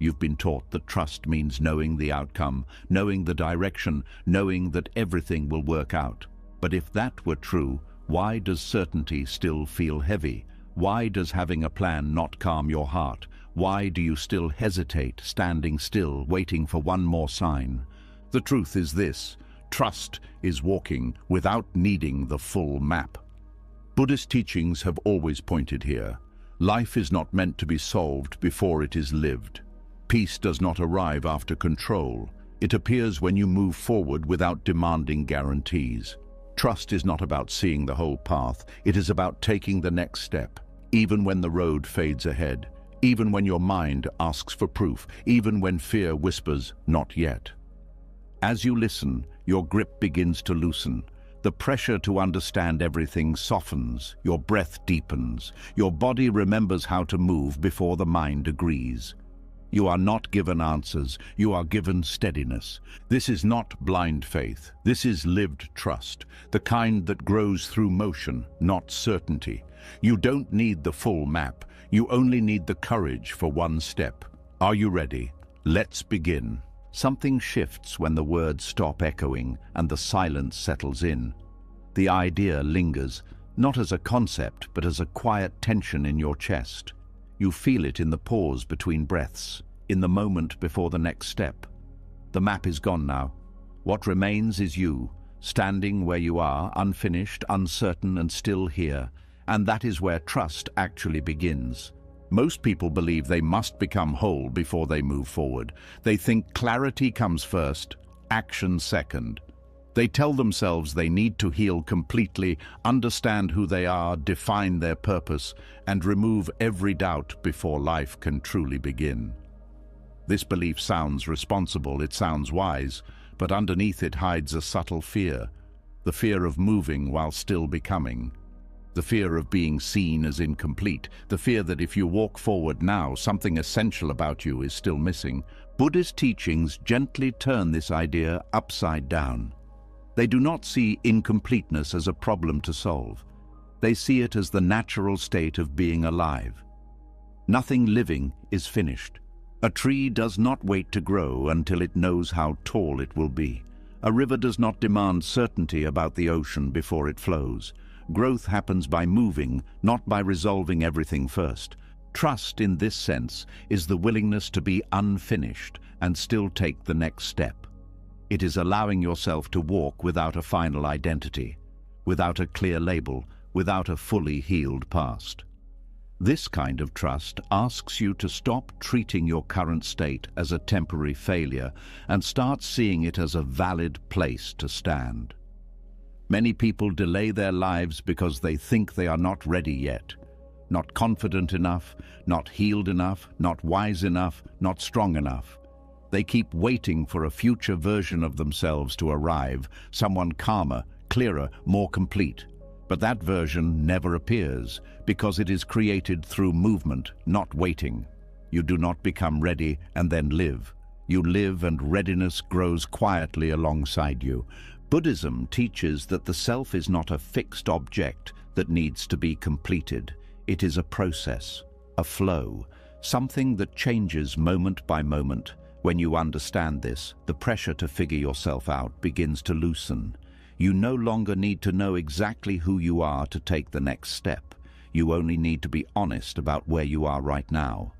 You've been taught that trust means knowing the outcome, knowing the direction, knowing that everything will work out. But if that were true, why does certainty still feel heavy? Why does having a plan not calm your heart? Why do you still hesitate, standing still, waiting for one more sign? The truth is this: trust is walking without needing the full map. Buddhist teachings have always pointed here. Life is not meant to be solved before it is lived. Peace does not arrive after control. It appears when you move forward without demanding guarantees. Trust is not about seeing the whole path. It is about taking the next step, even when the road fades ahead, even when your mind asks for proof, even when fear whispers, "Not yet." As you listen, your grip begins to loosen. The pressure to understand everything softens, your breath deepens, your body remembers how to move before the mind agrees. You are not given answers, you are given steadiness. This is not blind faith, this is lived trust, the kind that grows through motion, not certainty. You don't need the full map, you only need the courage for one step. Are you ready? Let's begin. Something shifts when the words stop echoing and the silence settles in. The idea lingers, not as a concept, but as a quiet tension in your chest. You feel it in the pause between breaths, in the moment before the next step. The map is gone now. What remains is you, standing where you are, unfinished, uncertain, and still here. And that is where trust actually begins. Most people believe they must become whole before they move forward. They think clarity comes first, action second. They tell themselves they need to heal completely, understand who they are, define their purpose, and remove every doubt before life can truly begin. This belief sounds responsible, it sounds wise, but underneath it hides a subtle fear. The fear of moving while still becoming. The fear of being seen as incomplete. The fear that if you walk forward now, something essential about you is still missing. Buddhist teachings gently turn this idea upside down. They do not see incompleteness as a problem to solve. They see it as the natural state of being alive. Nothing living is finished. A tree does not wait to grow until it knows how tall it will be. A river does not demand certainty about the ocean before it flows. Growth happens by moving, not by resolving everything first. Trust, in this sense, is the willingness to be unfinished and still take the next step. It is allowing yourself to walk without a final identity, without a clear label, without a fully healed past. This kind of trust asks you to stop treating your current state as a temporary failure and start seeing it as a valid place to stand. Many people delay their lives because they think they are not ready yet, not confident enough, not healed enough, not wise enough, not strong enough. They keep waiting for a future version of themselves to arrive, someone calmer, clearer, more complete. But that version never appears because it is created through movement, not waiting. You do not become ready and then live. You live and readiness grows quietly alongside you. Buddhism teaches that the self is not a fixed object that needs to be completed. It is a process, a flow, something that changes moment by moment. When you understand this, the pressure to figure yourself out begins to loosen. You no longer need to know exactly who you are to take the next step. You only need to be honest about where you are right now.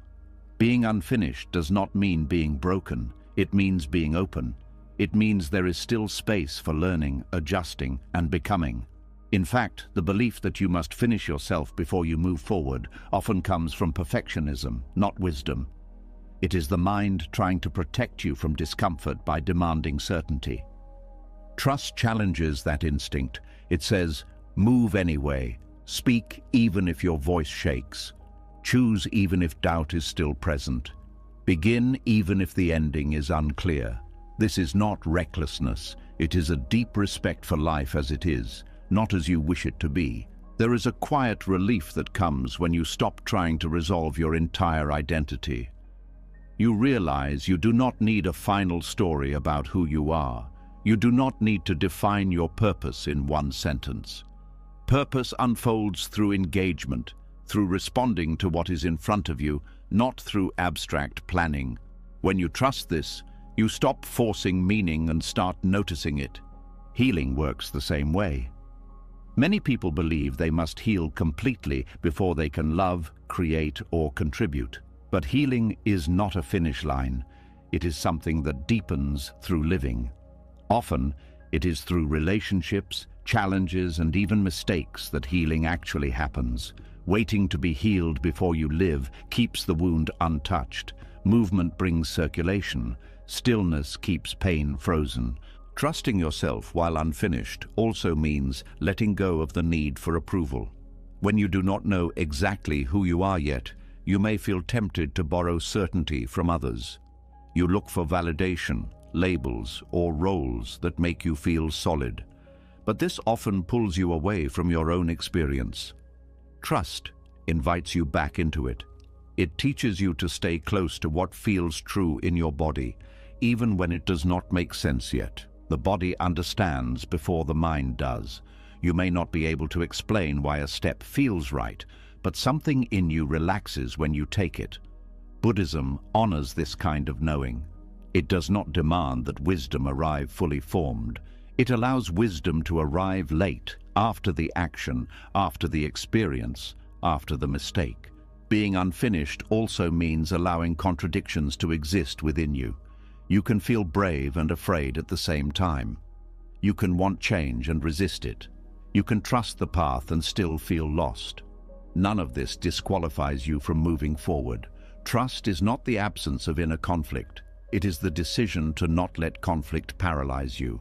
Being unfinished does not mean being broken. It means being open. It means there is still space for learning, adjusting, and becoming. In fact, the belief that you must finish yourself before you move forward often comes from perfectionism, not wisdom. It is the mind trying to protect you from discomfort by demanding certainty. Trust challenges that instinct. It says, move anyway, speak even if your voice shakes, choose even if doubt is still present, begin even if the ending is unclear. This is not recklessness, it is a deep respect for life as it is, not as you wish it to be. There is a quiet relief that comes when you stop trying to resolve your entire identity. You realize you do not need a final story about who you are. You do not need to define your purpose in one sentence. Purpose unfolds through engagement, through responding to what is in front of you, not through abstract planning When you trust this, you stop forcing meaning and start noticing it. Healing works the same way. Many people believe they must heal completely before they can love, create, or contribute. But healing is not a finish line. It is something that deepens through living. Often, it is through relationships, challenges, and even mistakes that healing actually happens. Waiting to be healed before you live keeps the wound untouched. Movement brings circulation. Stillness keeps pain frozen. Trusting yourself while unfinished also means letting go of the need for approval. When you do not know exactly who you are yet, you may feel tempted to borrow certainty from others. You look for validation, labels, or roles that make you feel solid. But this often pulls you away from your own experience. Trust invites you back into it. It teaches you to stay close to what feels true in your body, even when it does not make sense yet. The body understands before the mind does. You may not be able to explain why a step feels right, but something in you relaxes when you take it. Buddhism honors this kind of knowing. It does not demand that wisdom arrive fully formed. It allows wisdom to arrive late, after the action, after the experience, after the mistake. Being unfinished also means allowing contradictions to exist within you. You can feel brave and afraid at the same time. You can want change and resist it. You can trust the path and still feel lost. None of this disqualifies you from moving forward. Trust is not the absence of inner conflict. It is the decision to not let conflict paralyze you.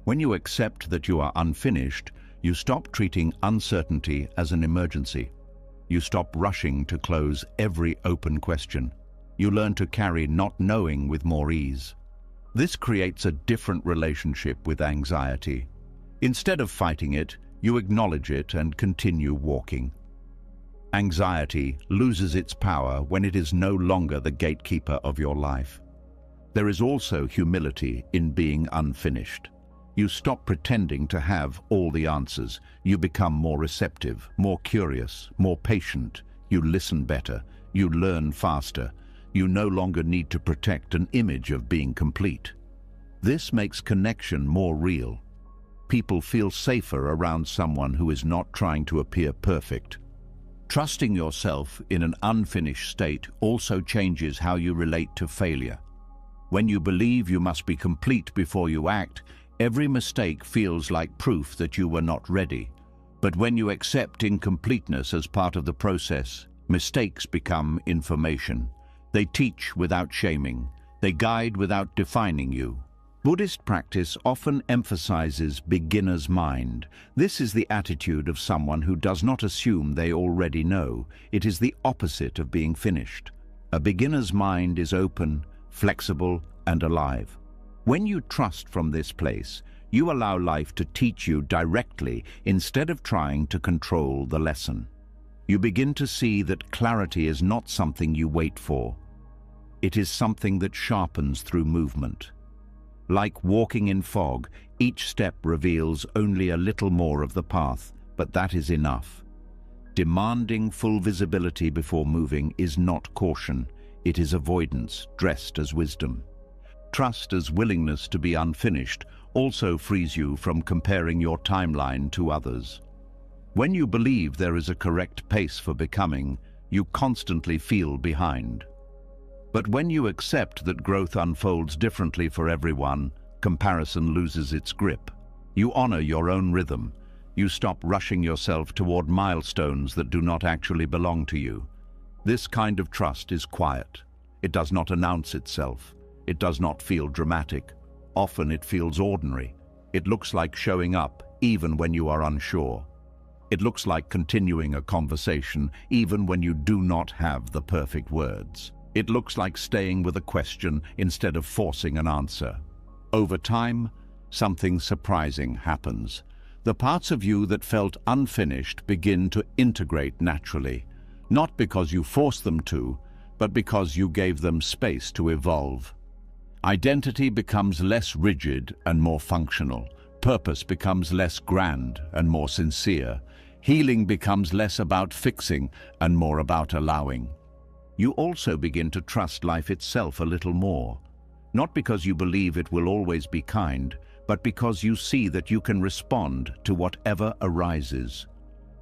When you accept that you are unfinished, you stop treating uncertainty as an emergency. You stop rushing to close every open question. You learn to carry not knowing with more ease. This creates a different relationship with anxiety. Instead of fighting it, you acknowledge it and continue walking. Anxiety loses its power when it is no longer the gatekeeper of your life. There is also humility in being unfinished. You stop pretending to have all the answers. You become more receptive, more curious, more patient. You listen better. You learn faster. You no longer need to protect an image of being complete. This makes connection more real. People feel safer around someone who is not trying to appear perfect. Trusting yourself in an unfinished state also changes how you relate to failure. When you believe you must be complete before you act, every mistake feels like proof that you were not ready. But when you accept incompleteness as part of the process, mistakes become information. They teach without shaming. They guide without defining you. Buddhist practice often emphasizes beginner's mind. This is the attitude of someone who does not assume they already know. It is the opposite of being finished. A beginner's mind is open, flexible, and alive. When you trust from this place, you allow life to teach you directly instead of trying to control the lesson. You begin to see that clarity is not something you wait for. It is something that sharpens through movement. Like walking in fog, each step reveals only a little more of the path, but that is enough. Demanding full visibility before moving is not caution. It is avoidance dressed as wisdom. Trust as willingness to be unfinished also frees you from comparing your timeline to others. When you believe there is a correct pace for becoming, you constantly feel behind. But when you accept that growth unfolds differently for everyone, comparison loses its grip. You honor your own rhythm. You stop rushing yourself toward milestones that do not actually belong to you. This kind of trust is quiet. It does not announce itself. It does not feel dramatic. Often it feels ordinary. It looks like showing up even when you are unsure. It looks like continuing a conversation even when you do not have the perfect words. It looks like staying with a question instead of forcing an answer. Over time, something surprising happens. The parts of you that felt unfinished begin to integrate naturally, not because you forced them to, but because you gave them space to evolve. Identity becomes less rigid and more functional. Purpose becomes less grand and more sincere. Healing becomes less about fixing and more about allowing. You also begin to trust life itself a little more, not because you believe it will always be kind, but because you see that you can respond to whatever arises.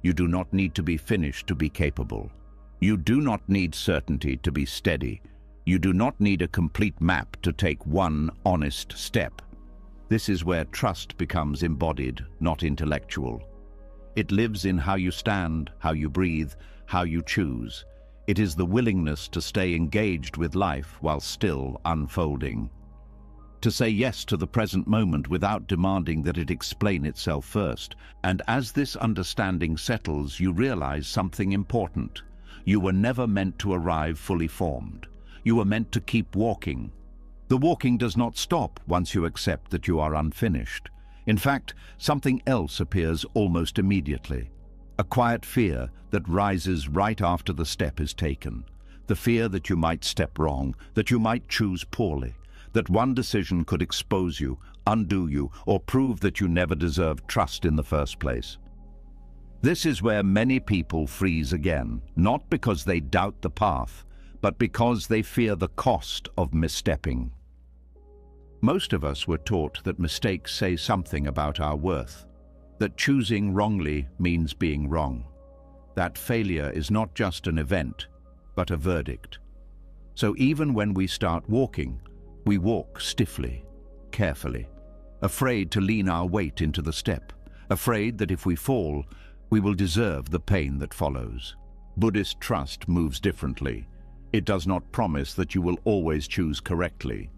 You do not need to be finished to be capable. You do not need certainty to be steady. You do not need a complete map to take one honest step. This is where trust becomes embodied, not intellectual. It lives in how you stand, how you breathe, how you choose. It is the willingness to stay engaged with life while still unfolding. To say yes to the present moment without demanding that it explain itself first. And as this understanding settles, you realize something important. You were never meant to arrive fully formed. You were meant to keep walking. The walking does not stop once you accept that you are unfinished. In fact, something else appears almost immediately. A quiet fear that rises right after the step is taken. The fear that you might step wrong, that you might choose poorly, that one decision could expose you, undo you, or prove that you never deserved trust in the first place. This is where many people freeze again, not because they doubt the path, but because they fear the cost of misstepping. Most of us were taught that mistakes say something about our worth, that choosing wrongly means being wrong, that failure is not just an event, but a verdict. So even when we start walking, we walk stiffly, carefully, afraid to lean our weight into the step, afraid that if we fall, we will deserve the pain that follows. Buddhist trust moves differently. It does not promise that you will always choose correctly.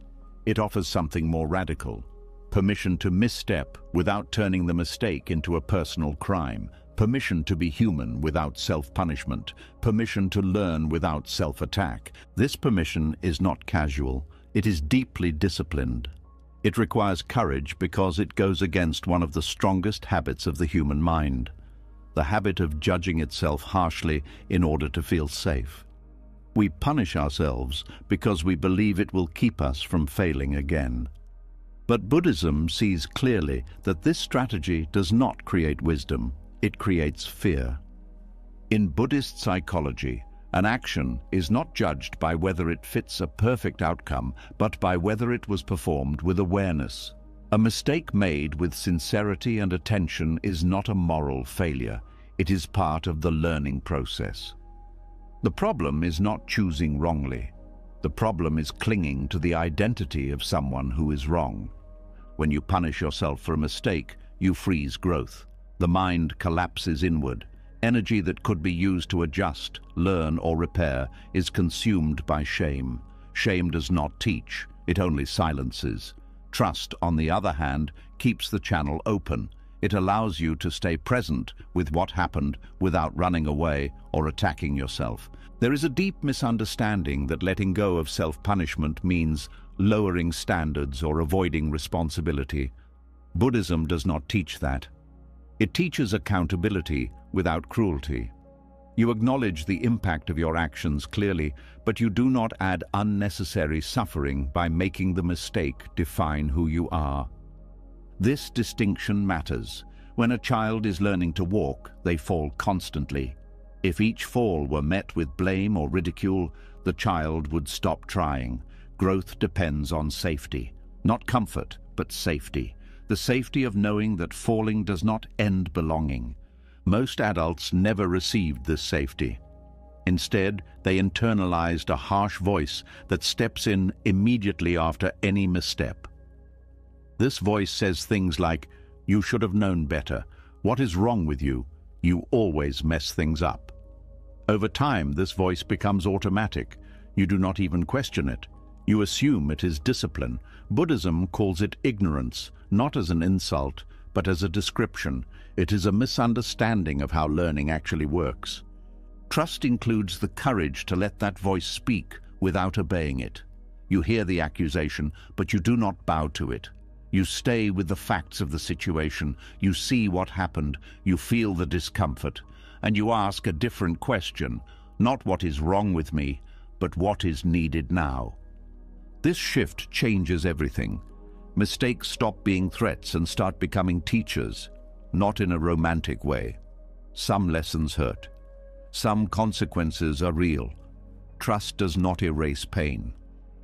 It offers something more radical: permission to misstep without turning the mistake into a personal crime, permission to be human without self-punishment, permission to learn without self-attack. This permission is not casual. It is deeply disciplined. It requires courage because it goes against one of the strongest habits of the human mind, the habit of judging itself harshly in order to feel safe. We punish ourselves because we believe it will keep us from failing again. But Buddhism sees clearly that this strategy does not create wisdom, it creates fear. In Buddhist psychology, an action is not judged by whether it fits a perfect outcome, but by whether it was performed with awareness. A mistake made with sincerity and attention is not a moral failure. It is part of the learning process. The problem is not choosing wrongly. The problem is clinging to the identity of someone who is wrong. When you punish yourself for a mistake, you freeze growth. The mind collapses inward. Energy that could be used to adjust, learn, or repair is consumed by shame. Shame does not teach, it only silences. Trust, on the other hand, keeps the channel open. It allows you to stay present with what happened without running away or attacking yourself. There is a deep misunderstanding that letting go of self-punishment means lowering standards or avoiding responsibility. Buddhism does not teach that. It teaches accountability without cruelty. You acknowledge the impact of your actions clearly, but you do not add unnecessary suffering by making the mistake define who you are. This distinction matters. When a child is learning to walk, they fall constantly. If each fall were met with blame or ridicule, the child would stop trying. Growth depends on safety. Not comfort, but safety. The safety of knowing that falling does not end belonging. Most adults never received this safety. Instead, they internalized a harsh voice that steps in immediately after any misstep. This voice says things like, "You should have known better. What is wrong with you? You always mess things up." Over time, this voice becomes automatic. You do not even question it. You assume it is discipline. Buddhism calls it ignorance, not as an insult, but as a description. It is a misunderstanding of how learning actually works. Trust includes the courage to let that voice speak without obeying it. You hear the accusation, but you do not bow to it. You stay with the facts of the situation. You see what happened. You feel the discomfort. And you ask a different question, not what is wrong with me, but what is needed now. This shift changes everything. Mistakes stop being threats and start becoming teachers, not in a romantic way. Some lessons hurt. Some consequences are real. trust does not erase pain.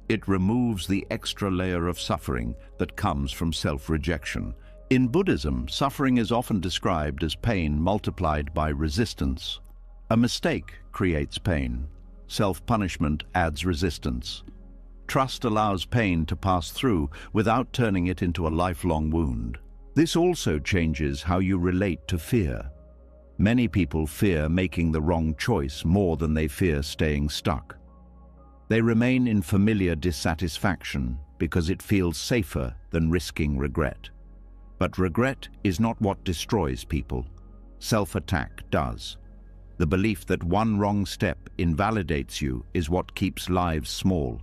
It removes the extra layer of suffering that comes from self-rejection. In Buddhism, suffering is often described as pain multiplied by resistance. A mistake creates pain. Self-punishment adds resistance. Trust allows pain to pass through without turning it into a lifelong wound. This also changes how you relate to fear. Many people fear making the wrong choice more than they fear staying stuck. They remain in familiar dissatisfaction because it feels safer than risking regret. But regret is not what destroys people. Self-attack does. The belief that one wrong step invalidates you is what keeps lives small.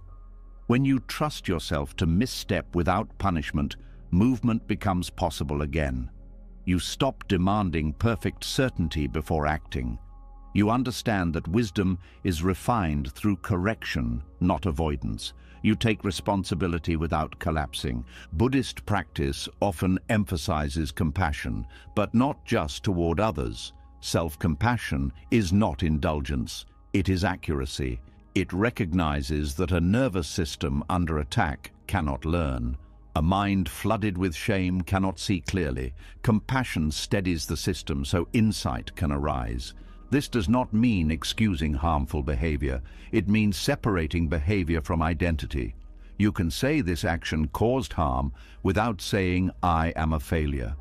When you trust yourself to misstep without punishment, movement becomes possible again. You stop demanding perfect certainty before acting. You understand that wisdom is refined through correction, not avoidance. You take responsibility without collapsing. Buddhist practice often emphasizes compassion, but not just toward others. Self-compassion is not indulgence, it is accuracy. It recognizes that a nervous system under attack cannot learn. A mind flooded with shame cannot see clearly. Compassion steadies the system so insight can arise. This does not mean excusing harmful behavior. It means separating behavior from identity. You can say this action caused harm without saying, "I am a failure."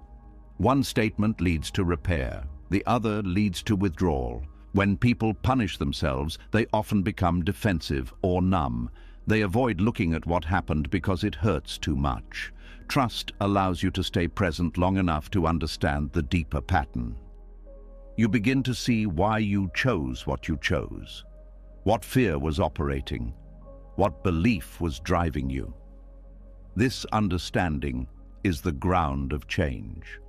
One statement leads to repair. The other leads to withdrawal. When people punish themselves, they often become defensive or numb. They avoid looking at what happened because it hurts too much. Trust allows you to stay present long enough to understand the deeper pattern. You begin to see why you chose what you chose. What fear was operating? What belief was driving you? This understanding is the ground of change.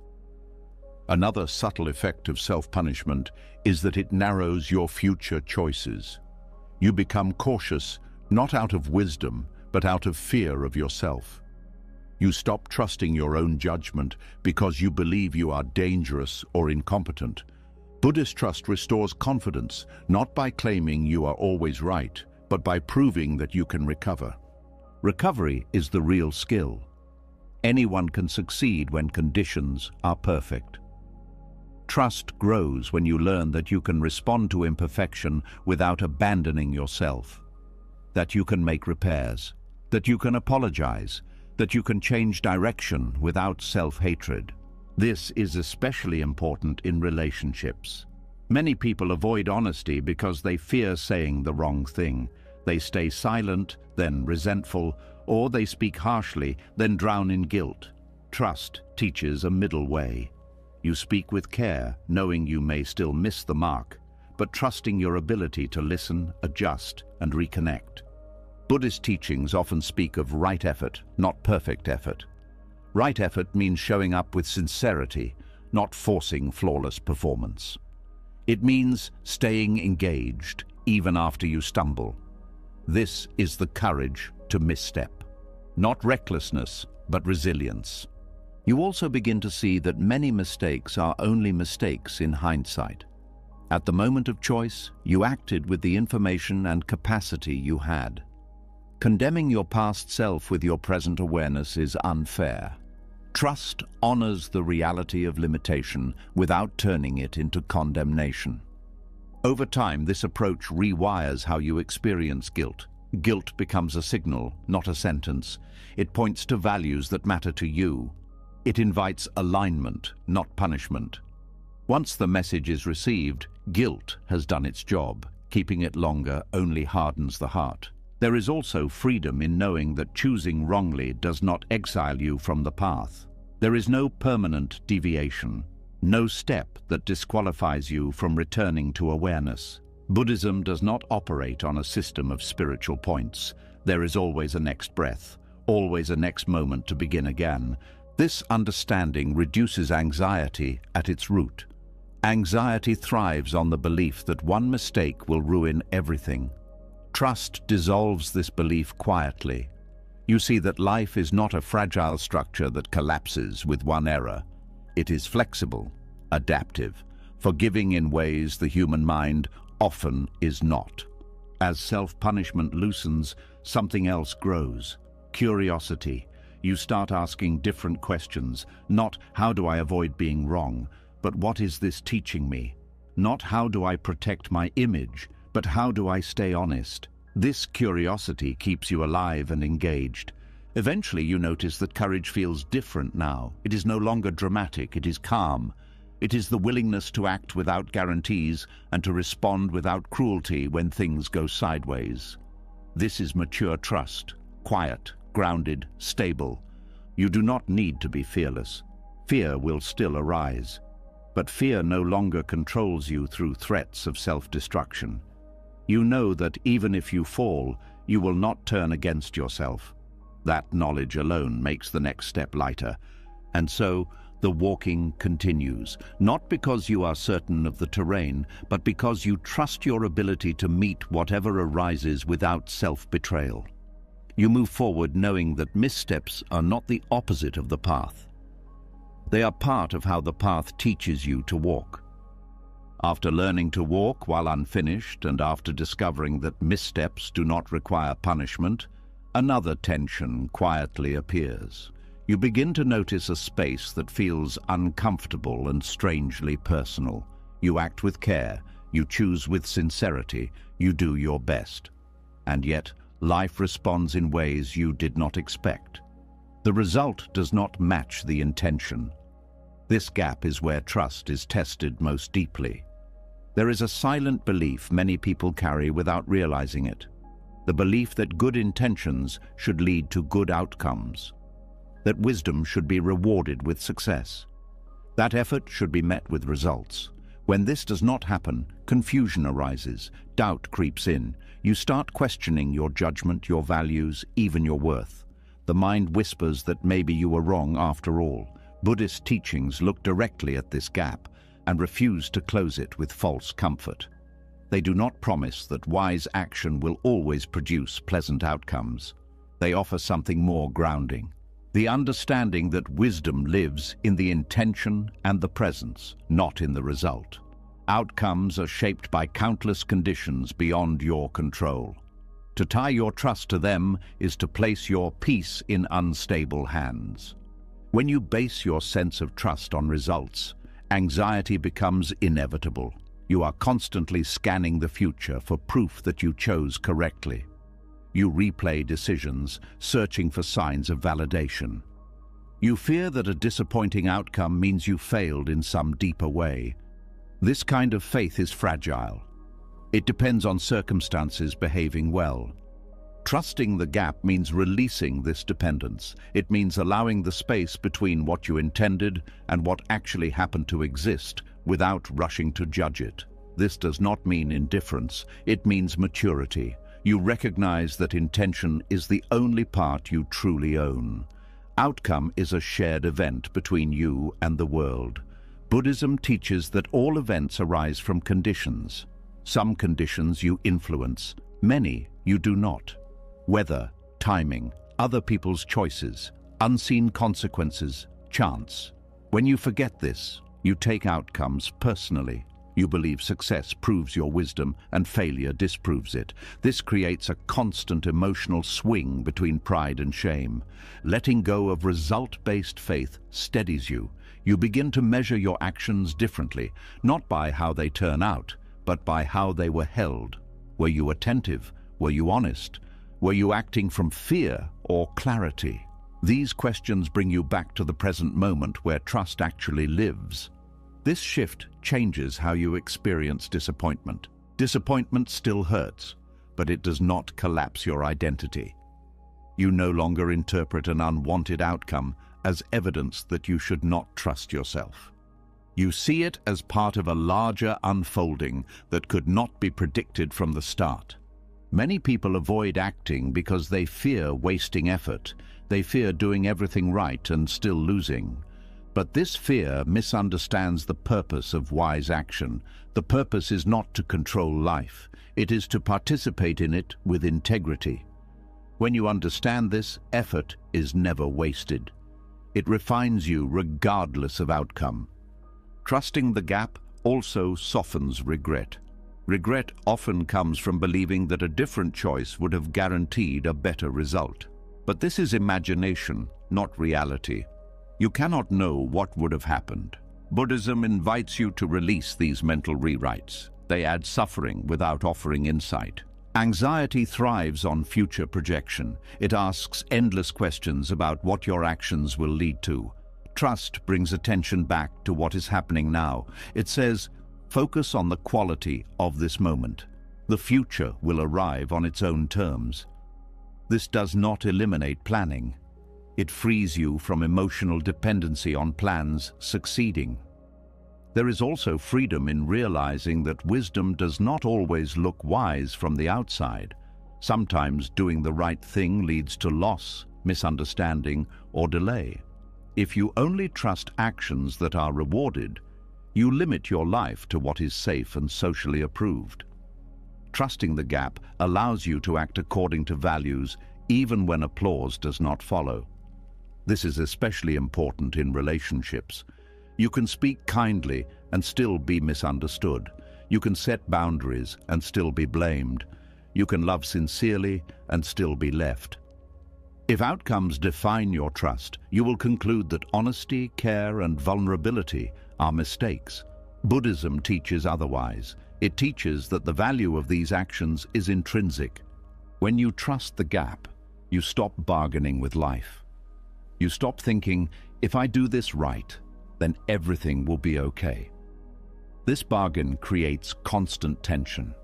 Another subtle effect of self-punishment is that it narrows your future choices. You become cautious, not out of wisdom, but out of fear of yourself. You stop trusting your own judgment because you believe you are dangerous or incompetent. Buddhist trust restores confidence, not by claiming you are always right, but by proving that you can recover. Recovery is the real skill. Anyone can succeed when conditions are perfect. Trust grows when you learn that you can respond to imperfection without abandoning yourself. That you can make repairs, that you can apologize, that you can change direction without self-hatred. This is especially important in relationships. Many people avoid honesty because they fear saying the wrong thing. They stay silent, then resentful, or they speak harshly, then drown in guilt. Trust teaches a middle way. You speak with care, knowing you may still miss the mark, but trusting your ability to listen, adjust, and reconnect. Buddhist teachings often speak of right effort, not perfect effort. Right effort means showing up with sincerity, not forcing flawless performance. It means staying engaged, even after you stumble. This is the courage to misstep. Not recklessness, but resilience. You also begin to see that many mistakes are only mistakes in hindsight. At the moment of choice, you acted with the information and capacity you had. Condemning your past self with your present awareness is unfair. Trust honors the reality of limitation without turning it into condemnation. Over time, this approach rewires how you experience guilt. Guilt becomes a signal, not a sentence. It points to values that matter to you. It invites alignment, not punishment. Once the message is received, guilt has done its job. Keeping it longer only hardens the heart. There is also freedom in knowing that choosing wrongly does not exile you from the path. There is no permanent deviation, no step that disqualifies you from returning to awareness. Buddhism does not operate on a system of spiritual points. There is always a next breath, always a next moment to begin again. This understanding reduces anxiety at its root. Anxiety thrives on the belief that one mistake will ruin everything. Trust dissolves this belief quietly. You see that life is not a fragile structure that collapses with one error. It is flexible, adaptive, forgiving in ways the human mind often is not. As self-punishment loosens, something else grows. Curiosity. You start asking different questions. Not, how do I avoid being wrong? But what is this teaching me? Not, how do I protect my image? But how do I stay honest? This curiosity keeps you alive and engaged. Eventually you notice that courage feels different now. It is no longer dramatic, it is calm. It is the willingness to act without guarantees and to respond without cruelty when things go sideways. This is mature trust, quiet, grounded, stable. You do not need to be fearless. Fear will still arise. But fear no longer controls you through threats of self-destruction. You know that even if you fall, you will not turn against yourself. That knowledge alone makes the next step lighter. And so, the walking continues, not because you are certain of the terrain, but because you trust your ability to meet whatever arises without self-betrayal. You move forward knowing that missteps are not the opposite of the path. They are part of how the path teaches you to walk. After learning to walk while unfinished, and after discovering that missteps do not require punishment, another tension quietly appears. You begin to notice a space that feels uncomfortable and strangely personal. You act with care, you choose with sincerity, you do your best. And yet, life responds in ways you did not expect. The result does not match the intention. This gap is where trust is tested most deeply. There is a silent belief many people carry without realizing it. The belief that good intentions should lead to good outcomes. That wisdom should be rewarded with success. That effort should be met with results. When this does not happen, confusion arises, doubt creeps in. You start questioning your judgment, your values, even your worth. The mind whispers that maybe you were wrong after all. Buddhist teachings look directly at this gap and refuse to close it with false comfort. They do not promise that wise action will always produce pleasant outcomes. They offer something more grounding. The understanding that wisdom lives in the intention and the presence, not in the result. Outcomes are shaped by countless conditions beyond your control. To tie your trust to them is to place your peace in unstable hands. When you base your sense of trust on results, anxiety becomes inevitable. You are constantly scanning the future for proof that you chose correctly. You replay decisions, searching for signs of validation. You fear that a disappointing outcome means you failed in some deeper way. This kind of faith is fragile. It depends on circumstances behaving well. Trusting the gap means releasing this dependence. It means allowing the space between what you intended and what actually happened to exist without rushing to judge it. This does not mean indifference. It means maturity. You recognize that intention is the only part you truly own. Outcome is a shared event between you and the world. Buddhism teaches that all events arise from conditions. Some conditions you influence, many you do not. Weather, timing, other people's choices, unseen consequences, chance. When you forget this, you take outcomes personally. You believe success proves your wisdom and failure disproves it. This creates a constant emotional swing between pride and shame. Letting go of result-based faith steadies you. You begin to measure your actions differently, not by how they turn out, but by how they were held. Were you attentive? Were you honest? Were you acting from fear or clarity? These questions bring you back to the present moment where trust actually lives. This shift changes how you experience disappointment. Disappointment still hurts, but it does not collapse your identity. You no longer interpret an unwanted outcome as evidence that you should not trust yourself. You see it as part of a larger unfolding that could not be predicted from the start. Many people avoid acting because they fear wasting effort. They fear doing everything right and still losing. But this fear misunderstands the purpose of wise action. The purpose is not to control life. It is to participate in it with integrity. When you understand this, effort is never wasted. It refines you regardless of outcome. Trusting the gap also softens regret. Regret often comes from believing that a different choice would have guaranteed a better result. But this is imagination, not reality. You cannot know what would have happened. Buddhism invites you to release these mental rewrites. They add suffering without offering insight. Anxiety thrives on future projection. It asks endless questions about what your actions will lead to. Trust brings attention back to what is happening now. It says, focus on the quality of this moment. The future will arrive on its own terms. This does not eliminate planning. It frees you from emotional dependency on plans succeeding. There is also freedom in realizing that wisdom does not always look wise from the outside. Sometimes doing the right thing leads to loss, misunderstanding, or delay. If you only trust actions that are rewarded, you limit your life to what is safe and socially approved. Trusting the gap allows you to act according to values even when applause does not follow. This is especially important in relationships. You can speak kindly and still be misunderstood. You can set boundaries and still be blamed. You can love sincerely and still be left. If outcomes define your trust, you will conclude that honesty, care, and vulnerability are mistakes. Buddhism teaches otherwise. It teaches that the value of these actions is intrinsic. When you trust the gap, you stop bargaining with life. You stop thinking, if I do this right, then everything will be okay. This bargain creates constant tension.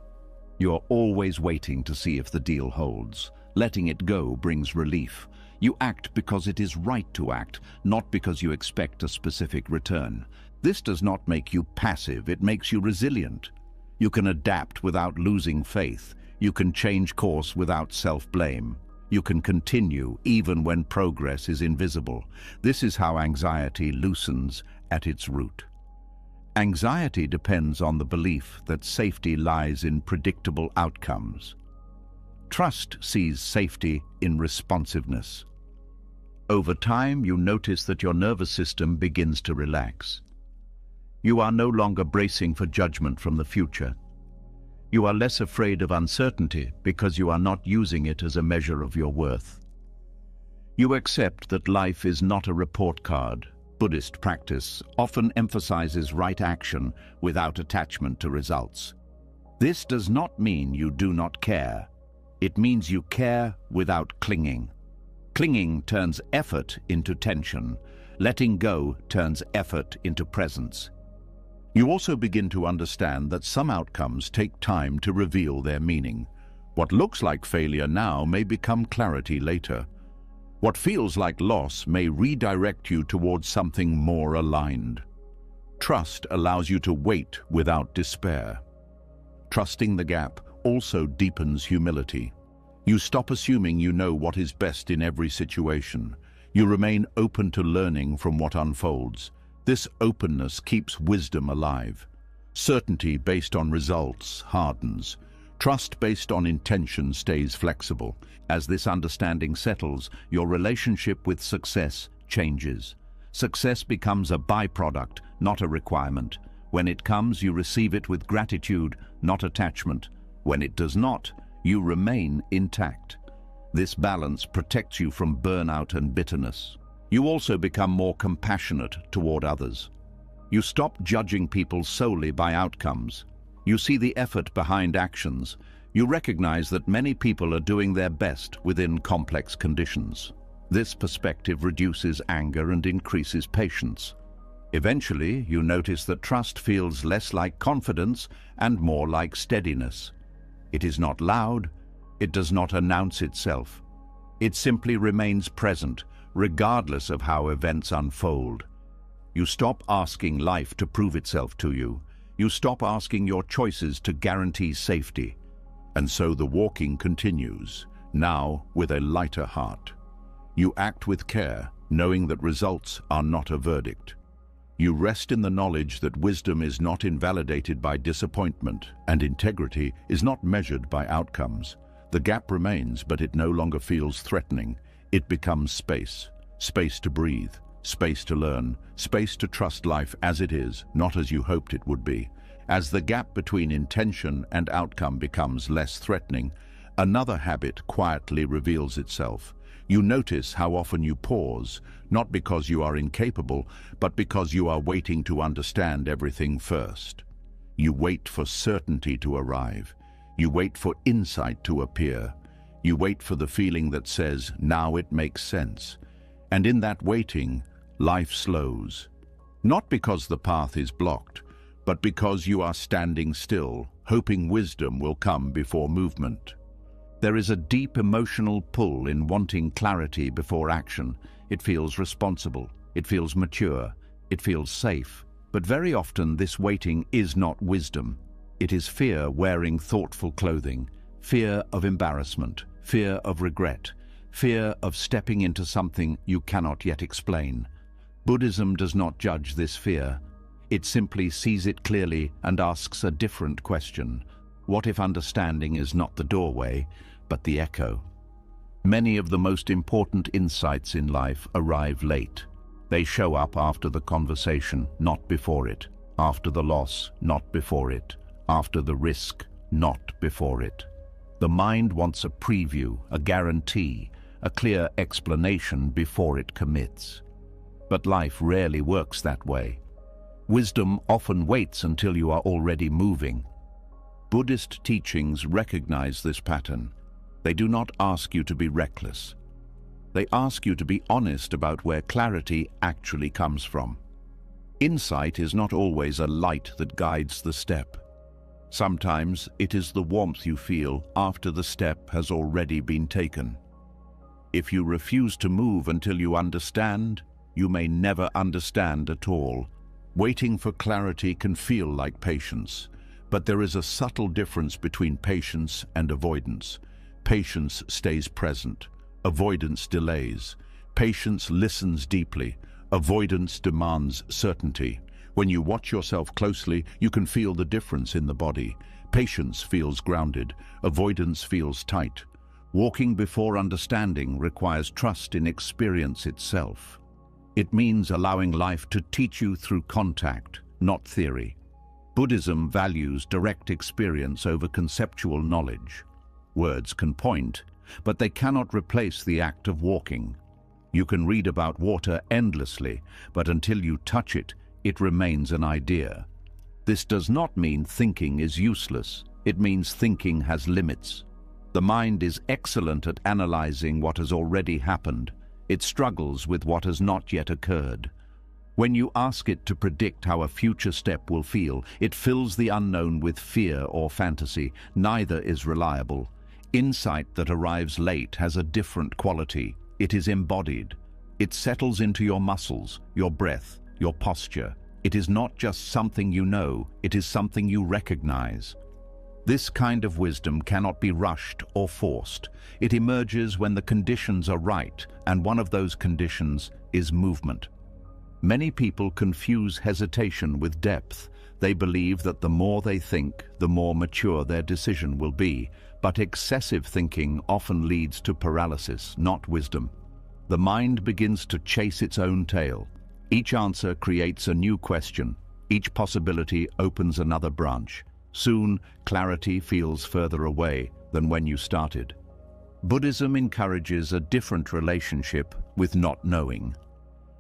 You are always waiting to see if the deal holds. Letting it go brings relief. You act because it is right to act, not because you expect a specific return. This does not make you passive, it makes you resilient. You can adapt without losing faith. You can change course without self-blame. You can continue even when progress is invisible. This is how anxiety loosens at its root. Anxiety depends on the belief that safety lies in predictable outcomes. Trust sees safety in responsiveness. Over time, you notice that your nervous system begins to relax. You are no longer bracing for judgment from the future. You are less afraid of uncertainty because you are not using it as a measure of your worth. You accept that life is not a report card. Buddhist practice often emphasizes right action without attachment to results. This does not mean you do not care. It means you care without clinging. Clinging turns effort into tension. Letting go turns effort into presence. You also begin to understand that some outcomes take time to reveal their meaning. What looks like failure now may become clarity later. What feels like loss may redirect you towards something more aligned. Trust allows you to wait without despair. Trusting the gap also deepens humility. You stop assuming you know what is best in every situation. You remain open to learning from what unfolds. This openness keeps wisdom alive. Certainty based on results hardens. Trust based on intention stays flexible. As this understanding settles, your relationship with success changes. Success becomes a byproduct, not a requirement. When it comes, you receive it with gratitude, not attachment. When it does not, you remain intact. This balance protects you from burnout and bitterness. You also become more compassionate toward others. You stop judging people solely by outcomes. You see the effort behind actions. You recognize that many people are doing their best within complex conditions. This perspective reduces anger and increases patience. Eventually, you notice that trust feels less like confidence and more like steadiness. It is not loud. It does not announce itself. It simply remains present, regardless of how events unfold. You stop asking life to prove itself to you. You stop asking your choices to guarantee safety. And so the walking continues, now with a lighter heart. You act with care, knowing that results are not a verdict. You rest in the knowledge that wisdom is not invalidated by disappointment and integrity is not measured by outcomes. The gap remains, but it no longer feels threatening. It becomes space. Space to breathe, space to learn, space to trust life as it is, not as you hoped it would be. As the gap between intention and outcome becomes less threatening, another habit quietly reveals itself. You notice how often you pause, not because you are incapable, but because you are waiting to understand everything first. You wait for certainty to arrive. You wait for insight to appear. You wait for the feeling that says, now it makes sense. And in that waiting, life slows. Not because the path is blocked, but because you are standing still, hoping wisdom will come before movement. There is a deep emotional pull in wanting clarity before action. It feels responsible, it feels mature, it feels safe. But very often this waiting is not wisdom. It is fear wearing thoughtful clothing, fear of embarrassment, fear of regret, fear of stepping into something you cannot yet explain. Buddhism does not judge this fear. It simply sees it clearly and asks a different question. What if understanding is not the doorway, but the echo? Many of the most important insights in life arrive late. They show up after the conversation, not before it. After the loss, not before it. After the risk, not before it. The mind wants a preview, a guarantee, a clear explanation before it commits. But life rarely works that way. Wisdom often waits until you are already moving. Buddhist teachings recognize this pattern. They do not ask you to be reckless. They ask you to be honest about where clarity actually comes from. Insight is not always a light that guides the step. Sometimes it is the warmth you feel after the step has already been taken. If you refuse to move until you understand, you may never understand at all. Waiting for clarity can feel like patience, but there is a subtle difference between patience and avoidance. Patience stays present. Avoidance delays. Patience listens deeply. Avoidance demands certainty. When you watch yourself closely, you can feel the difference in the body. Patience feels grounded. Avoidance feels tight. Walking before understanding requires trust in experience itself. It means allowing life to teach you through contact, not theory. Buddhism values direct experience over conceptual knowledge. Words can point, but they cannot replace the act of walking. You can read about water endlessly, but until you touch it, it remains an idea. This does not mean thinking is useless. It means thinking has limits. The mind is excellent at analyzing what has already happened. It struggles with what has not yet occurred. When you ask it to predict how a future step will feel, it fills the unknown with fear or fantasy. Neither is reliable. Insight that arrives late has a different quality. It is embodied. It settles into your muscles, your breath, your posture. It is not just something you know, it is something you recognize. This kind of wisdom cannot be rushed or forced. It emerges when the conditions are right, and one of those conditions is movement. Many people confuse hesitation with depth. They believe that the more they think, the more mature their decision will be. But excessive thinking often leads to paralysis, not wisdom. The mind begins to chase its own tail. Each answer creates a new question. Each possibility opens another branch. Soon, clarity feels further away than when you started. Buddhism encourages a different relationship with not knowing.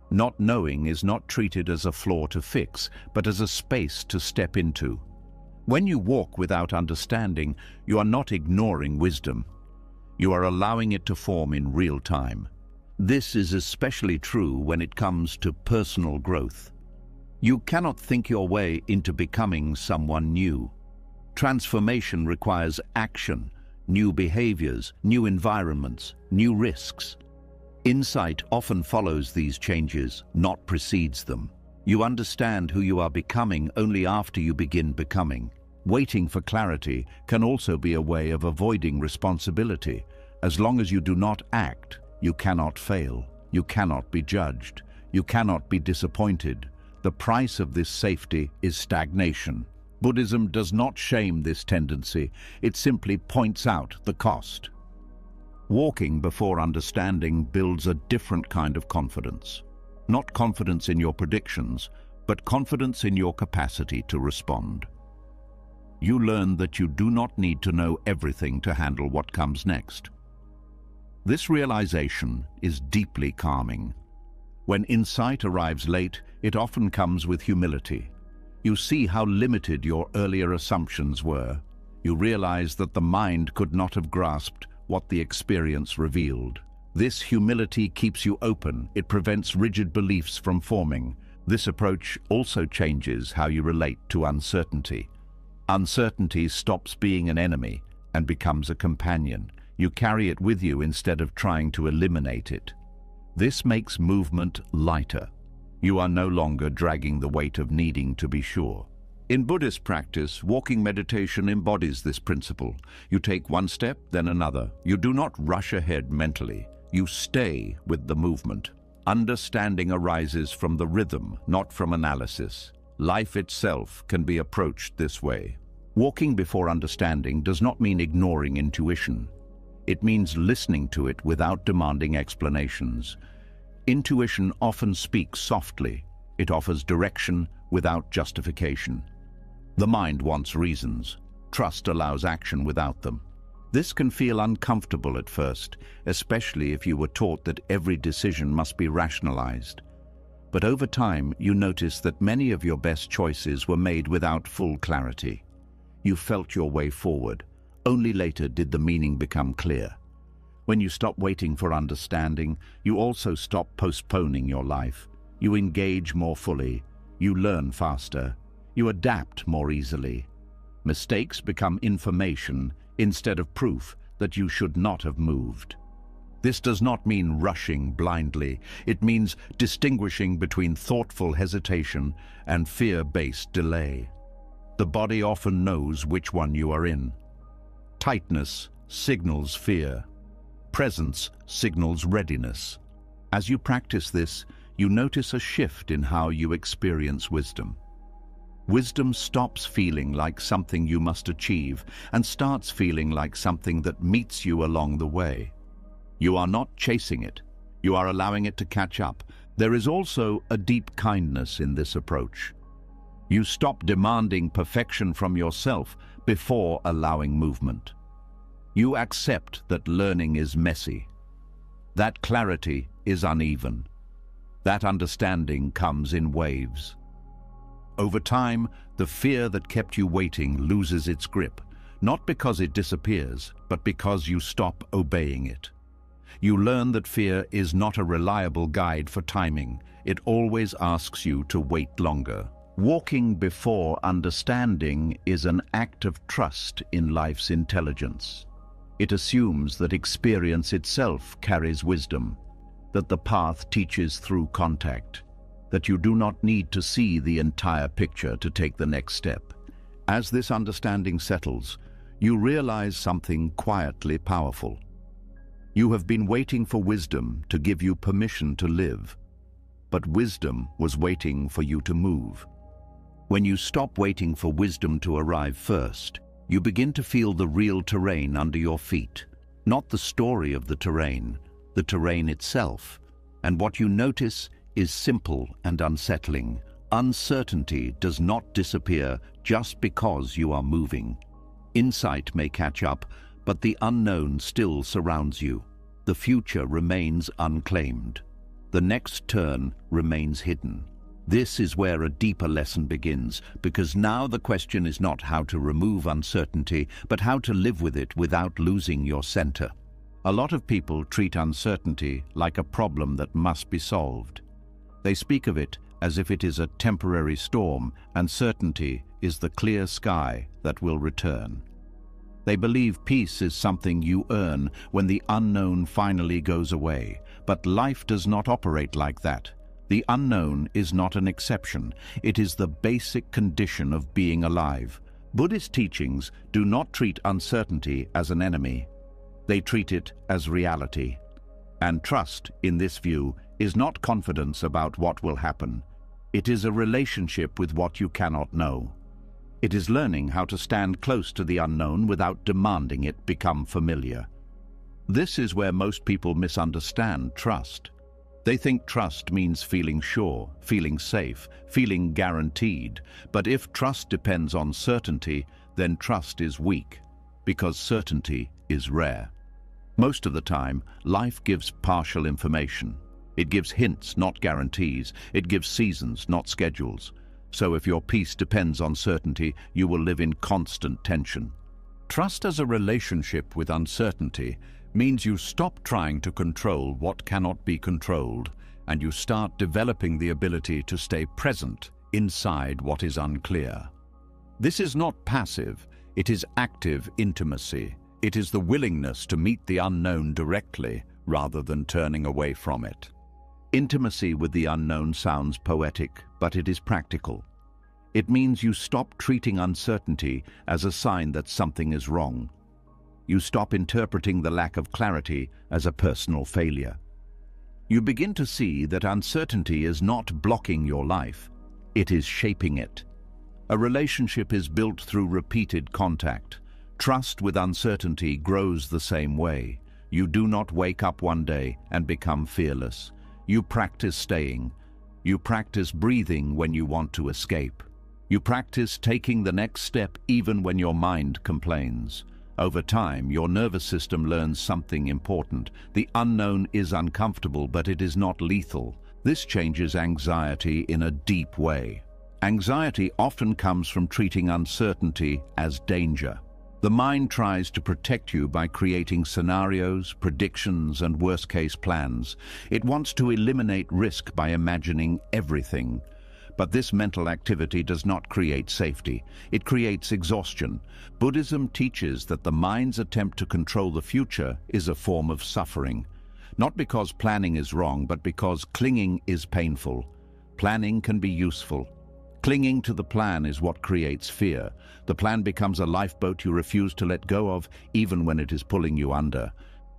Not knowing is not treated as a flaw to fix, but as a space to step into. When you walk without understanding, you are not ignoring wisdom. You are allowing it to form in real time. This is especially true when it comes to personal growth. You cannot think your way into becoming someone new. Transformation requires action, new behaviors, new environments, new risks. Insight often follows these changes, not precedes them. You understand who you are becoming only after you begin becoming. Waiting for clarity can also be a way of avoiding responsibility. As long as you do not act, you cannot fail. You cannot be judged. You cannot be disappointed. The price of this safety is stagnation. Buddhism does not shame this tendency. It simply points out the cost. Walking before understanding builds a different kind of confidence. Not confidence in your predictions, but confidence in your capacity to respond. You learn that you do not need to know everything to handle what comes next. This realization is deeply calming. When insight arrives late, it often comes with humility. You see how limited your earlier assumptions were. You realize that the mind could not have grasped what the experience revealed. This humility keeps you open. It prevents rigid beliefs from forming. This approach also changes how you relate to uncertainty. Uncertainty stops being an enemy and becomes a companion. You carry it with you instead of trying to eliminate it. This makes movement lighter. You are no longer dragging the weight of needing to be sure. In Buddhist practice, walking meditation embodies this principle. You take one step, then another. You do not rush ahead mentally. You stay with the movement. Understanding arises from the rhythm, not from analysis. Life itself can be approached this way. Walking before understanding does not mean ignoring intuition. It means listening to it without demanding explanations. Intuition often speaks softly. It offers direction without justification. The mind wants reasons. Trust allows action without them. This can feel uncomfortable at first, especially if you were taught that every decision must be rationalized. But over time, you notice that many of your best choices were made without full clarity. You felt your way forward. Only later did the meaning become clear. When you stop waiting for understanding, you also stop postponing your life. You engage more fully. You learn faster. You adapt more easily. Mistakes become information instead of proof that you should not have moved. This does not mean rushing blindly. It means distinguishing between thoughtful hesitation and fear-based delay. The body often knows which one you are in. Tightness signals fear. Presence signals readiness. As you practice this, you notice a shift in how you experience wisdom. Wisdom stops feeling like something you must achieve and starts feeling like something that meets you along the way. You are not chasing it. You are allowing it to catch up. There is also a deep kindness in this approach. You stop demanding perfection from yourself before allowing movement. You accept that learning is messy. That clarity is uneven. That understanding comes in waves. Over time, the fear that kept you waiting loses its grip, not because it disappears, but because you stop obeying it. You learn that fear is not a reliable guide for timing. It always asks you to wait longer. Walking before understanding is an act of trust in life's intelligence. It assumes that experience itself carries wisdom, that the path teaches through contact, that you do not need to see the entire picture to take the next step. As this understanding settles, you realize something quietly powerful. You have been waiting for wisdom to give you permission to live, but wisdom was waiting for you to move. When you stop waiting for wisdom to arrive first, you begin to feel the real terrain under your feet, not the story of the terrain itself. And what you notice is simple and unsettling. Uncertainty does not disappear just because you are moving. Insight may catch up, but the unknown still surrounds you. The future remains unclaimed. The next turn remains hidden. This is where a deeper lesson begins, because now the question is not how to remove uncertainty, but how to live with it without losing your center. A lot of people treat uncertainty like a problem that must be solved. They speak of it as if it is a temporary storm, and certainty is the clear sky that will return. They believe peace is something you earn when the unknown finally goes away, but life does not operate like that. The unknown is not an exception. It is the basic condition of being alive. Buddhist teachings do not treat uncertainty as an enemy. They treat it as reality. And trust, in this view, is not confidence about what will happen. It is a relationship with what you cannot know. It is learning how to stand close to the unknown without demanding it become familiar. This is where most people misunderstand trust. They think trust means feeling sure, feeling safe, feeling guaranteed. But if trust depends on certainty, then trust is weak, because certainty is rare. Most of the time, life gives partial information. It gives hints, not guarantees. It gives seasons, not schedules. So if your peace depends on certainty, you will live in constant tension. Trust as a relationship with uncertainty means you stop trying to control what cannot be controlled, and you start developing the ability to stay present inside what is unclear. This is not passive, it is active intimacy. It is the willingness to meet the unknown directly rather than turning away from it. Intimacy with the unknown sounds poetic, but it is practical. It means you stop treating uncertainty as a sign that something is wrong. You stop interpreting the lack of clarity as a personal failure. You begin to see that uncertainty is not blocking your life, it is shaping it. A relationship is built through repeated contact. Trust with uncertainty grows the same way. You do not wake up one day and become fearless. You practice staying. You practice breathing when you want to escape. You practice taking the next step even when your mind complains. Over time, your nervous system learns something important. The unknown is uncomfortable, but it is not lethal. This changes anxiety in a deep way. Anxiety often comes from treating uncertainty as danger. The mind tries to protect you by creating scenarios, predictions, and worst-case plans. It wants to eliminate risk by imagining everything. But this mental activity does not create safety. It creates exhaustion. Buddhism teaches that the mind's attempt to control the future is a form of suffering. Not because planning is wrong, but because clinging is painful. Planning can be useful. Clinging to the plan is what creates fear. The plan becomes a lifeboat you refuse to let go of, even when it is pulling you under.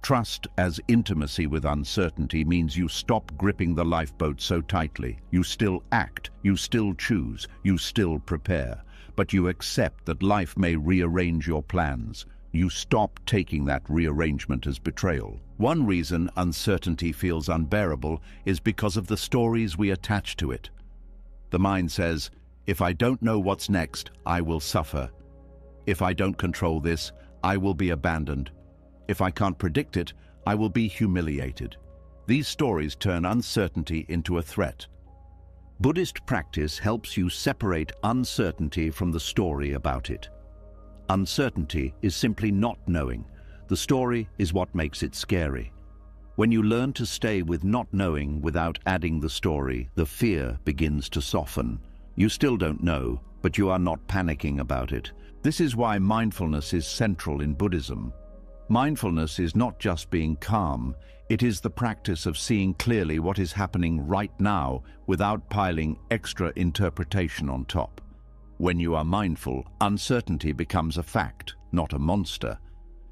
Trust as intimacy with uncertainty means you stop gripping the lifeboat so tightly. You still act, you still choose, you still prepare. But you accept that life may rearrange your plans. You stop taking that rearrangement as betrayal. One reason uncertainty feels unbearable is because of the stories we attach to it. The mind says, if I don't know what's next, I will suffer. If I don't control this, I will be abandoned. If I can't predict it, I will be humiliated. These stories turn uncertainty into a threat. Buddhist practice helps you separate uncertainty from the story about it. Uncertainty is simply not knowing. The story is what makes it scary. When you learn to stay with not knowing without adding the story, the fear begins to soften. You still don't know, but you are not panicking about it. This is why mindfulness is central in Buddhism. Mindfulness is not just being calm, it is the practice of seeing clearly what is happening right now without piling extra interpretation on top. When you are mindful, uncertainty becomes a fact, not a monster.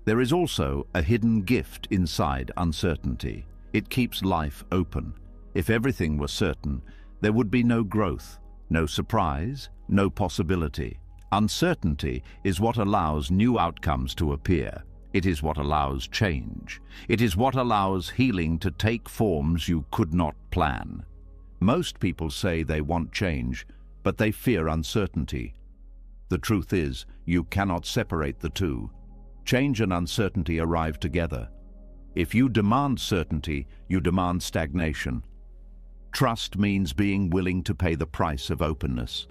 There is also a hidden gift inside uncertainty. It keeps life open. If everything were certain, there would be no growth, no surprise, no possibility. Uncertainty is what allows new outcomes to appear. It is what allows change. It is what allows healing to take forms you could not plan. Most people say they want change, but they fear uncertainty. The truth is, you cannot separate the two. Change and uncertainty arrive together. If you demand certainty, you demand stagnation. Trust means being willing to pay the price of openness.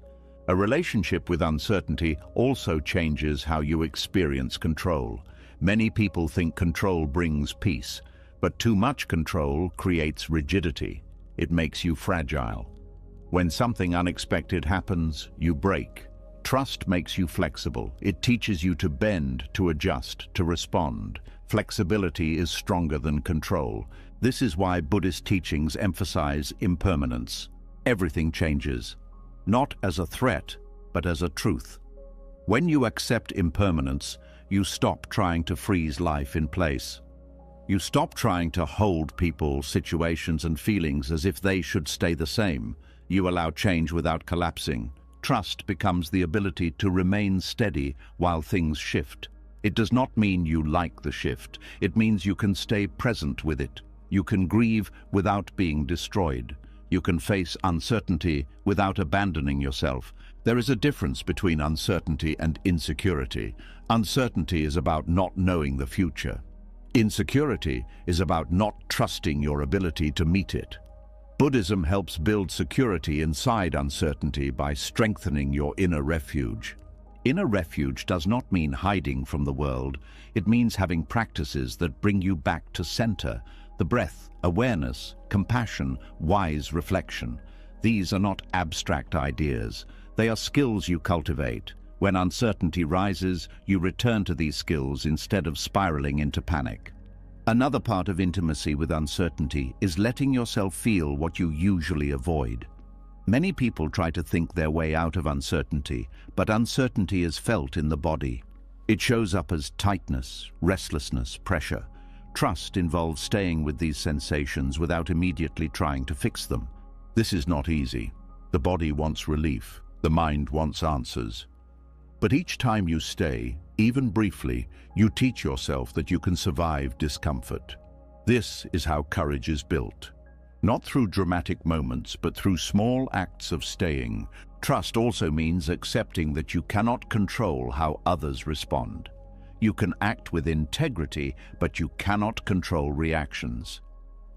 A relationship with uncertainty also changes how you experience control. Many people think control brings peace, but too much control creates rigidity. It makes you fragile. When something unexpected happens, you break. Trust makes you flexible. It teaches you to bend, to adjust, to respond. Flexibility is stronger than control. This is why Buddhist teachings emphasize impermanence. Everything changes, not as a threat, but as a truth. When you accept impermanence, you stop trying to freeze life in place. You stop trying to hold people, situations, and feelings as if they should stay the same. You allow change without collapsing. Trust becomes the ability to remain steady while things shift. It does not mean you like the shift. It means you can stay present with it. You can grieve without being destroyed. You can face uncertainty without abandoning yourself. There is a difference between uncertainty and insecurity. Uncertainty is about not knowing the future. Insecurity is about not trusting your ability to meet it. Buddhism helps build security inside uncertainty by strengthening your inner refuge. Inner refuge does not mean hiding from the world. It means having practices that bring you back to center. The breath, awareness, compassion, wise reflection. These are not abstract ideas. They are skills you cultivate. When uncertainty rises, you return to these skills instead of spiraling into panic. Another part of intimacy with uncertainty is letting yourself feel what you usually avoid. Many people try to think their way out of uncertainty, but uncertainty is felt in the body. It shows up as tightness, restlessness, pressure. Trust involves staying with these sensations without immediately trying to fix them. This is not easy. The body wants relief. The mind wants answers. But each time you stay, even briefly, you teach yourself that you can survive discomfort. This is how courage is built. Not through dramatic moments, but through small acts of staying. Trust also means accepting that you cannot control how others respond. You can act with integrity, but you cannot control reactions.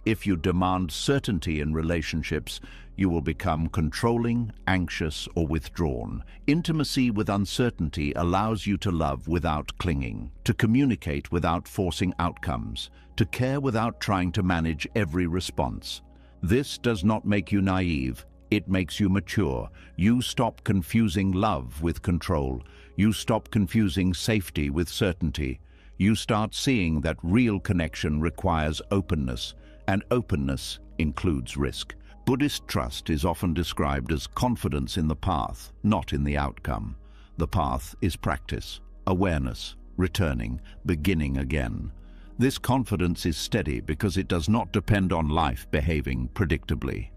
If you demand certainty in relationships, you will become controlling, anxious, or withdrawn. Intimacy with uncertainty allows you to love without clinging, to communicate without forcing outcomes, to care without trying to manage every response. This does not make you naive. It makes you mature. You stop confusing love with control. You stop confusing safety with certainty. You start seeing that real connection requires openness, and openness includes risk. Buddhist trust is often described as confidence in the path, not in the outcome. The path is practice, awareness, returning, beginning again. This confidence is steady because it does not depend on life behaving predictably.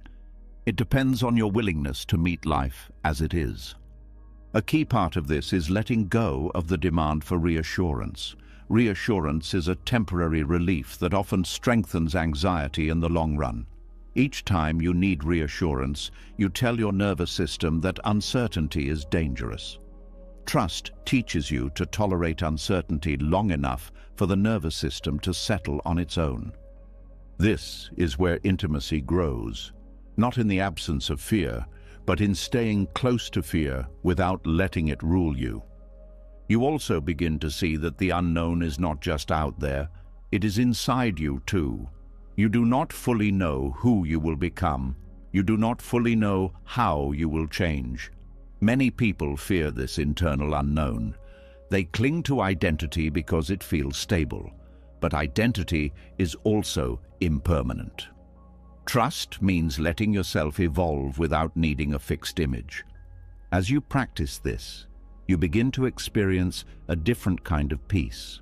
It depends on your willingness to meet life as it is. A key part of this is letting go of the demand for reassurance. Reassurance is a temporary relief that often strengthens anxiety in the long run. Each time you need reassurance, you tell your nervous system that uncertainty is dangerous. Trust teaches you to tolerate uncertainty long enough for the nervous system to settle on its own. This is where intimacy grows, not in the absence of fear, but in staying close to fear without letting it rule you. You also begin to see that the unknown is not just out there, it is inside you too. You do not fully know who you will become. You do not fully know how you will change. Many people fear this internal unknown. They cling to identity because it feels stable, but identity is also impermanent. Trust means letting yourself evolve without needing a fixed image. As you practice this, you begin to experience a different kind of peace.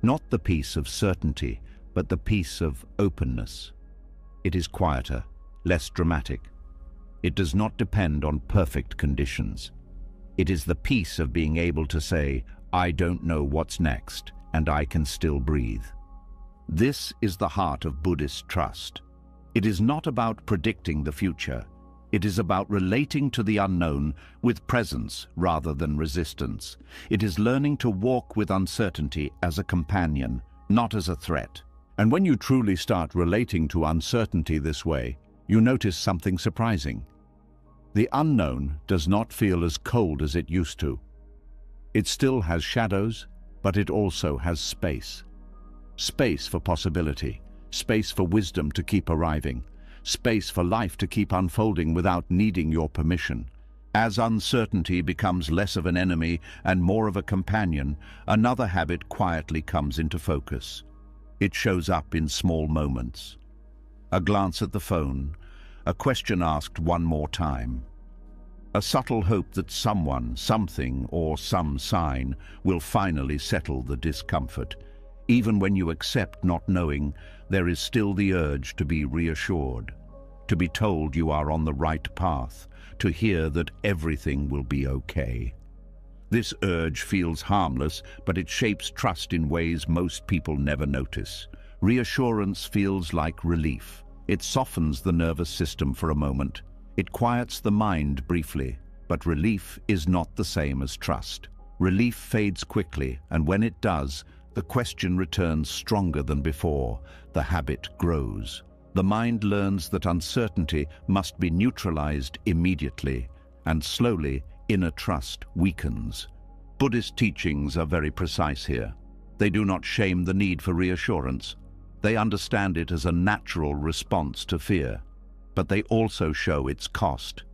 Not the peace of certainty, but the peace of openness. It is quieter, less dramatic. It does not depend on perfect conditions. It is the peace of being able to say, I don't know what's next, and I can still breathe. This is the heart of Buddhist trust. It is not about predicting the future. It is about relating to the unknown with presence rather than resistance. It is learning to walk with uncertainty as a companion, not as a threat. And when you truly start relating to uncertainty this way, you notice something surprising. The unknown does not feel as cold as it used to. It still has shadows, but it also has space. Space for possibility, space for wisdom to keep arriving, space for life to keep unfolding without needing your permission. As uncertainty becomes less of an enemy and more of a companion, another habit quietly comes into focus. It shows up in small moments. A glance at the phone, a question asked one more time. A subtle hope that someone, something, or some sign will finally settle the discomfort. Even when you accept not knowing, there is still the urge to be reassured, to be told you are on the right path, to hear that everything will be okay. This urge feels harmless, but it shapes trust in ways most people never notice. Reassurance feels like relief. It softens the nervous system for a moment. It quiets the mind briefly, but relief is not the same as trust. Relief fades quickly, and when it does, the question returns stronger than before. The habit grows. The mind learns that uncertainty must be neutralized immediately, and slowly, inner trust weakens. Buddhist teachings are very precise here. They do not shame the need for reassurance. They understand it as a natural response to fear, but they also show its cost.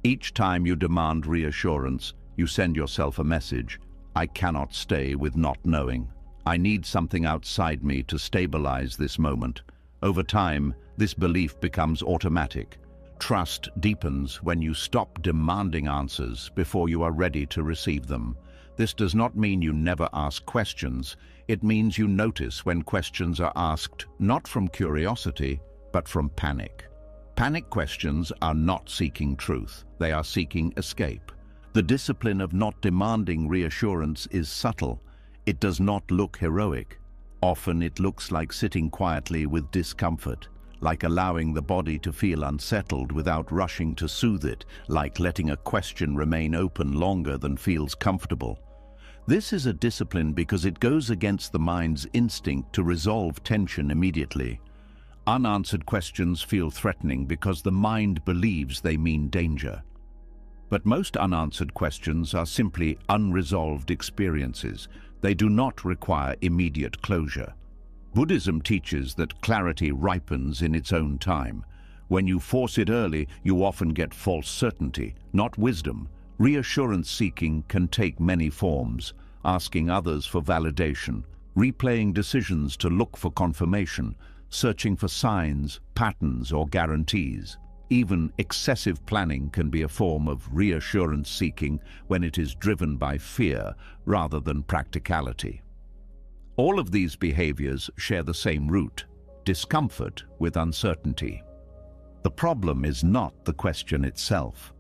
Each time you demand reassurance, you send yourself a message: I cannot stay with not knowing. I need something outside me to stabilize this moment. Over time, this belief becomes automatic. Trust deepens when you stop demanding answers before you are ready to receive them. This does not mean you never ask questions. It means you notice when questions are asked not from curiosity, but from panic. Panic questions are not seeking truth. They are seeking escape. The discipline of not demanding reassurance is subtle. It does not look heroic. Often it looks like sitting quietly with discomfort, like allowing the body to feel unsettled without rushing to soothe it, like letting a question remain open longer than feels comfortable. This is a discipline because it goes against the mind's instinct to resolve tension immediately. Unanswered questions feel threatening because the mind believes they mean danger. But most unanswered questions are simply unresolved experiences. They do not require immediate closure. Buddhism teaches that clarity ripens in its own time. When you force it early, you often get false certainty, not wisdom. Reassurance seeking can take many forms: asking others for validation, replaying decisions to look for confirmation, searching for signs, patterns, or guarantees. Even excessive planning can be a form of reassurance seeking when it is driven by fear rather than practicality. All of these behaviors share the same root: discomfort with uncertainty. The problem is not the question itself.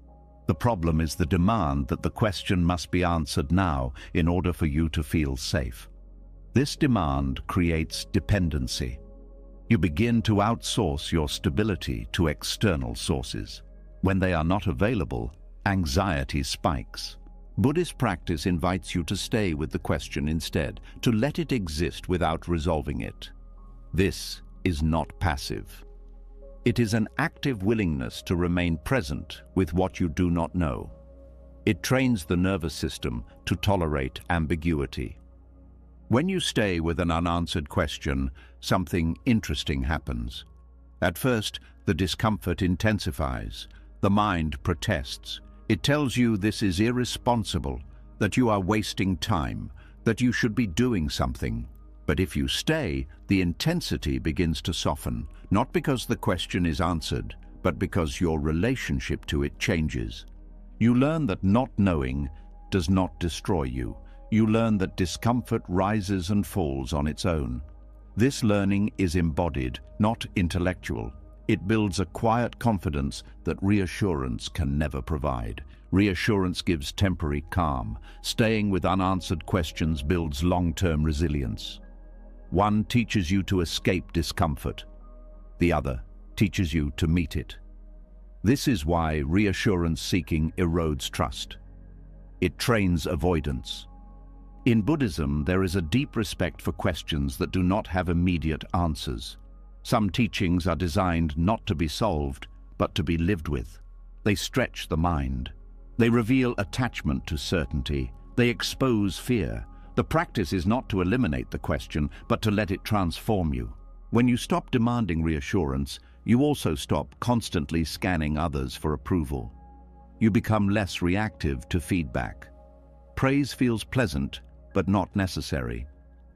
The problem is the demand that the question must be answered now in order for you to feel safe. This demand creates dependency. You begin to outsource your stability to external sources. When they are not available, anxiety spikes. Buddhist practice invites you to stay with the question instead, to let it exist without resolving it. This is not passive. It is an active willingness to remain present with what you do not know. It trains the nervous system to tolerate ambiguity. When you stay with an unanswered question, something interesting happens. At first, the discomfort intensifies. The mind protests. It tells you this is irresponsible, that you are wasting time, that you should be doing something. But if you stay, the intensity begins to soften, not because the question is answered, but because your relationship to it changes. You learn that not knowing does not destroy you. You learn that discomfort rises and falls on its own. This learning is embodied, not intellectual. It builds a quiet confidence that reassurance can never provide. Reassurance gives temporary calm. Staying with unanswered questions builds long-term resilience. One teaches you to escape discomfort. The other teaches you to meet it. This is why reassurance seeking erodes trust. It trains avoidance. In Buddhism, there is a deep respect for questions that do not have immediate answers. Some teachings are designed not to be solved, but to be lived with. They stretch the mind. They reveal attachment to certainty. They expose fear. The practice is not to eliminate the question, but to let it transform you. When you stop demanding reassurance, you also stop constantly scanning others for approval. You become less reactive to feedback. Praise feels pleasant, but not necessary.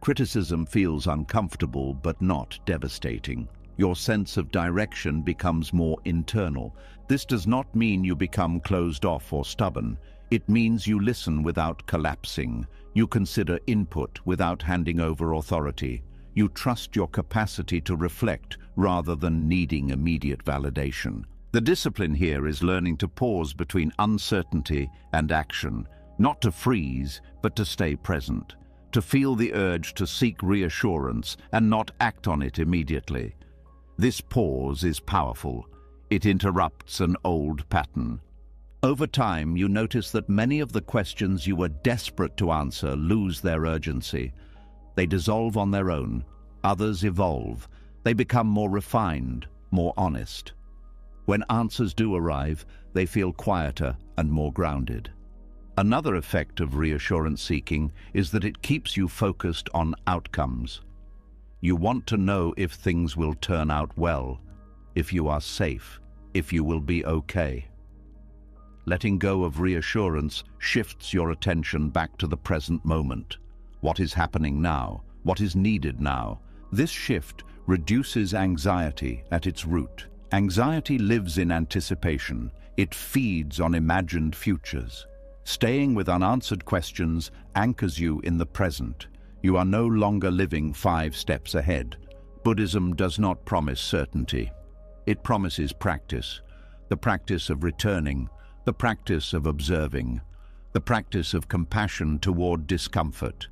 Criticism feels uncomfortable, but not devastating. Your sense of direction becomes more internal. This does not mean you become closed off or stubborn. It means you listen without collapsing. You consider input without handing over authority. You trust your capacity to reflect rather than needing immediate validation. The discipline here is learning to pause between uncertainty and action, not to freeze, but to stay present. to feel the urge to seek reassurance and not act on it immediately. This pause is powerful. It interrupts an old pattern. Over time, you notice that many of the questions you were desperate to answer lose their urgency. They dissolve on their own. Others evolve. They become more refined, more honest. When answers do arrive, they feel quieter and more grounded. Another effect of reassurance seeking is that it keeps you focused on outcomes. You want to know if things will turn out well, if you are safe, if you will be okay. Letting go of reassurance shifts your attention back to the present moment. What is happening now? What is needed now? This shift reduces anxiety at its root. Anxiety lives in anticipation. It feeds on imagined futures. Staying with unanswered questions anchors you in the present. You are no longer living 5 steps ahead. Buddhism does not promise certainty. It promises practice. The practice of returning, the practice of observing, the practice of compassion toward discomfort.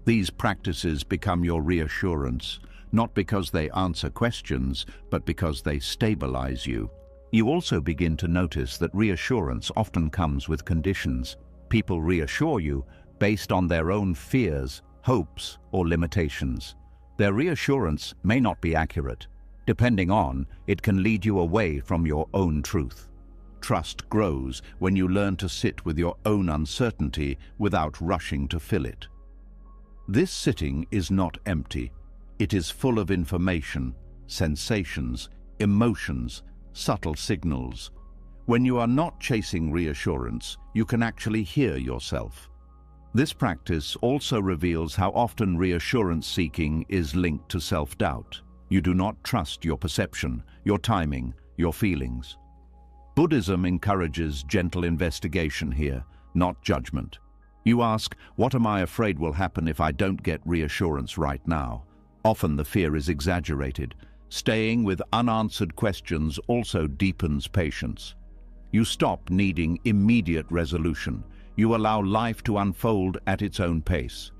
These practices become your reassurance, not because they answer questions, but because they stabilize you. You also begin to notice that reassurance often comes with conditions. People reassure you based on their own fears, hopes, or limitations. Their reassurance may not be accurate. Depending on, it can lead you away from your own truth. Trust grows when you learn to sit with your own uncertainty without rushing to fill it. This sitting is not empty. It is full of information, sensations, emotions, subtle signals. When you are not chasing reassurance, you can actually hear yourself. This practice also reveals how often reassurance seeking is linked to self-doubt. You do not trust your perception, your timing, your feelings. Buddhism encourages gentle investigation here, not judgment. You ask, what am I afraid will happen if I don't get reassurance right now? Often the fear is exaggerated. Staying with unanswered questions also deepens patience. You stop needing immediate resolution. You allow life to unfold at its own pace.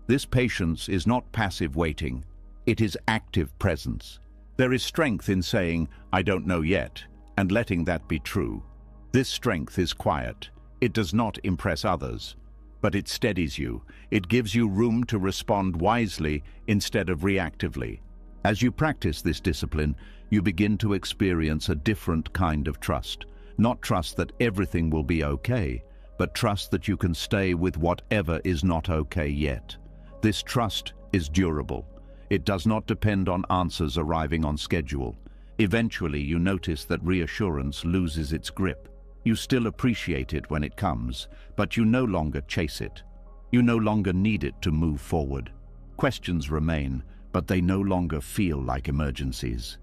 This patience is not passive waiting. It is active presence. There is strength in saying, I don't know yet, and letting that be true. This strength is quiet. It does not impress others, but it steadies you. It gives you room to respond wisely instead of reactively. As you practice this discipline, you begin to experience a different kind of trust. Not trust that everything will be okay, but trust that you can stay with whatever is not okay yet. This trust is durable. It does not depend on answers arriving on schedule. Eventually, you notice that reassurance loses its grip. You still appreciate it when it comes, but you no longer chase it. You no longer need it to move forward. Questions remain, but they no longer feel like emergencies.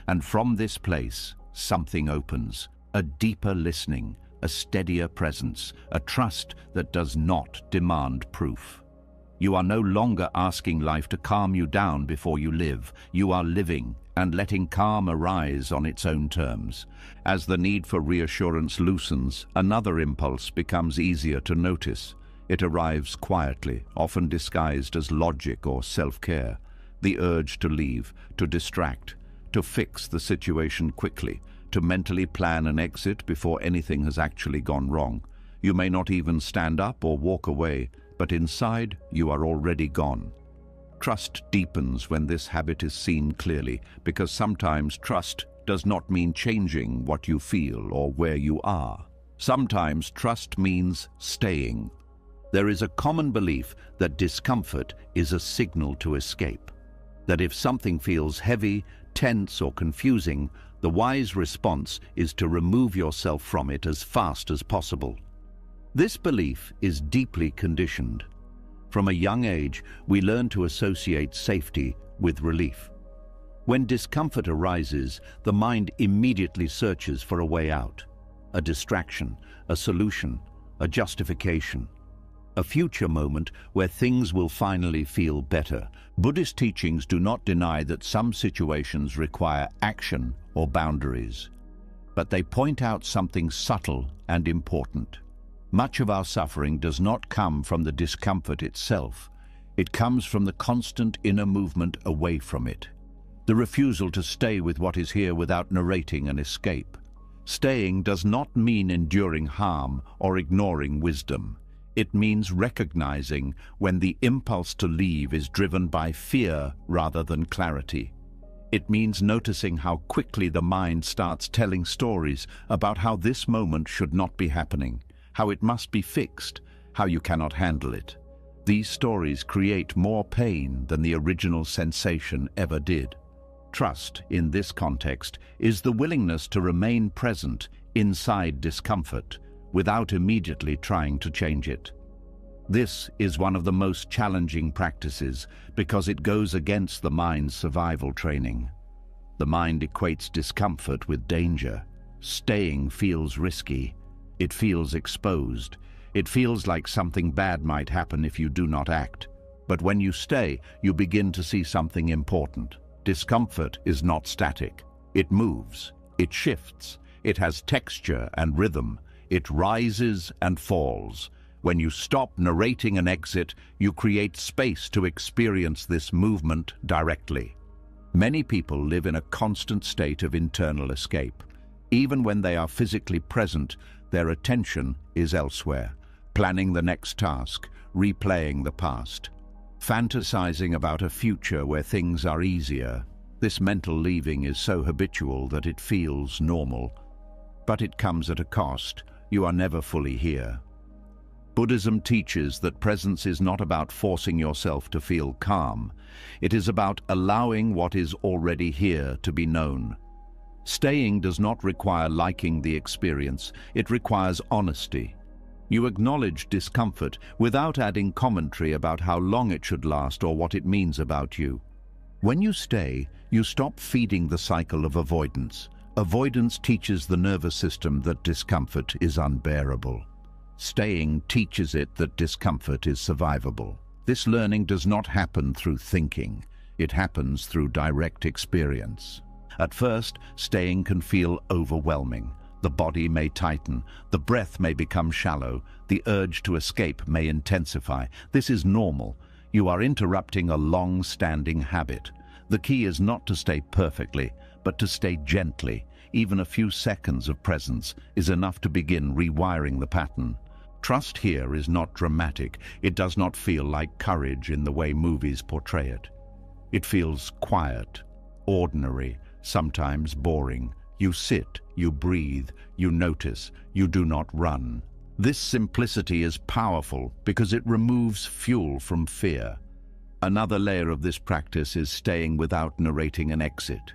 And from this place, something opens, a deeper listening, a steadier presence, a trust that does not demand proof. You are no longer asking life to calm you down before you live. You are living and letting calm arise on its own terms. As the need for reassurance loosens, another impulse becomes easier to notice. It arrives quietly, often disguised as logic or self-care. The urge to leave, to distract, to fix the situation quickly, to mentally plan an exit before anything has actually gone wrong. You may not even stand up or walk away, but inside you are already gone. Trust deepens when this habit is seen clearly, because sometimes trust does not mean changing what you feel or where you are. Sometimes trust means staying. There is a common belief that discomfort is a signal to escape. That if something feels heavy, tense, or confusing, the wise response is to remove yourself from it as fast as possible. This belief is deeply conditioned. From a young age, we learn to associate safety with relief. When discomfort arises, the mind immediately searches for a way out, a distraction, a solution, a justification, a future moment where things will finally feel better. Buddhist teachings do not deny that some situations require action or boundaries, but they point out something subtle and important. Much of our suffering does not come from the discomfort itself. It comes from the constant inner movement away from it. The refusal to stay with what is here without narrating an escape. Staying does not mean enduring harm or ignoring wisdom. It means recognizing when the impulse to leave is driven by fear rather than clarity. It means noticing how quickly the mind starts telling stories about how this moment should not be happening, how it must be fixed, how you cannot handle it. These stories create more pain than the original sensation ever did. Trust, in this context, is the willingness to remain present inside discomfort without immediately trying to change it. This is one of the most challenging practices because it goes against the mind's survival training. The mind equates discomfort with danger. Staying feels risky. It feels exposed. It feels like something bad might happen if you do not act. But when you stay, you begin to see something important. Discomfort is not static. It moves. It shifts. It has texture and rhythm. It rises and falls. When you stop narrating an exit, you create space to experience this movement directly. Many people live in a constant state of internal escape. Even when they are physically present, their attention is elsewhere, planning the next task, replaying the past, fantasizing about a future where things are easier. This mental leaving is so habitual that it feels normal. But it comes at a cost. You are never fully here. Buddhism teaches that presence is not about forcing yourself to feel calm. It is about allowing what is already here to be known. Staying does not require liking the experience. It requires honesty. You acknowledge discomfort without adding commentary about how long it should last or what it means about you. When you stay, you stop feeding the cycle of avoidance. Avoidance teaches the nervous system that discomfort is unbearable. Staying teaches it that discomfort is survivable. This learning does not happen through thinking. It happens through direct experience. At first, staying can feel overwhelming. The body may tighten, the breath may become shallow, the urge to escape may intensify. This is normal. You are interrupting a long-standing habit. The key is not to stay perfectly, but to stay gently. Even a few seconds of presence is enough to begin rewiring the pattern. Trust here is not dramatic. It does not feel like courage in the way movies portray it. It feels quiet, ordinary, sometimes boring. You sit, you breathe, you notice, you do not run. This simplicity is powerful because it removes fuel from fear. Another layer of this practice is staying without narrating an exit.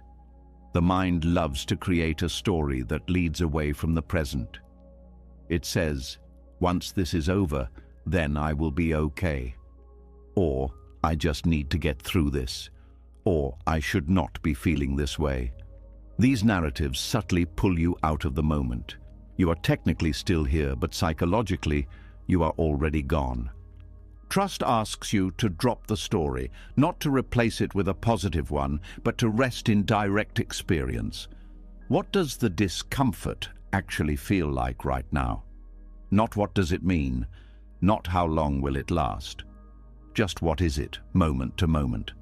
The mind loves to create a story that leads away from the present. It says, "Once this is over, then I will be okay." Or, "I just need to get through this." Or, "I should not be feeling this way." These narratives subtly pull you out of the moment. You are technically still here, but psychologically, you are already gone. Trust asks you to drop the story, not to replace it with a positive one, but to rest in direct experience. What does the discomfort actually feel like right now? Not what does it mean, not how long will it last. Just what is it, moment to moment.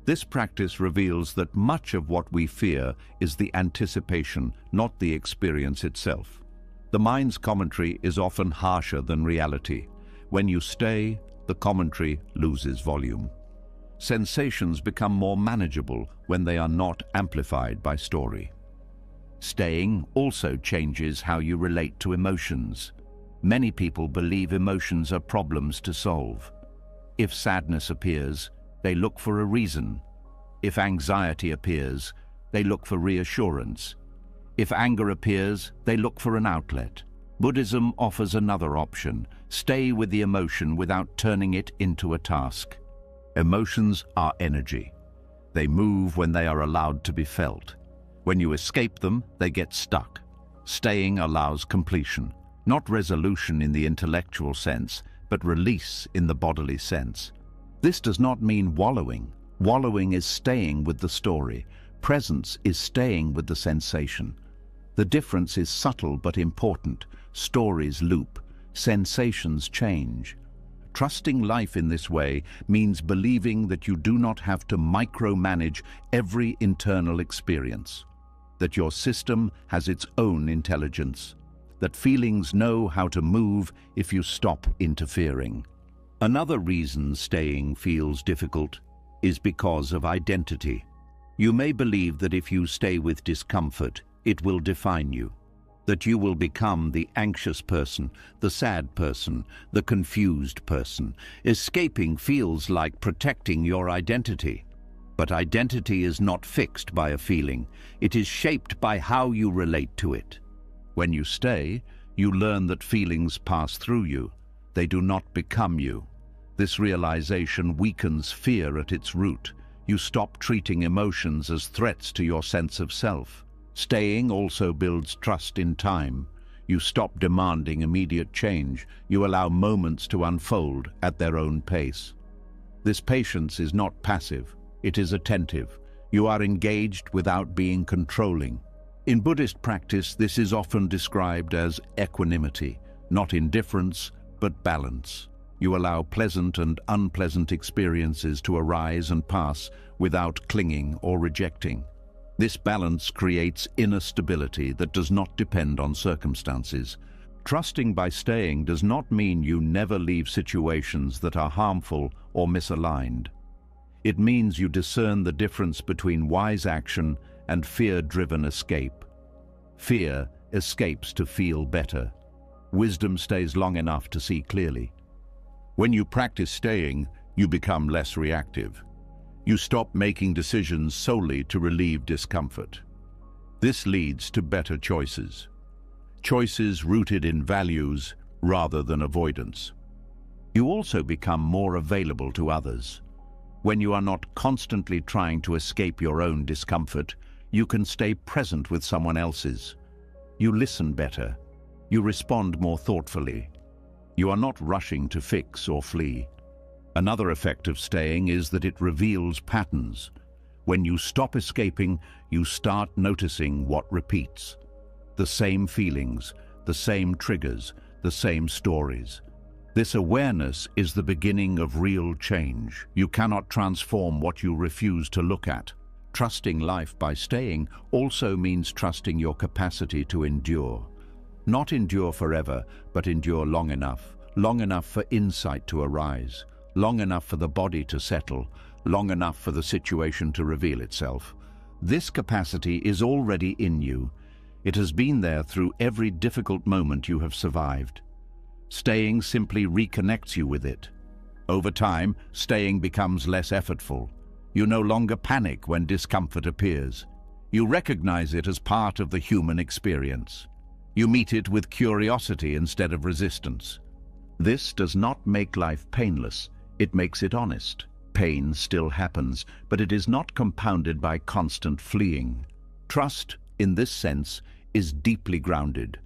This practice reveals that much of what we fear is the anticipation, not the experience itself. The mind's commentary is often harsher than reality. When you stay, the commentary loses volume. Sensations become more manageable when they are not amplified by story. Staying also changes how you relate to emotions. Many people believe emotions are problems to solve. If sadness appears, they look for a reason. If anxiety appears, they look for reassurance. If anger appears, they look for an outlet. Buddhism offers another option. Stay with the emotion without turning it into a task. Emotions are energy. They move when they are allowed to be felt. When you escape them, they get stuck. Staying allows completion, not resolution in the intellectual sense, but release in the bodily sense. This does not mean wallowing. Wallowing is staying with the story. Presence is staying with the sensation. The difference is subtle but important. Stories loop. Sensations change. Trusting life in this way means believing that you do not have to micromanage every internal experience, that your system has its own intelligence, that feelings know how to move if you stop interfering. Another reason staying feels difficult is because of identity. You may believe that if you stay with discomfort, it will define you, that you will become the anxious person, the sad person, the confused person. Escaping feels like protecting your identity. But identity is not fixed by a feeling. It is shaped by how you relate to it. When you stay, you learn that feelings pass through you. They do not become you. This realization weakens fear at its root. You stop treating emotions as threats to your sense of self. Staying also builds trust in time. You stop demanding immediate change. You allow moments to unfold at their own pace. This patience is not passive. It is attentive. You are engaged without being controlling. In Buddhist practice, this is often described as equanimity, not indifference, but balance. You allow pleasant and unpleasant experiences to arise and pass without clinging or rejecting. This balance creates inner stability that does not depend on circumstances. Trusting by staying does not mean you never leave situations that are harmful or misaligned. It means you discern the difference between wise action and fear-driven escape. Fear escapes to feel better. Wisdom stays long enough to see clearly. When you practice staying, you become less reactive. You stop making decisions solely to relieve discomfort. This leads to better choices. Choices rooted in values rather than avoidance. You also become more available to others. When you are not constantly trying to escape your own discomfort, you can stay present with someone else's. You listen better. You respond more thoughtfully. You are not rushing to fix or flee. Another effect of staying is that it reveals patterns. When you stop escaping, you start noticing what repeats. The same feelings, the same triggers, the same stories. This awareness is the beginning of real change. You cannot transform what you refuse to look at. Trusting life by staying also means trusting your capacity to endure. Not endure forever, but endure long enough for insight to arise, long enough for the body to settle, long enough for the situation to reveal itself. This capacity is already in you. It has been there through every difficult moment you have survived. Staying simply reconnects you with it. Over time, staying becomes less effortful. You no longer panic when discomfort appears. You recognize it as part of the human experience. You meet it with curiosity instead of resistance. This does not make life painless. It makes it honest. Pain still happens, but it is not compounded by constant fleeing. Trust, in this sense, is deeply grounded.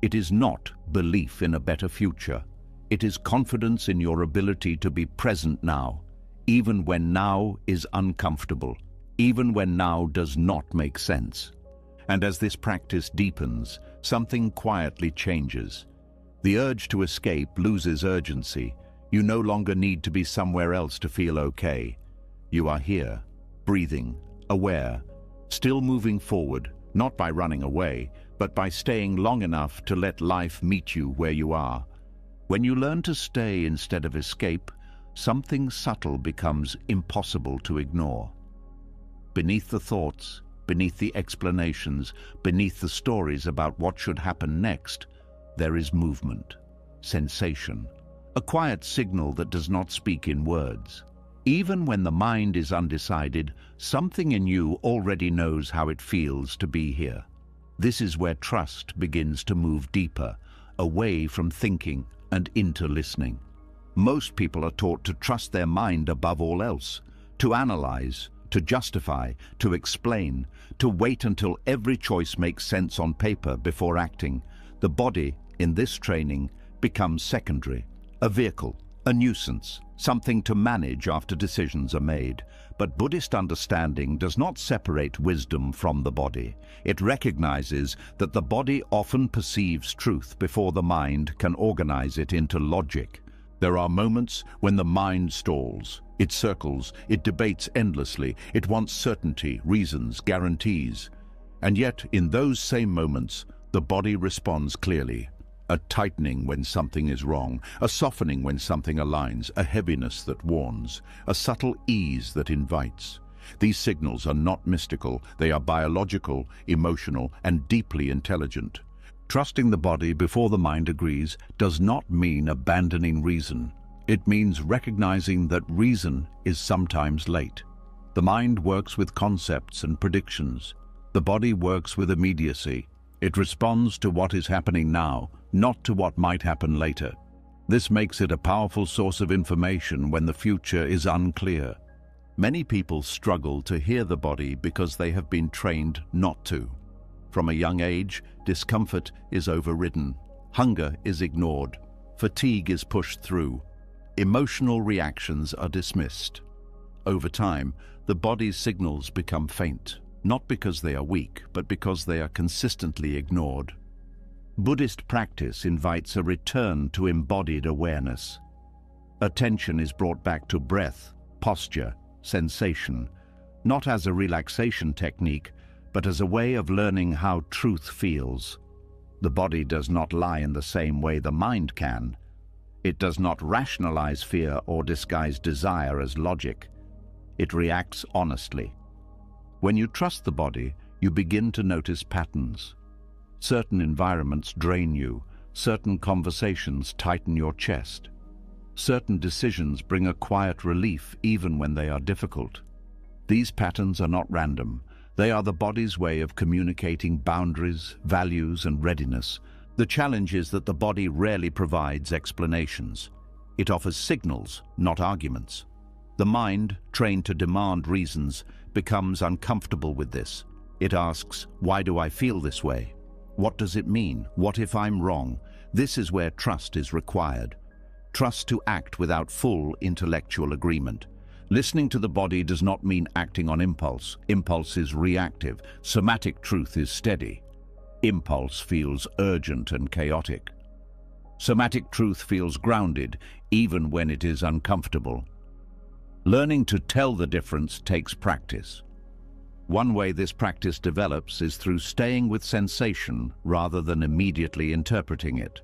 It is not belief in a better future. It is confidence in your ability to be present now, even when now is uncomfortable, even when now does not make sense. And as this practice deepens, something quietly changes. The urge to escape loses urgency. You no longer need to be somewhere else to feel okay. You are here, breathing, aware, still moving forward, not by running away, but by staying long enough to let life meet you where you are. When you learn to stay instead of escape, something subtle becomes impossible to ignore. Beneath the thoughts, beneath the explanations, beneath the stories about what should happen next, there is movement, sensation, a quiet signal that does not speak in words. Even when the mind is undecided, something in you already knows how it feels to be here. This is where trust begins to move deeper, away from thinking and into listening. Most people are taught to trust their mind above all else, to analyze, to justify, to explain, to wait until every choice makes sense on paper before acting. The body, in this training, becomes secondary, a vehicle, a nuisance, something to manage after decisions are made. But Buddhist understanding does not separate wisdom from the body. It recognizes that the body often perceives truth before the mind can organize it into logic. There are moments when the mind stalls. It circles, it debates endlessly, it wants certainty, reasons, guarantees. And yet, in those same moments, the body responds clearly. A tightening when something is wrong, a softening when something aligns, a heaviness that warns, a subtle ease that invites. These signals are not mystical, they are biological, emotional, and deeply intelligent. Trusting the body before the mind agrees does not mean abandoning reason. It means recognizing that reason is sometimes late. The mind works with concepts and predictions. The body works with immediacy. It responds to what is happening now, not to what might happen later. This makes it a powerful source of information when the future is unclear. Many people struggle to hear the body because they have been trained not to. From a young age, discomfort is overridden. Hunger is ignored. Fatigue is pushed through. Emotional reactions are dismissed. Over time, the body's signals become faint, not because they are weak, but because they are consistently ignored. Buddhist practice invites a return to embodied awareness. Attention is brought back to breath, posture, sensation, not as a relaxation technique, but as a way of learning how truth feels. The body does not lie in the same way the mind can. It does not rationalize fear or disguise desire as logic. It reacts honestly. When you trust the body, you begin to notice patterns. Certain environments drain you. Certain conversations tighten your chest. Certain decisions bring a quiet relief even when they are difficult. These patterns are not random. They are the body's way of communicating boundaries, values, and readiness. The challenge is that the body rarely provides explanations. It offers signals, not arguments. The mind, trained to demand reasons, becomes uncomfortable with this. It asks, why do I feel this way? What does it mean? What if I'm wrong? This is where trust is required. Trust to act without full intellectual agreement. Listening to the body does not mean acting on impulse. Impulse is reactive. Somatic truth is steady. Impulse feels urgent and chaotic. Somatic truth feels grounded, even when it is uncomfortable. Learning to tell the difference takes practice. One way this practice develops is through staying with sensation rather than immediately interpreting it.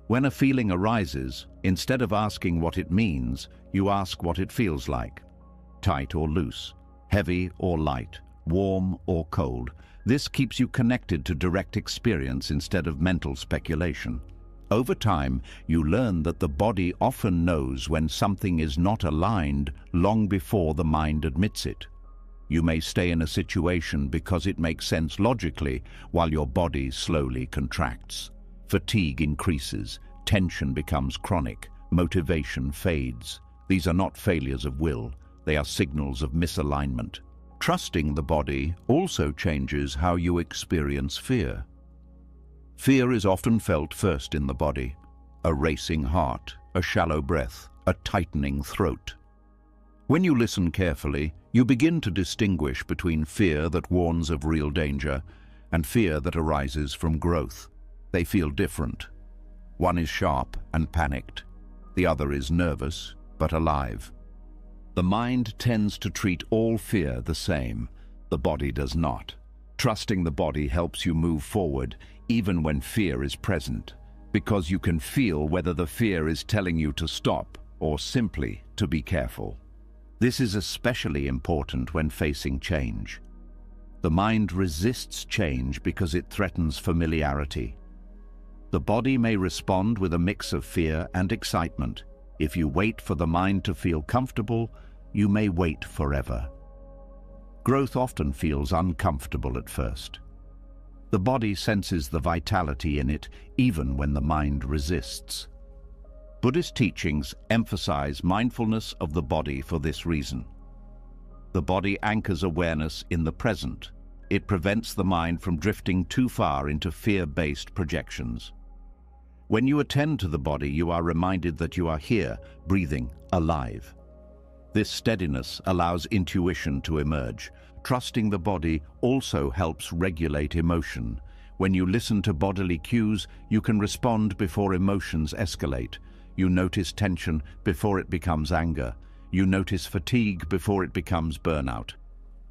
When a feeling arises, instead of asking what it means, you ask what it feels like. Tight or loose, heavy or light, warm or cold. This keeps you connected to direct experience instead of mental speculation. Over time, you learn that the body often knows when something is not aligned long before the mind admits it. You may stay in a situation because it makes sense logically, while your body slowly contracts. Fatigue increases, tension becomes chronic, motivation fades. These are not failures of will, they are signals of misalignment. Trusting the body also changes how you experience fear. Fear is often felt first in the body. A racing heart, a shallow breath, a tightening throat. When you listen carefully, you begin to distinguish between fear that warns of real danger and fear that arises from growth. They feel different. One is sharp and panicked. The other is nervous but alive. The mind tends to treat all fear the same. The body does not. Trusting the body helps you move forward even when fear is present, because you can feel whether the fear is telling you to stop or simply to be careful. This is especially important when facing change. The mind resists change because it threatens familiarity. The body may respond with a mix of fear and excitement. If you wait for the mind to feel comfortable, you may wait forever. Growth often feels uncomfortable at first. The body senses the vitality in it even when the mind resists. Buddhist teachings emphasize mindfulness of the body for this reason. The body anchors awareness in the present. It prevents the mind from drifting too far into fear-based projections. When you attend to the body, you are reminded that you are here, breathing, alive. This steadiness allows intuition to emerge. Trusting the body also helps regulate emotion. When you listen to bodily cues, you can respond before emotions escalate. You notice tension before it becomes anger. You notice fatigue before it becomes burnout.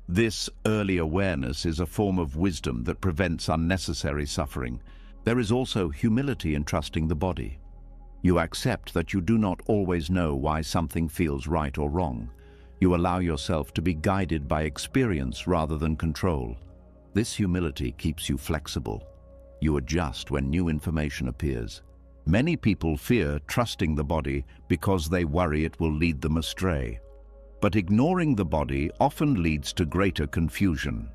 This early awareness is a form of wisdom that prevents unnecessary suffering. There is also humility in trusting the body. You accept that you do not always know why something feels right or wrong. You allow yourself to be guided by experience rather than control. This humility keeps you flexible. You adjust when new information appears. Many people fear trusting the body because they worry it will lead them astray. But ignoring the body often leads to greater confusion.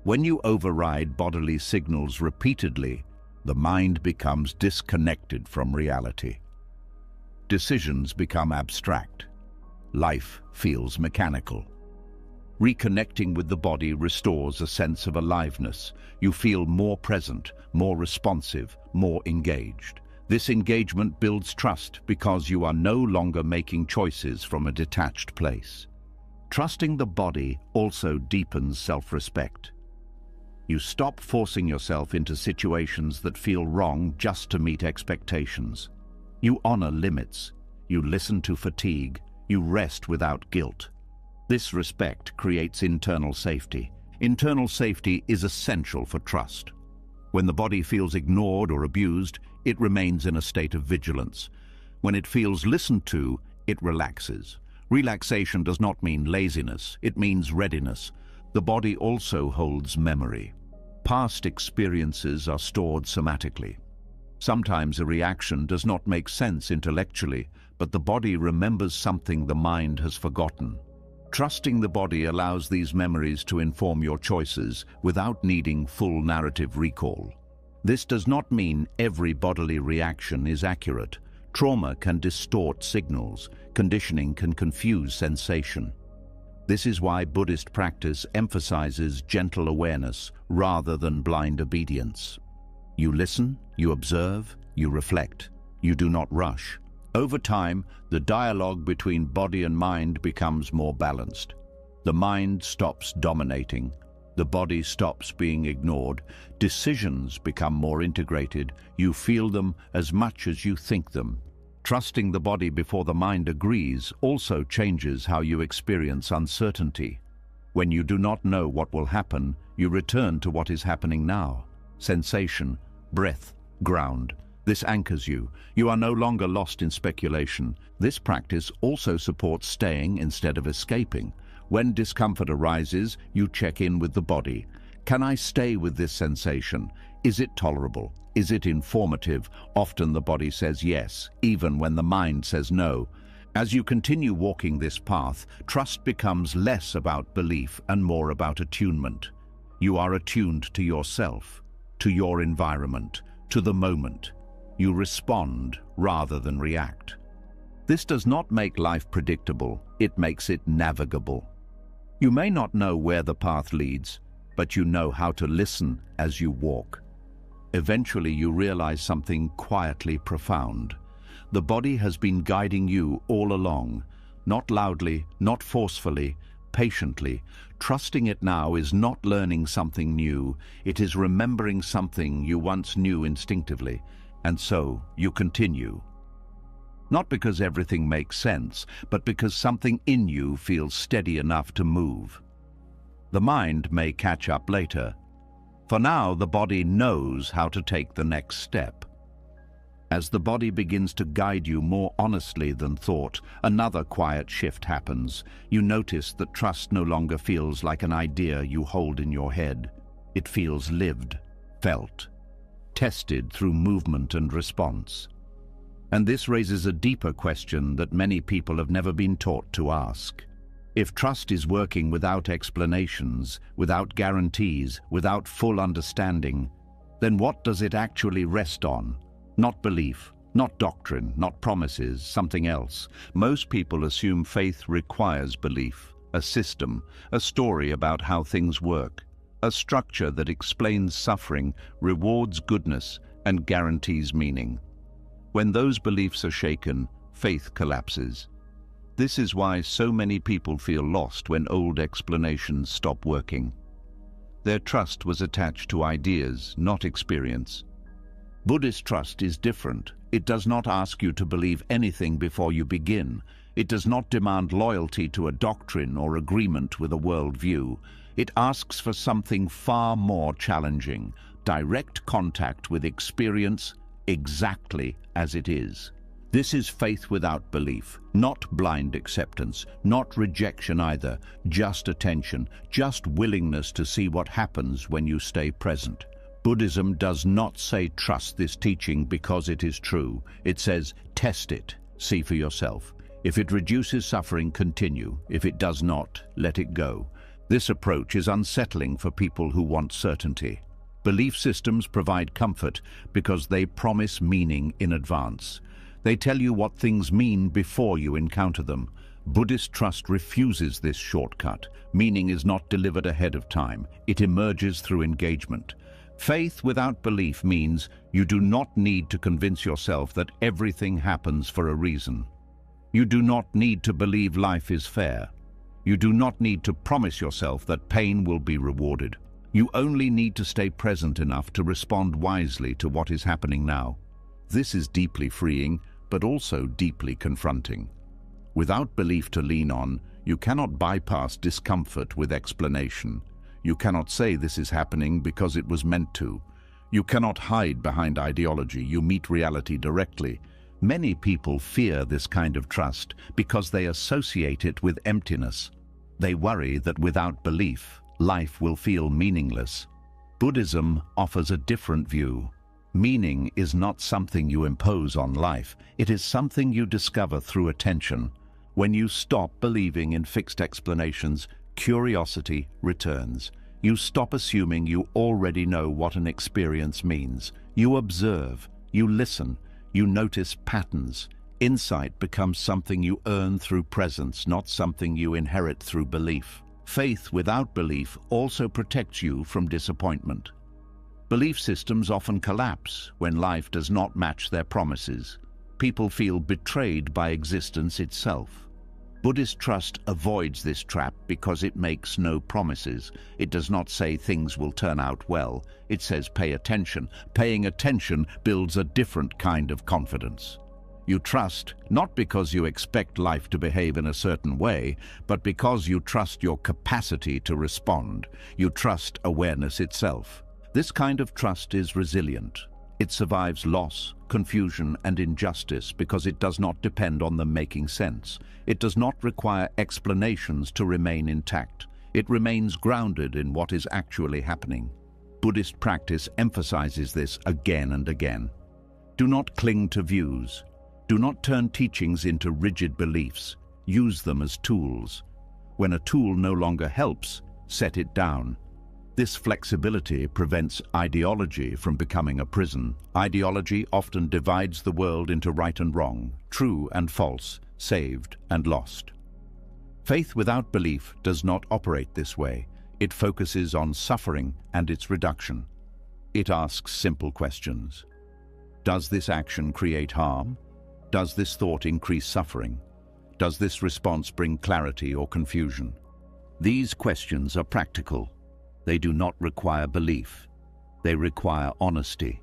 When you override bodily signals repeatedly, the mind becomes disconnected from reality. Decisions become abstract. Life feels mechanical. Reconnecting with the body restores a sense of aliveness. You feel more present, more responsive, more engaged. This engagement builds trust because you are no longer making choices from a detached place. Trusting the body also deepens self-respect. You stop forcing yourself into situations that feel wrong just to meet expectations. You honor limits. You listen to fatigue. You rest without guilt. This respect creates internal safety. Internal safety is essential for trust. When the body feels ignored or abused, it remains in a state of vigilance. When it feels listened to, it relaxes. Relaxation does not mean laziness, it means readiness. The body also holds memory. Past experiences are stored somatically. Sometimes a reaction does not make sense intellectually, but the body remembers something the mind has forgotten. Trusting the body allows these memories to inform your choices without needing full narrative recall. This does not mean every bodily reaction is accurate. Trauma can distort signals. Conditioning can confuse sensation. This is why Buddhist practice emphasizes gentle awareness rather than blind obedience. You listen, you observe, you reflect. You do not rush. Over time, the dialogue between body and mind becomes more balanced. The mind stops dominating. The body stops being ignored. Decisions become more integrated. You feel them as much as you think them. Trusting the body before the mind agrees also changes how you experience uncertainty. When you do not know what will happen, you return to what is happening now. Sensation, breath, ground. This anchors you. You are no longer lost in speculation. This practice also supports staying instead of escaping. When discomfort arises, you check in with the body. Can I stay with this sensation? Is it tolerable? Is it informative? Often the body says yes, even when the mind says no. As you continue walking this path, trust becomes less about belief and more about attunement. You are attuned to yourself, to your environment, to the moment. You respond rather than react. This does not make life predictable, it makes it navigable. You may not know where the path leads, but you know how to listen as you walk. Eventually you realize something quietly profound. The body has been guiding you all along, not loudly, not forcefully, patiently. Trusting it now is not learning something new, it is remembering something you once knew instinctively. And so you continue. Not because everything makes sense, but because something in you feels steady enough to move. The mind may catch up later. For now, the body knows how to take the next step. As the body begins to guide you more honestly than thought, another quiet shift happens. You notice that trust no longer feels like an idea you hold in your head. It feels lived, felt, tested through movement and response. And this raises a deeper question that many people have never been taught to ask. If trust is working without explanations, without guarantees, without full understanding, then what does it actually rest on? Not belief, not doctrine, not promises, something else. Most people assume faith requires belief, a system, a story about how things work, a structure that explains suffering, rewards goodness, and guarantees meaning. When those beliefs are shaken, faith collapses. This is why so many people feel lost when old explanations stop working. Their trust was attached to ideas, not experience. Buddhist trust is different. It does not ask you to believe anything before you begin. It does not demand loyalty to a doctrine or agreement with a worldview. It asks for something far more challenging: direct contact with experience exactly as it is. This is faith without belief, not blind acceptance, not rejection either, just attention, just willingness to see what happens when you stay present. Buddhism does not say trust this teaching because it is true. It says test it, see for yourself. If it reduces suffering, continue. If it does not, let it go. This approach is unsettling for people who want certainty. Belief systems provide comfort because they promise meaning in advance. They tell you what things mean before you encounter them. Buddhist trust refuses this shortcut. Meaning is not delivered ahead of time. It emerges through engagement. Faith without belief means you do not need to convince yourself that everything happens for a reason. You do not need to believe life is fair. You do not need to promise yourself that pain will be rewarded. You only need to stay present enough to respond wisely to what is happening now. This is deeply freeing, but also deeply confronting. Without belief to lean on, you cannot bypass discomfort with explanation. You cannot say this is happening because it was meant to. You cannot hide behind ideology. You meet reality directly. Many people fear this kind of trust because they associate it with emptiness. They worry that without belief, life will feel meaningless. Buddhism offers a different view. Meaning is not something you impose on life. It is something you discover through attention. When you stop believing in fixed explanations, curiosity returns. You stop assuming you already know what an experience means. You observe, you listen, you notice patterns. Insight becomes something you earn through presence, not something you inherit through belief. Faith without belief also protects you from disappointment. Belief systems often collapse when life does not match their promises. People feel betrayed by existence itself. Buddhist trust avoids this trap because it makes no promises. It does not say things will turn out well. It says pay attention. Paying attention builds a different kind of confidence. You trust not because you expect life to behave in a certain way, but because you trust your capacity to respond. You trust awareness itself. This kind of trust is resilient. It survives loss, confusion, and injustice because it does not depend on them making sense. It does not require explanations to remain intact. It remains grounded in what is actually happening. Buddhist practice emphasizes this again and again. Do not cling to views. Do not turn teachings into rigid beliefs. Use them as tools. When a tool no longer helps, set it down. This flexibility prevents ideology from becoming a prison. Ideology often divides the world into right and wrong, true and false, saved and lost. Faith without belief does not operate this way. It focuses on suffering and its reduction. It asks simple questions. Does this action create harm? Does this thought increase suffering? Does this response bring clarity or confusion? These questions are practical. They do not require belief. They require honesty.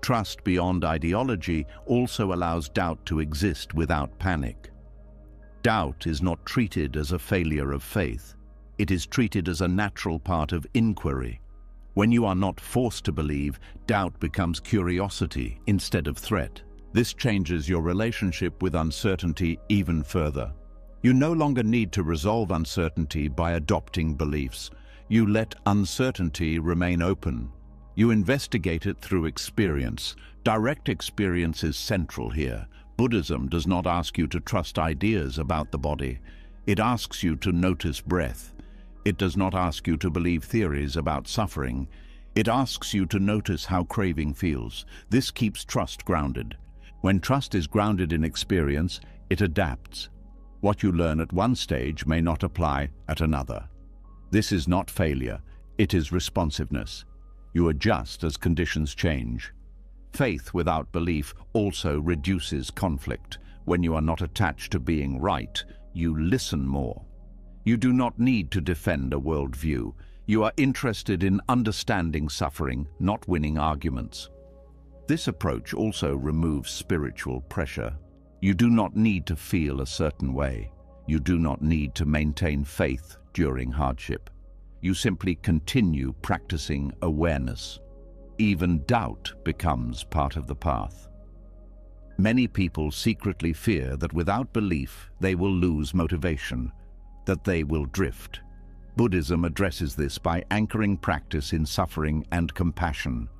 Trust beyond ideology also allows doubt to exist without panic. Doubt is not treated as a failure of faith. It is treated as a natural part of inquiry. When you are not forced to believe, doubt becomes curiosity instead of threat. This changes your relationship with uncertainty even further. You no longer need to resolve uncertainty by adopting beliefs. You let uncertainty remain open. You investigate it through experience. Direct experience is central here. Buddhism does not ask you to trust ideas about the body. It asks you to notice breath. It does not ask you to believe theories about suffering. It asks you to notice how craving feels. This keeps trust grounded. When trust is grounded in experience, it adapts. What you learn at one stage may not apply at another. This is not failure, it is responsiveness. You adjust as conditions change. Faith without belief also reduces conflict. When you are not attached to being right, you listen more. You do not need to defend a worldview. You are interested in understanding suffering, not winning arguments. This approach also removes spiritual pressure. You do not need to feel a certain way. You do not need to maintain faith during hardship. You simply continue practicing awareness. Even doubt becomes part of the path. Many people secretly fear that without belief they will lose motivation, that they will drift. Buddhism addresses this by anchoring practice in suffering and compassion.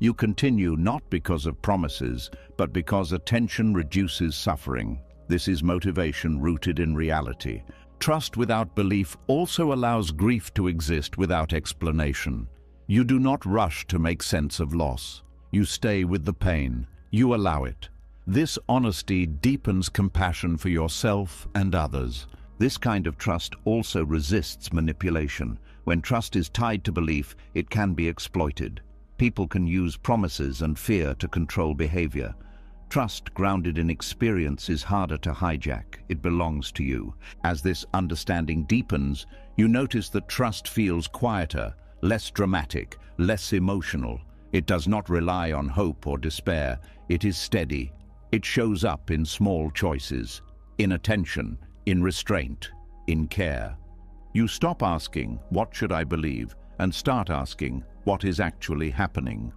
You continue not because of promises, but because attention reduces suffering. This is motivation rooted in reality. Trust without belief also allows grief to exist without explanation. You do not rush to make sense of loss. You stay with the pain. You allow it. This honesty deepens compassion for yourself and others. This kind of trust also resists manipulation. When trust is tied to belief, it can be exploited. People can use promises and fear to control behavior. Trust grounded in experience is harder to hijack. It belongs to you. As this understanding deepens, you notice that trust feels quieter, less dramatic, less emotional. It does not rely on hope or despair. It is steady. It shows up in small choices, in attention, in restraint, in care. You stop asking, "What should I believe?" and start asking, "What is actually happening?"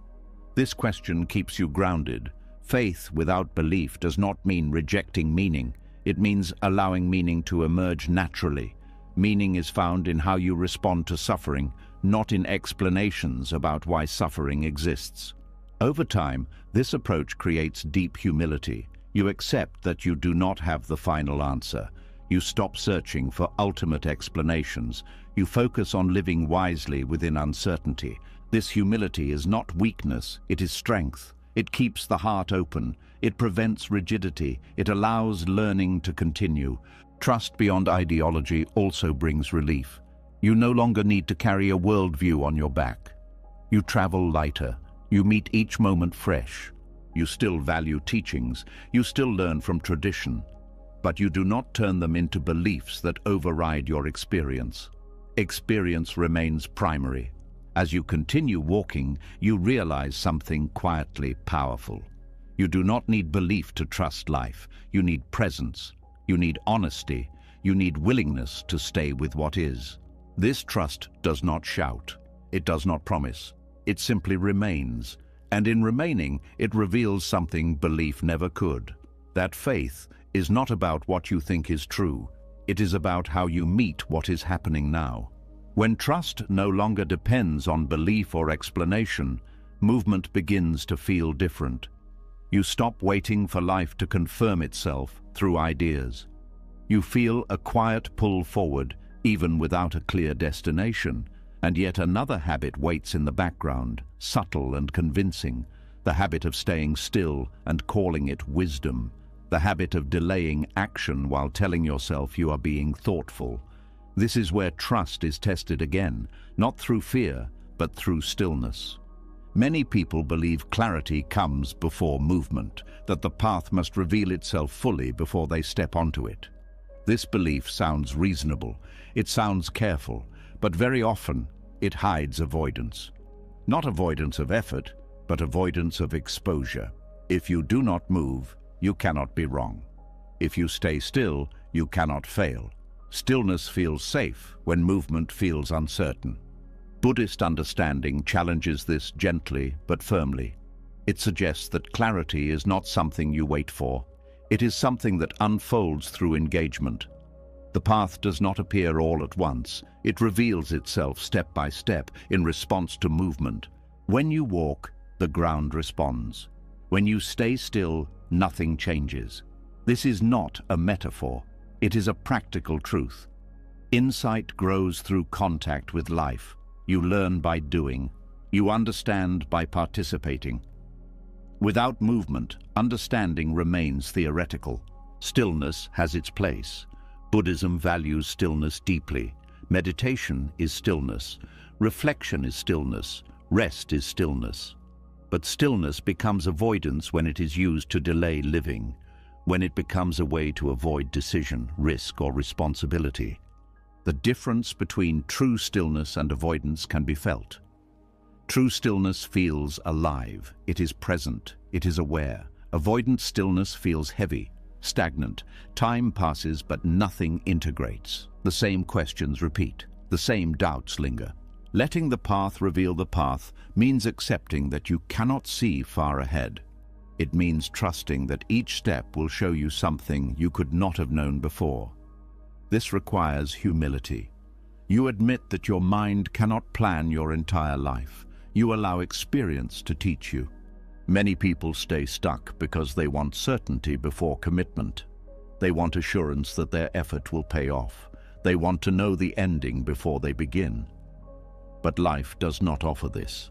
This question keeps you grounded. Faith without belief does not mean rejecting meaning. It means allowing meaning to emerge naturally. Meaning is found in how you respond to suffering, not in explanations about why suffering exists. Over time, this approach creates deep humility. You accept that you do not have the final answer. You stop searching for ultimate explanations. You focus on living wisely within uncertainty. This humility is not weakness, it is strength. It keeps the heart open. It prevents rigidity. It allows learning to continue. Trust beyond ideology also brings relief. You no longer need to carry a worldview on your back. You travel lighter. You meet each moment fresh. You still value teachings. You still learn from tradition. But you do not turn them into beliefs that override your experience. Experience remains primary. As you continue walking, you realize something quietly powerful. You do not need belief to trust life. You need presence. You need honesty. You need willingness to stay with what is. This trust does not shout. It does not promise. It simply remains. And in remaining, it reveals something belief never could. That faith is not about what you think is true. It is about how you meet what is happening now. When trust no longer depends on belief or explanation, movement begins to feel different. You stop waiting for life to confirm itself through ideas. You feel a quiet pull forward, even without a clear destination, and yet another habit waits in the background, subtle and convincing, the habit of staying still and calling it wisdom, the habit of delaying action while telling yourself you are being thoughtful. This is where trust is tested again, not through fear, but through stillness. Many people believe clarity comes before movement, that the path must reveal itself fully before they step onto it. This belief sounds reasonable, it sounds careful, but very often it hides avoidance. Not avoidance of effort, but avoidance of exposure. If you do not move, you cannot be wrong. If you stay still, you cannot fail. Stillness feels safe when movement feels uncertain. Buddhist understanding challenges this gently but firmly. It suggests that clarity is not something you wait for. It is something that unfolds through engagement. The path does not appear all at once. It reveals itself step by step in response to movement. When you walk, the ground responds. When you stay still, nothing changes. This is not a metaphor. It is a practical truth. Insight grows through contact with life. You learn by doing. You understand by participating. Without movement, understanding remains theoretical. Stillness has its place. Buddhism values stillness deeply. Meditation is stillness. Reflection is stillness. Rest is stillness. But stillness becomes avoidance when it is used to delay living, when it becomes a way to avoid decision, risk, or responsibility. The difference between true stillness and avoidance can be felt. True stillness feels alive. It is present. It is aware. Avoidant stillness feels heavy, stagnant. Time passes, but nothing integrates. The same questions repeat. The same doubts linger. Letting the path reveal the path means accepting that you cannot see far ahead. It means trusting that each step will show you something you could not have known before. This requires humility. You admit that your mind cannot plan your entire life. You allow experience to teach you. Many people stay stuck because they want certainty before commitment. They want assurance that their effort will pay off. They want to know the ending before they begin. But life does not offer this.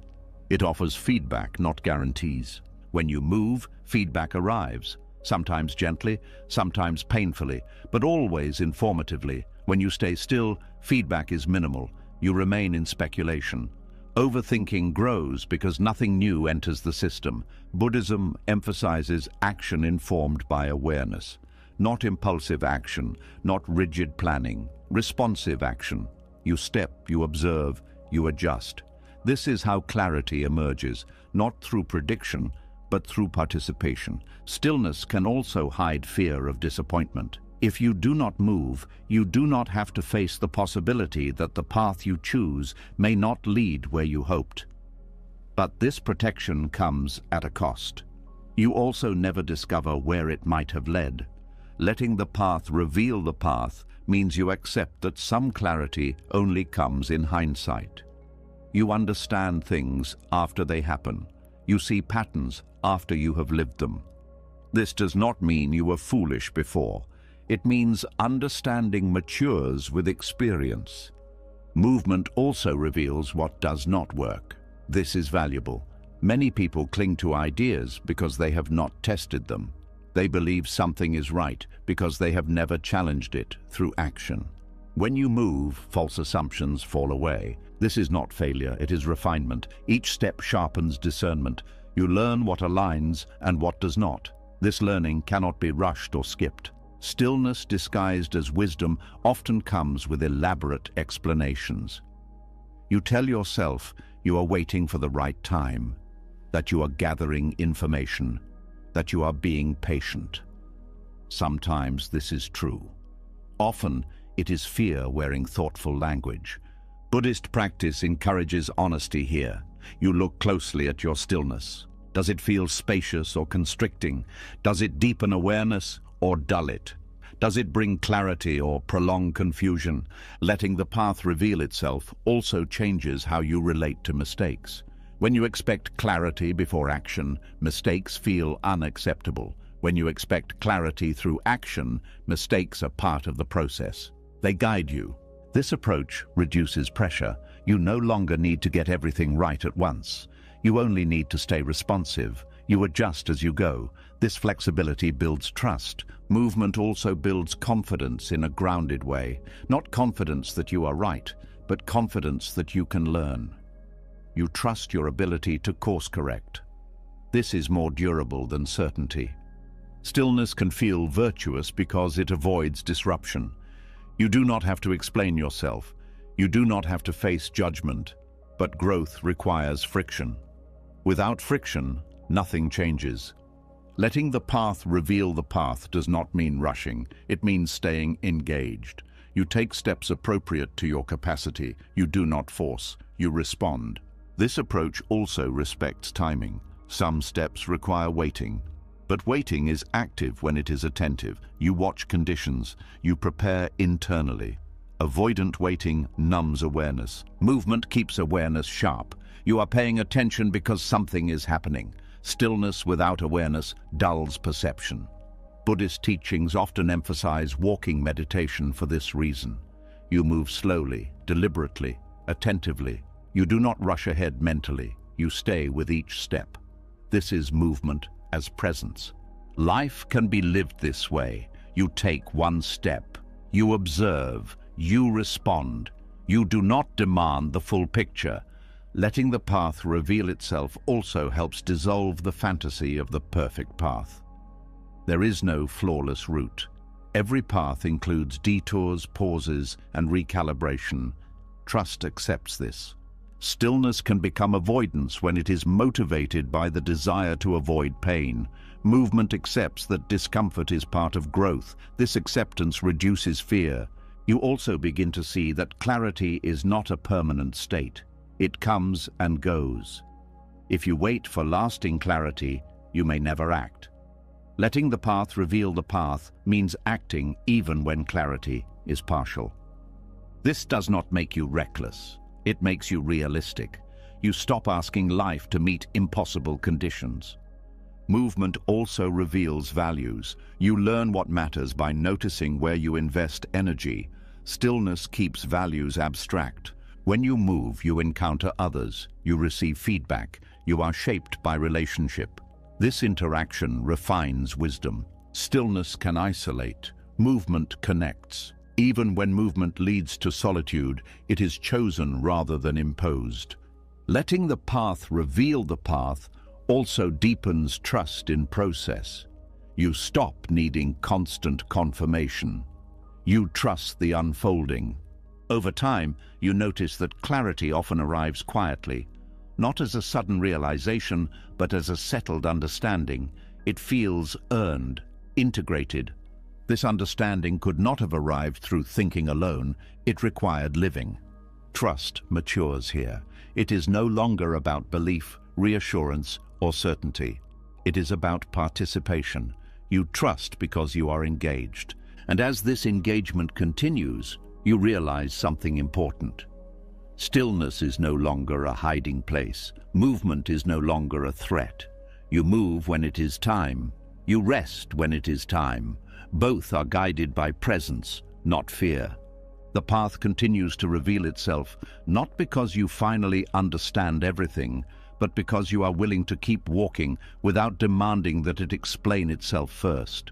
It offers feedback, not guarantees. When you move, feedback arrives, sometimes gently, sometimes painfully, but always informatively. When you stay still, feedback is minimal. You remain in speculation. Overthinking grows because nothing new enters the system. Buddhism emphasizes action informed by awareness, not impulsive action, not rigid planning, responsive action. You step, you observe, you adjust. This is how clarity emerges, not through prediction, but through participation. Stillness can also hide fear of disappointment. If you do not move, you do not have to face the possibility that the path you choose may not lead where you hoped. But this protection comes at a cost. You also never discover where it might have led. Letting the path reveal the path means you accept that some clarity only comes in hindsight. You understand things after they happen. You see patterns after you have lived them. This does not mean you were foolish before. It means understanding matures with experience. Movement also reveals what does not work. This is valuable. Many people cling to ideas because they have not tested them. They believe something is right because they have never challenged it through action. When you move, false assumptions fall away. This is not failure, it is refinement. Each step sharpens discernment. You learn what aligns and what does not. This learning cannot be rushed or skipped. Stillness disguised as wisdom often comes with elaborate explanations. You tell yourself you are waiting for the right time, that you are gathering information, that you are being patient. Sometimes this is true. Often it is fear wearing thoughtful language. Buddhist practice encourages honesty here. You look closely at your stillness. Does it feel spacious or constricting? Does it deepen awareness or dull it? Does it bring clarity or prolong confusion? Letting the path reveal itself also changes how you relate to mistakes. When you expect clarity before action, mistakes feel unacceptable. When you expect clarity through action, mistakes are part of the process. They guide you. This approach reduces pressure. You no longer need to get everything right at once. You only need to stay responsive. You adjust as you go. This flexibility builds trust. Movement also builds confidence in a grounded way. Not confidence that you are right, but confidence that you can learn. You trust your ability to course correct. This is more durable than certainty. Stillness can feel virtuous because it avoids disruption. You do not have to explain yourself. You do not have to face judgment, but growth requires friction. Without friction, nothing changes. Letting the path reveal the path does not mean rushing. It means staying engaged. You take steps appropriate to your capacity. You do not force. You respond. This approach also respects timing. Some steps require waiting. But waiting is active when it is attentive. You watch conditions. You prepare internally. Avoidant waiting numbs awareness. Movement keeps awareness sharp. You are paying attention because something is happening. Stillness without awareness dulls perception. Buddhist teachings often emphasize walking meditation for this reason. You move slowly, deliberately, attentively. You do not rush ahead mentally. You stay with each step. This is movement as presence. Life can be lived this way. You take one step. You observe. You respond. You do not demand the full picture. Letting the path reveal itself also helps dissolve the fantasy of the perfect path. There is no flawless route. Every path includes detours, pauses, and recalibration. Trust accepts this. Stillness can become avoidance when it is motivated by the desire to avoid pain. Movement accepts that discomfort is part of growth. This acceptance reduces fear. You also begin to see that clarity is not a permanent state. It comes and goes. If you wait for lasting clarity, you may never act. Letting the path reveal the path means acting even when clarity is partial. This does not make you reckless. It makes you realistic. You stop asking life to meet impossible conditions. Movement also reveals values. You learn what matters by noticing where you invest energy. Stillness keeps values abstract. When you move, you encounter others. You receive feedback. You are shaped by relationship. This interaction refines wisdom. Stillness can isolate. Movement connects. Even when movement leads to solitude, it is chosen rather than imposed. Letting the path reveal the path also deepens trust in process. You stop needing constant confirmation. You trust the unfolding. Over time, you notice that clarity often arrives quietly, not as a sudden realization, but as a settled understanding. It feels earned, integrated. This understanding could not have arrived through thinking alone. It required living. Trust matures here. It is no longer about belief, reassurance, or certainty. It is about participation. You trust because you are engaged. And as this engagement continues, you realize something important. Stillness is no longer a hiding place. Movement is no longer a threat. You move when it is time. You rest when it is time. Both are guided by presence, not fear. The path continues to reveal itself, not because you finally understand everything, but because you are willing to keep walking without demanding that it explain itself first.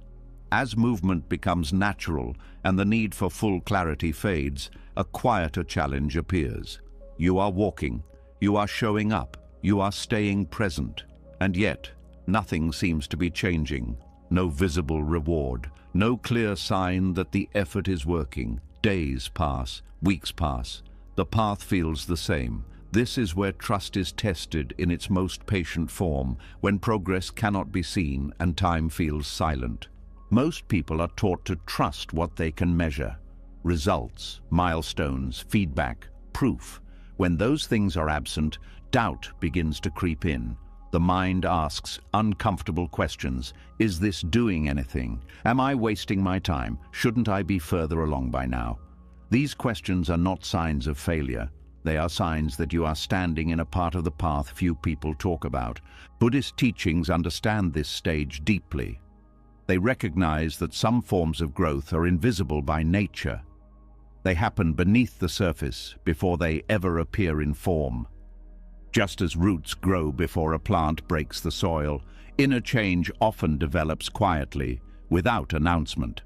As movement becomes natural and the need for full clarity fades, a quieter challenge appears. You are walking, you are showing up, you are staying present, and yet nothing seems to be changing. No visible reward, no clear sign that the effort is working. Days pass, weeks pass. The path feels the same. This is where trust is tested in its most patient form, when progress cannot be seen and time feels silent. Most people are taught to trust what they can measure. Results, milestones, feedback, proof. When those things are absent, doubt begins to creep in. The mind asks uncomfortable questions. Is this doing anything? Am I wasting my time? Shouldn't I be further along by now? These questions are not signs of failure. They are signs that you are standing in a part of the path few people talk about. Buddhist teachings understand this stage deeply. They recognize that some forms of growth are invisible by nature. They happen beneath the surface before they ever appear in form. Just as roots grow before a plant breaks the soil, inner change often develops quietly, without announcement.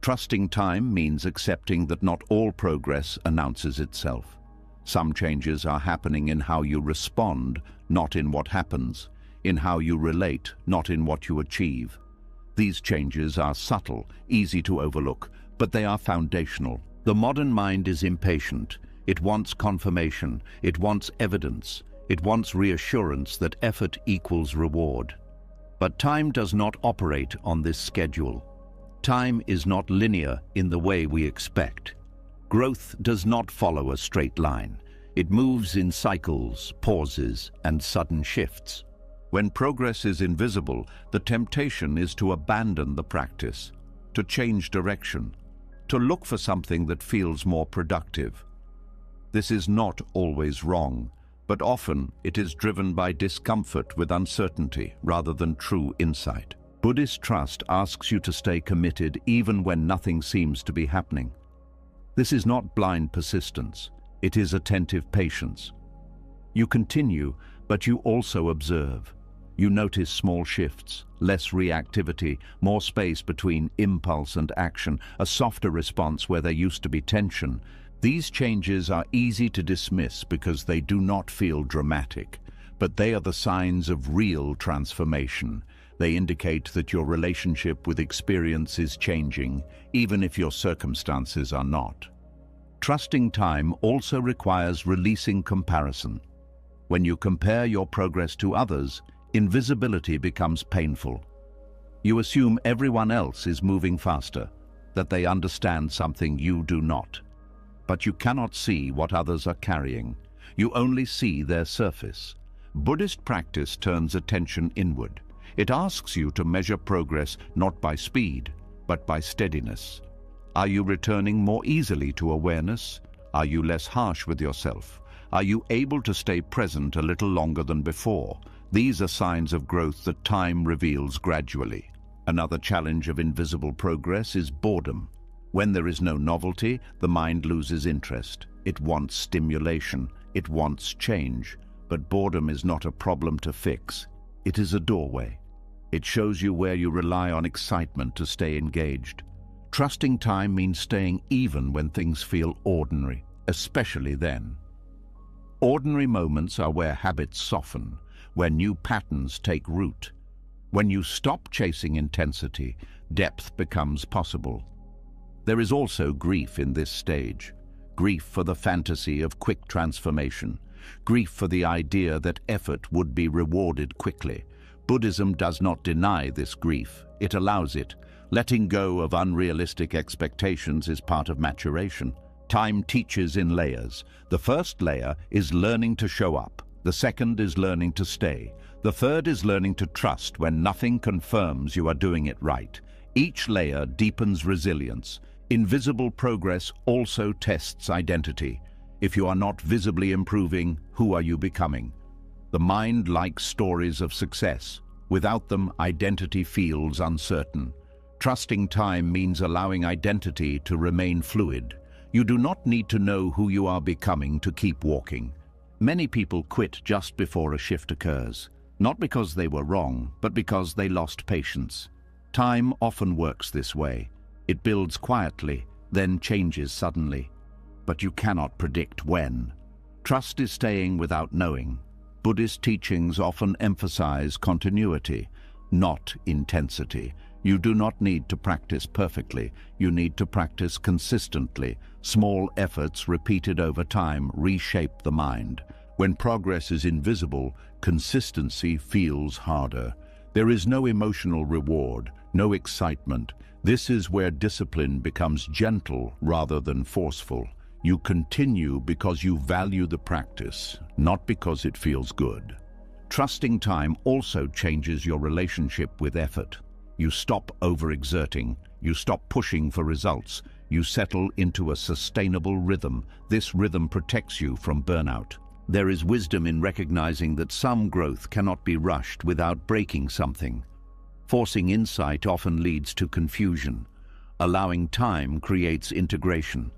Trusting time means accepting that not all progress announces itself. Some changes are happening in how you respond, not in what happens, in how you relate, not in what you achieve. These changes are subtle, easy to overlook, but they are foundational. The modern mind is impatient. It wants confirmation, it wants evidence, it wants reassurance that effort equals reward. But time does not operate on this schedule. Time is not linear in the way we expect. Growth does not follow a straight line. It moves in cycles, pauses, and sudden shifts. When progress is invisible, the temptation is to abandon the practice, to change direction, to look for something that feels more productive. This is not always wrong, but often it is driven by discomfort with uncertainty rather than true insight. Buddhist trust asks you to stay committed even when nothing seems to be happening. This is not blind persistence, it is attentive patience. You continue, but you also observe. You notice small shifts, less reactivity, more space between impulse and action, a softer response where there used to be tension. These changes are easy to dismiss because they do not feel dramatic, but they are the signs of real transformation. They indicate that your relationship with experience is changing, even if your circumstances are not. Trusting time also requires releasing comparison. When you compare your progress to others, invisibility becomes painful. You assume everyone else is moving faster, that they understand something you do not. But you cannot see what others are carrying. You only see their surface. Buddhist practice turns attention inward. It asks you to measure progress not by speed, but by steadiness. Are you returning more easily to awareness? Are you less harsh with yourself? Are you able to stay present a little longer than before? These are signs of growth that time reveals gradually. Another challenge of invisible progress is boredom. When there is no novelty, the mind loses interest. It wants stimulation. It wants change. But boredom is not a problem to fix. It is a doorway. It shows you where you rely on excitement to stay engaged. Trusting time means staying even when things feel ordinary, especially then. Ordinary moments are where habits soften, where new patterns take root. When you stop chasing intensity, depth becomes possible. There is also grief in this stage. Grief for the fantasy of quick transformation. Grief for the idea that effort would be rewarded quickly. Buddhism does not deny this grief. It allows it. Letting go of unrealistic expectations is part of maturation. Time teaches in layers. The first layer is learning to show up. The second is learning to stay. The third is learning to trust when nothing confirms you are doing it right. Each layer deepens resilience. Invisible progress also tests identity. If you are not visibly improving, who are you becoming? The mind likes stories of success. Without them, identity feels uncertain. Trusting time means allowing identity to remain fluid. You do not need to know who you are becoming to keep walking. Many people quit just before a shift occurs, not because they were wrong, but because they lost patience. Time often works this way. It builds quietly, then changes suddenly. But you cannot predict when. Trust is staying without knowing. Buddhist teachings often emphasize continuity, not intensity. You do not need to practice perfectly. You need to practice consistently. Small efforts repeated over time reshape the mind. When progress is invisible, consistency feels harder. There is no emotional reward, no excitement. This is where discipline becomes gentle rather than forceful. You continue because you value the practice, not because it feels good. Trusting time also changes your relationship with effort. You stop overexerting. You stop pushing for results. You settle into a sustainable rhythm. This rhythm protects you from burnout. There is wisdom in recognizing that some growth cannot be rushed without breaking something. Forcing insight often leads to confusion. Allowing time creates integration.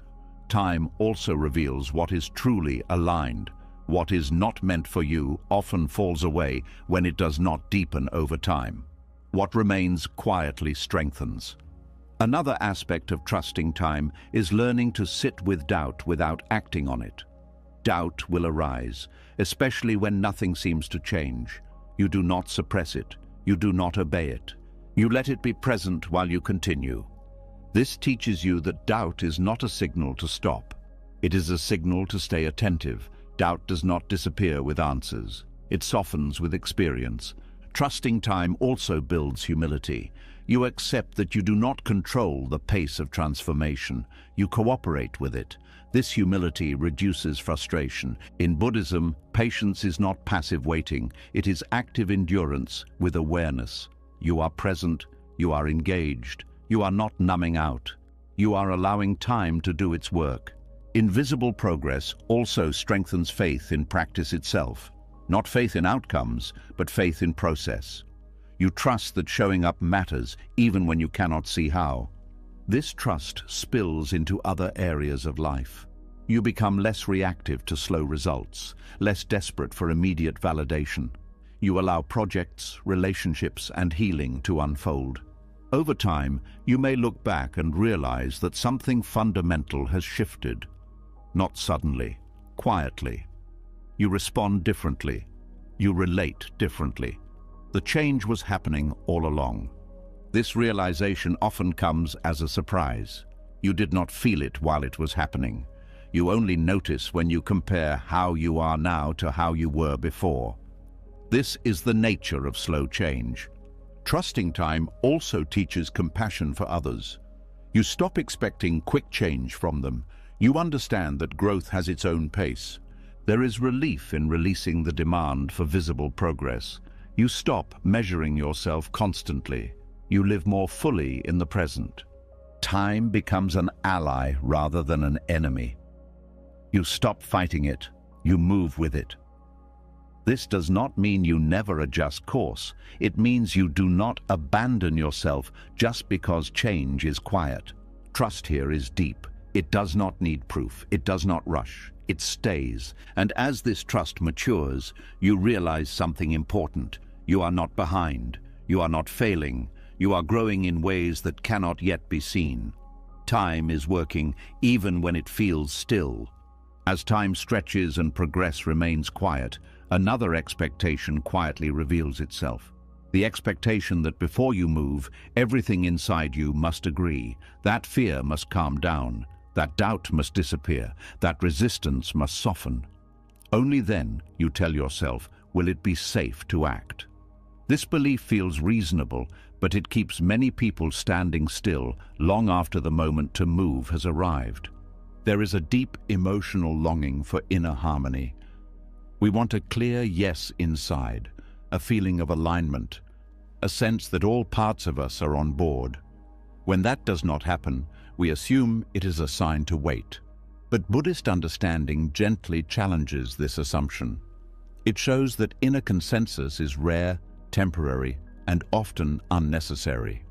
Time also reveals what is truly aligned. What is not meant for you often falls away when it does not deepen over time. What remains quietly strengthens. Another aspect of trusting time is learning to sit with doubt without acting on it. Doubt will arise, especially when nothing seems to change. You do not suppress it. You do not obey it. You let it be present while you continue. This teaches you that doubt is not a signal to stop. It is a signal to stay attentive. Doubt does not disappear with answers. It softens with experience. Trusting time also builds humility. You accept that you do not control the pace of transformation. You cooperate with it. This humility reduces frustration. In Buddhism, patience is not passive waiting. It is active endurance with awareness. You are present. You are engaged. You are not numbing out. You are allowing time to do its work. Invisible progress also strengthens faith in practice itself. Not faith in outcomes, but faith in process. You trust that showing up matters even when you cannot see how. This trust spills into other areas of life. You become less reactive to slow results, less desperate for immediate validation. You allow projects, relationships, and healing to unfold. Over time, you may look back and realize that something fundamental has shifted. Not suddenly, quietly. You respond differently. You relate differently. The change was happening all along. This realization often comes as a surprise. You did not feel it while it was happening. You only notice when you compare how you are now to how you were before. This is the nature of slow change. Trusting time also teaches compassion for others. You stop expecting quick change from them. You understand that growth has its own pace. There is relief in releasing the demand for visible progress. You stop measuring yourself constantly. You live more fully in the present. Time becomes an ally rather than an enemy. You stop fighting it. You move with it. This does not mean you never adjust course. It means you do not abandon yourself just because change is quiet. Trust here is deep. It does not need proof. It does not rush. It stays. And as this trust matures, you realize something important. You are not behind. You are not failing. You are growing in ways that cannot yet be seen. Time is working even when it feels still. As time stretches and progress remains quiet, another expectation quietly reveals itself. The expectation that before you move, everything inside you must agree. That fear must calm down. That doubt must disappear. That resistance must soften. Only then, you tell yourself, will it be safe to act. This belief feels reasonable, but it keeps many people standing still long after the moment to move has arrived. There is a deep emotional longing for inner harmony. We want a clear yes inside, a feeling of alignment, a sense that all parts of us are on board. When that does not happen, we assume it is a sign to wait. But Buddhist understanding gently challenges this assumption. It shows that inner consensus is rare, temporary, and often unnecessary.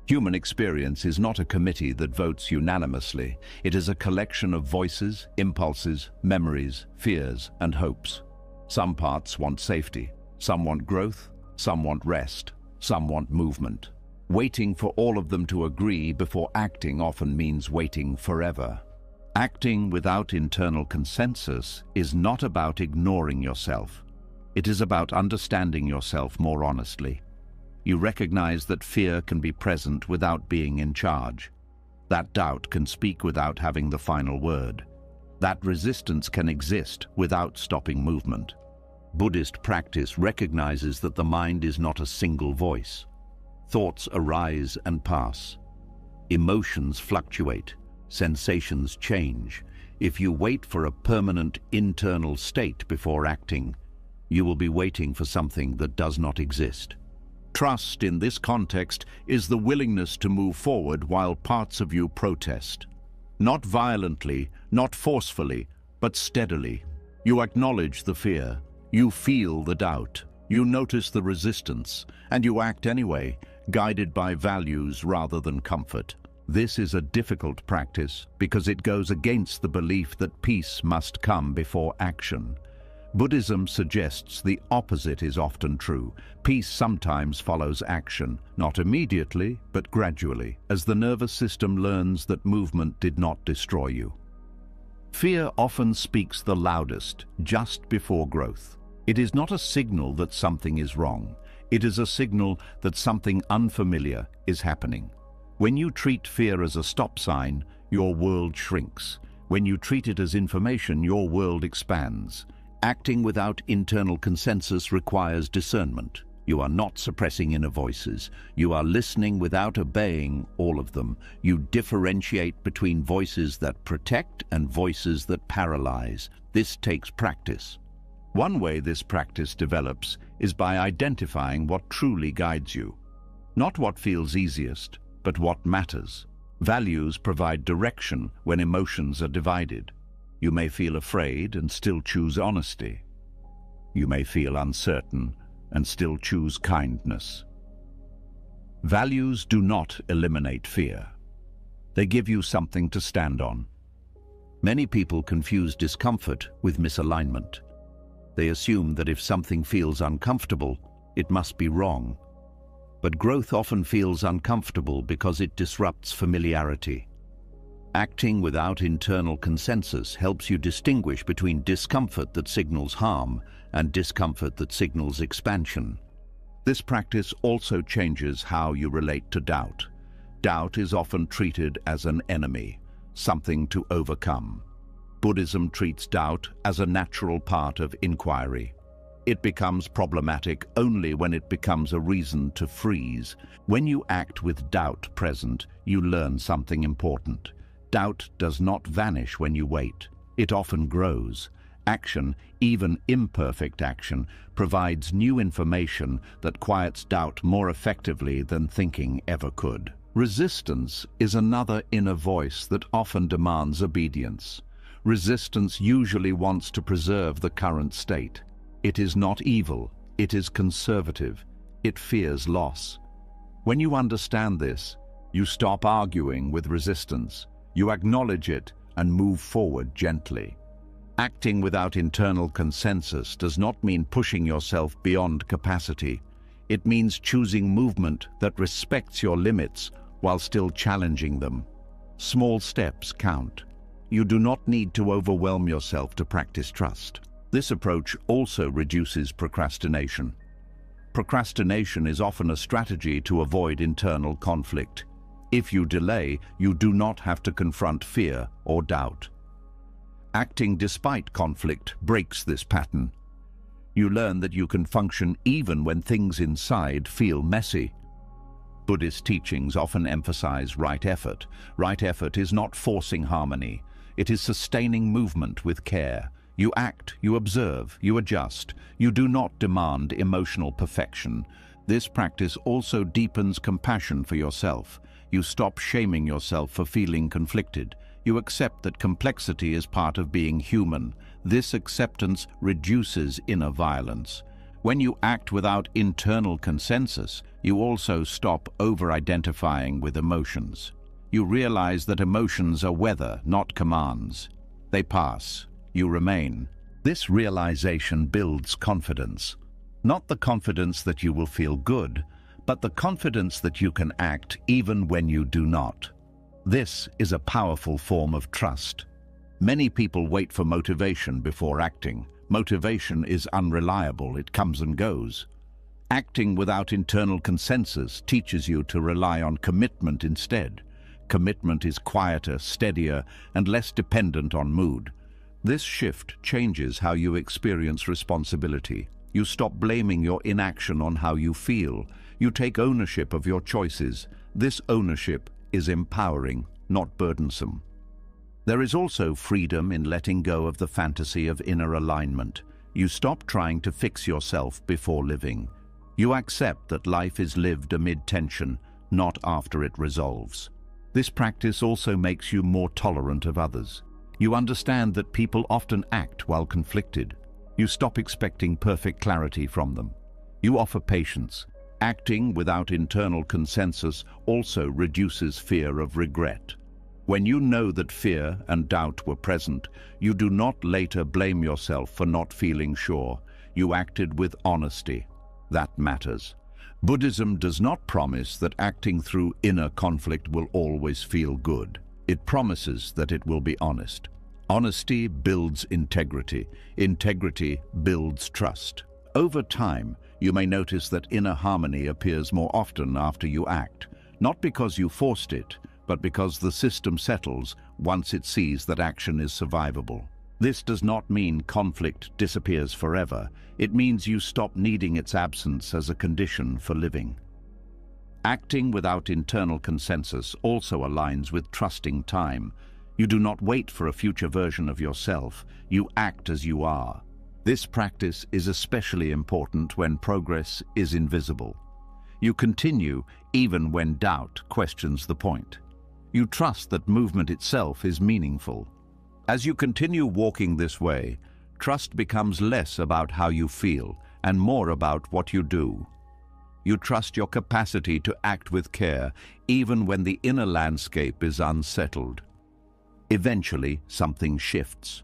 Human experience is not a committee that votes unanimously. It is a collection of voices, impulses, memories, fears, and hopes. Some parts want safety, some want growth, some want rest, some want movement. Waiting for all of them to agree before acting often means waiting forever. Acting without internal consensus is not about ignoring yourself. It is about understanding yourself more honestly. You recognize that fear can be present without being in charge. That doubt can speak without having the final word. That resistance can exist without stopping movement. Buddhist practice recognizes that the mind is not a single voice. Thoughts arise and pass. Emotions fluctuate. Sensations change. If you wait for a permanent internal state before acting, you will be waiting for something that does not exist. Trust in this context is the willingness to move forward while parts of you protest. Not violently, not forcefully, but steadily. You acknowledge the fear, you feel the doubt, you notice the resistance, and you act anyway, guided by values rather than comfort. This is a difficult practice because it goes against the belief that peace must come before action. Buddhism suggests the opposite is often true. Peace sometimes follows action, not immediately, but gradually, as the nervous system learns that movement did not destroy you. Fear often speaks the loudest just before growth. It is not a signal that something is wrong. It is a signal that something unfamiliar is happening. When you treat fear as a stop sign, your world shrinks. When you treat it as information, your world expands. Acting without internal consensus requires discernment. You are not suppressing inner voices. You are listening without obeying all of them. You differentiate between voices that protect and voices that paralyze. This takes practice. One way this practice develops is by identifying what truly guides you. Not what feels easiest, but what matters. Values provide direction when emotions are divided. You may feel afraid and still choose honesty. You may feel uncertain and still choose kindness. Values do not eliminate fear. They give you something to stand on. Many people confuse discomfort with misalignment. They assume that if something feels uncomfortable, it must be wrong. But growth often feels uncomfortable because it disrupts familiarity. Acting without internal consensus helps you distinguish between discomfort that signals harm and discomfort that signals expansion. This practice also changes how you relate to doubt. Doubt is often treated as an enemy, something to overcome. Buddhism treats doubt as a natural part of inquiry. It becomes problematic only when it becomes a reason to freeze. When you act with doubt present, you learn something important. Doubt does not vanish when you wait. It often grows. Action, even imperfect action, provides new information that quiets doubt more effectively than thinking ever could. Resistance is another inner voice that often demands obedience. Resistance usually wants to preserve the current state. It is not evil, it is conservative. It fears loss. When you understand this, you stop arguing with resistance. You acknowledge it and move forward gently. Acting without internal consensus does not mean pushing yourself beyond capacity. It means choosing movement that respects your limits while still challenging them. Small steps count. You do not need to overwhelm yourself to practice trust. This approach also reduces procrastination. Procrastination is often a strategy to avoid internal conflict. If you delay, you do not have to confront fear or doubt. Acting despite conflict breaks this pattern. You learn that you can function even when things inside feel messy. Buddhist teachings often emphasize right effort. Right effort is not forcing harmony. It is sustaining movement with care. You act, you observe, you adjust. You do not demand emotional perfection. This practice also deepens compassion for yourself. You stop shaming yourself for feeling conflicted. You accept that complexity is part of being human. This acceptance reduces inner violence. When you act without internal consensus, you also stop over-identifying with emotions. You realize that emotions are weather, not commands. They pass. You remain. This realization builds confidence. Not the confidence that you will feel good, but the confidence that you can act even when you do not. This is a powerful form of trust. Many people wait for motivation before acting. Motivation is unreliable, it comes and goes. Acting without internal consensus teaches you to rely on commitment instead. Commitment is quieter, steadier, and less dependent on mood. This shift changes how you experience responsibility. You stop blaming your inaction on how you feel. You take ownership of your choices. This ownership is empowering, not burdensome. There is also freedom in letting go of the fantasy of inner alignment. You stop trying to fix yourself before living. You accept that life is lived amid tension, not after it resolves. This practice also makes you more tolerant of others. You understand that people often act while conflicted. You stop expecting perfect clarity from them. You offer patience. Acting without internal consensus also reduces fear of regret. When you know that fear and doubt were present, you do not later blame yourself for not feeling sure. You acted with honesty. That matters. Buddhism does not promise that acting through inner conflict will always feel good. It promises that it will be honest. Honesty builds integrity. Integrity builds trust. Over time, you may notice that inner harmony appears more often after you act, not because you forced it, but because the system settles once it sees that action is survivable. This does not mean conflict disappears forever. It means you stop needing its absence as a condition for living. Acting without internal consensus also aligns with trusting time. You do not wait for a future version of yourself. You act as you are. This practice is especially important when progress is invisible. You continue even when doubt questions the point. You trust that movement itself is meaningful. As you continue walking this way, trust becomes less about how you feel and more about what you do. You trust your capacity to act with care even when the inner landscape is unsettled. Eventually, something shifts.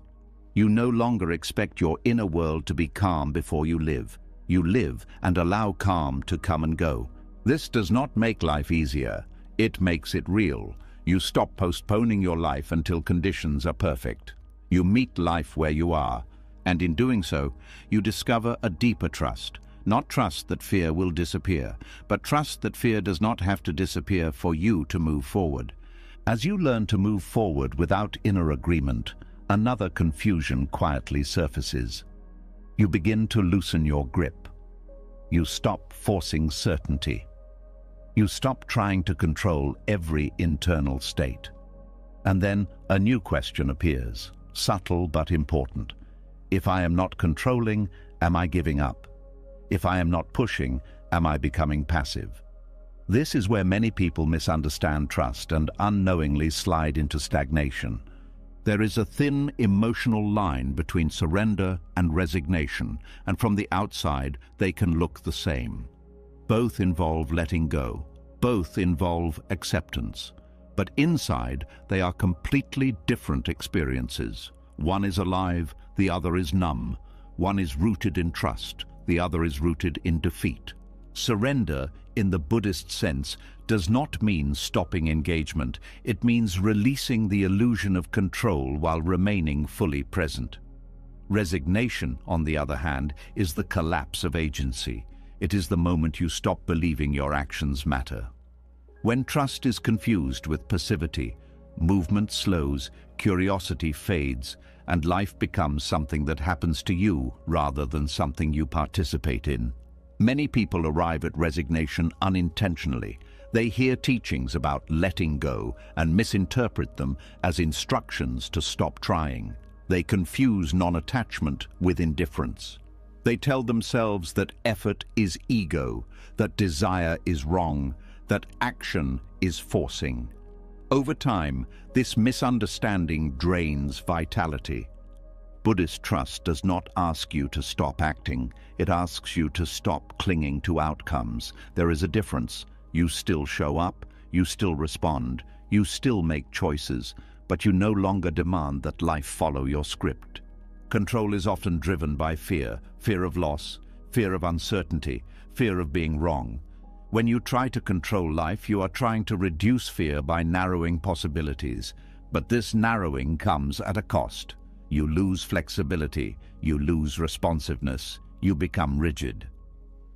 You no longer expect your inner world to be calm before you live. You live and allow calm to come and go. This does not make life easier. It makes it real. You stop postponing your life until conditions are perfect. You meet life where you are, and in doing so, you discover a deeper trust. Not trust that fear will disappear, but trust that fear does not have to disappear for you to move forward. As you learn to move forward without inner agreement, another confusion quietly surfaces. You begin to loosen your grip. You stop forcing certainty. You stop trying to control every internal state. And then a new question appears, subtle but important. If I am not controlling, am I giving up? If I am not pushing, am I becoming passive? This is where many people misunderstand trust and unknowingly slide into stagnation. There is a thin emotional line between surrender and resignation, and from the outside they can look the same. Both involve letting go. Both involve acceptance. But inside, they are completely different experiences. One is alive, the other is numb. One is rooted in trust, the other is rooted in defeat. Surrender, in the Buddhist sense, does not mean stopping engagement. It means releasing the illusion of control while remaining fully present. Resignation, on the other hand, is the collapse of agency. It is the moment you stop believing your actions matter. When trust is confused with passivity, movement slows, curiosity fades, and life becomes something that happens to you rather than something you participate in. Many people arrive at resignation unintentionally. They hear teachings about letting go and misinterpret them as instructions to stop trying. They confuse non-attachment with indifference. They tell themselves that effort is ego, that desire is wrong, that action is forcing. Over time, this misunderstanding drains vitality. Buddhist trust does not ask you to stop acting. It asks you to stop clinging to outcomes. There is a difference. You still show up, you still respond, you still make choices, but you no longer demand that life follow your script. Control is often driven by fear, fear of loss, fear of uncertainty, fear of being wrong. When you try to control life, you are trying to reduce fear by narrowing possibilities. But this narrowing comes at a cost. You lose flexibility, you lose responsiveness, you become rigid.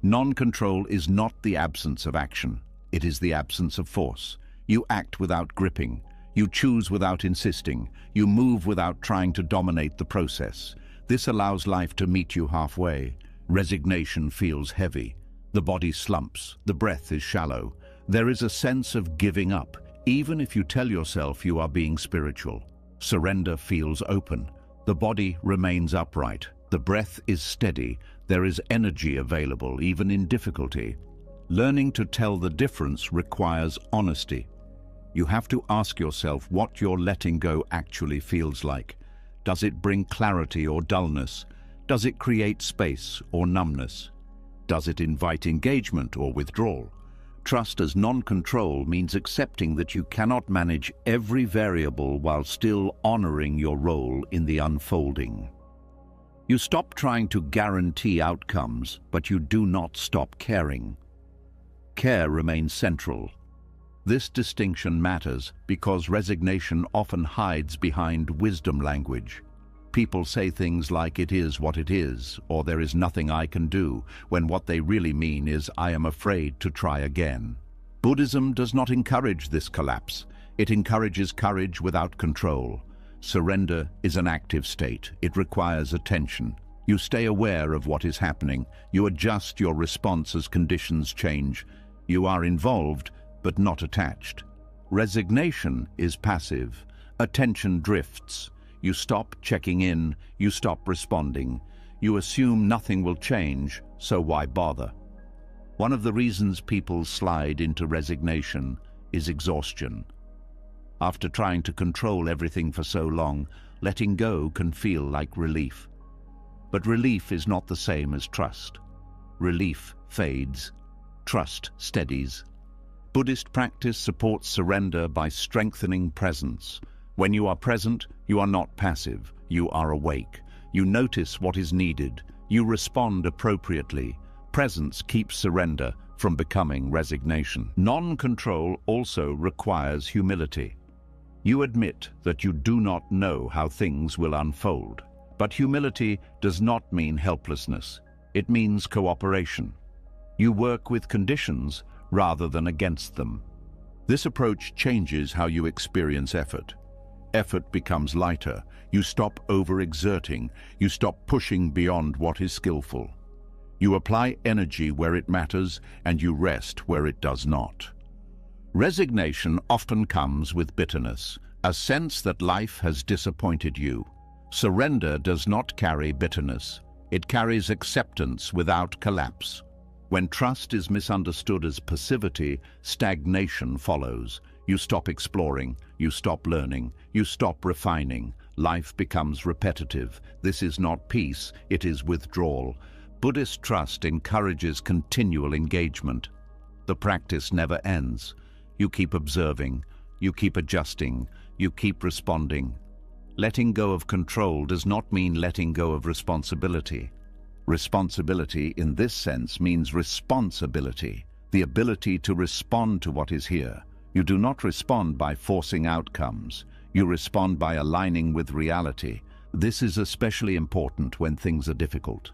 Non-control is not the absence of action. It is the absence of force. You act without gripping. You choose without insisting. You move without trying to dominate the process. This allows life to meet you halfway. Resignation feels heavy. The body slumps. The breath is shallow. There is a sense of giving up, even if you tell yourself you are being spiritual. Surrender feels open. The body remains upright. The breath is steady. There is energy available, even in difficulty. Learning to tell the difference requires honesty. You have to ask yourself what your letting go actually feels like. Does it bring clarity or dullness? Does it create space or numbness? Does it invite engagement or withdrawal? Trust as non-control means accepting that you cannot manage every variable while still honoring your role in the unfolding. You stop trying to guarantee outcomes, but you do not stop caring. Care remains central. This distinction matters because resignation often hides behind wisdom language. People say things like "it is what it is" or "there is nothing I can do," when what they really mean is "I am afraid to try again." Buddhism does not encourage this collapse. It encourages courage without control. Surrender is an active state. It requires attention. You stay aware of what is happening. You adjust your response as conditions change. You are involved, but not attached. Resignation is passive. Attention drifts. You stop checking in, you stop responding. You assume nothing will change, so why bother? One of the reasons people slide into resignation is exhaustion. After trying to control everything for so long, letting go can feel like relief. But relief is not the same as trust. Relief fades. Trust steadies. Buddhist practice supports surrender by strengthening presence. When you are present, you are not passive. You are awake. You notice what is needed. You respond appropriately. Presence keeps surrender from becoming resignation. Non-control also requires humility. You admit that you do not know how things will unfold. But humility does not mean helplessness. It means cooperation. You work with conditions rather than against them. This approach changes how you experience effort. Effort becomes lighter. You stop overexerting. You stop pushing beyond what is skillful. You apply energy where it matters, and you rest where it does not. Resignation often comes with bitterness, a sense that life has disappointed you. Surrender does not carry bitterness. It carries acceptance without collapse. When trust is misunderstood as passivity, stagnation follows. You stop exploring, you stop learning, you stop refining. Life becomes repetitive. This is not peace, it is withdrawal. Buddhist trust encourages continual engagement. The practice never ends. You keep observing, you keep adjusting, you keep responding. Letting go of control does not mean letting go of responsibility. Responsibility in this sense means responsibility, the ability to respond to what is here. You do not respond by forcing outcomes. You respond by aligning with reality. This is especially important when things are difficult.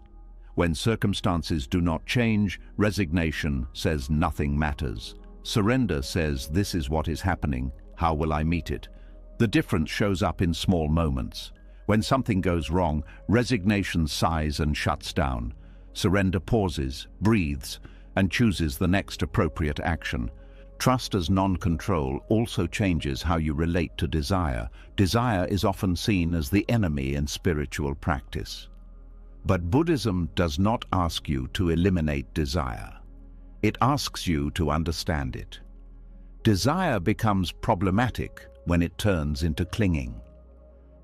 When circumstances do not change, resignation says nothing matters. Surrender says, this is what is happening, how will I meet it? The difference shows up in small moments. When something goes wrong, resignation sighs and shuts down. Surrender pauses, breathes, and chooses the next appropriate action. Trust as non-control also changes how you relate to desire. Desire is often seen as the enemy in spiritual practice. But Buddhism does not ask you to eliminate desire. It asks you to understand it. Desire becomes problematic when it turns into clinging.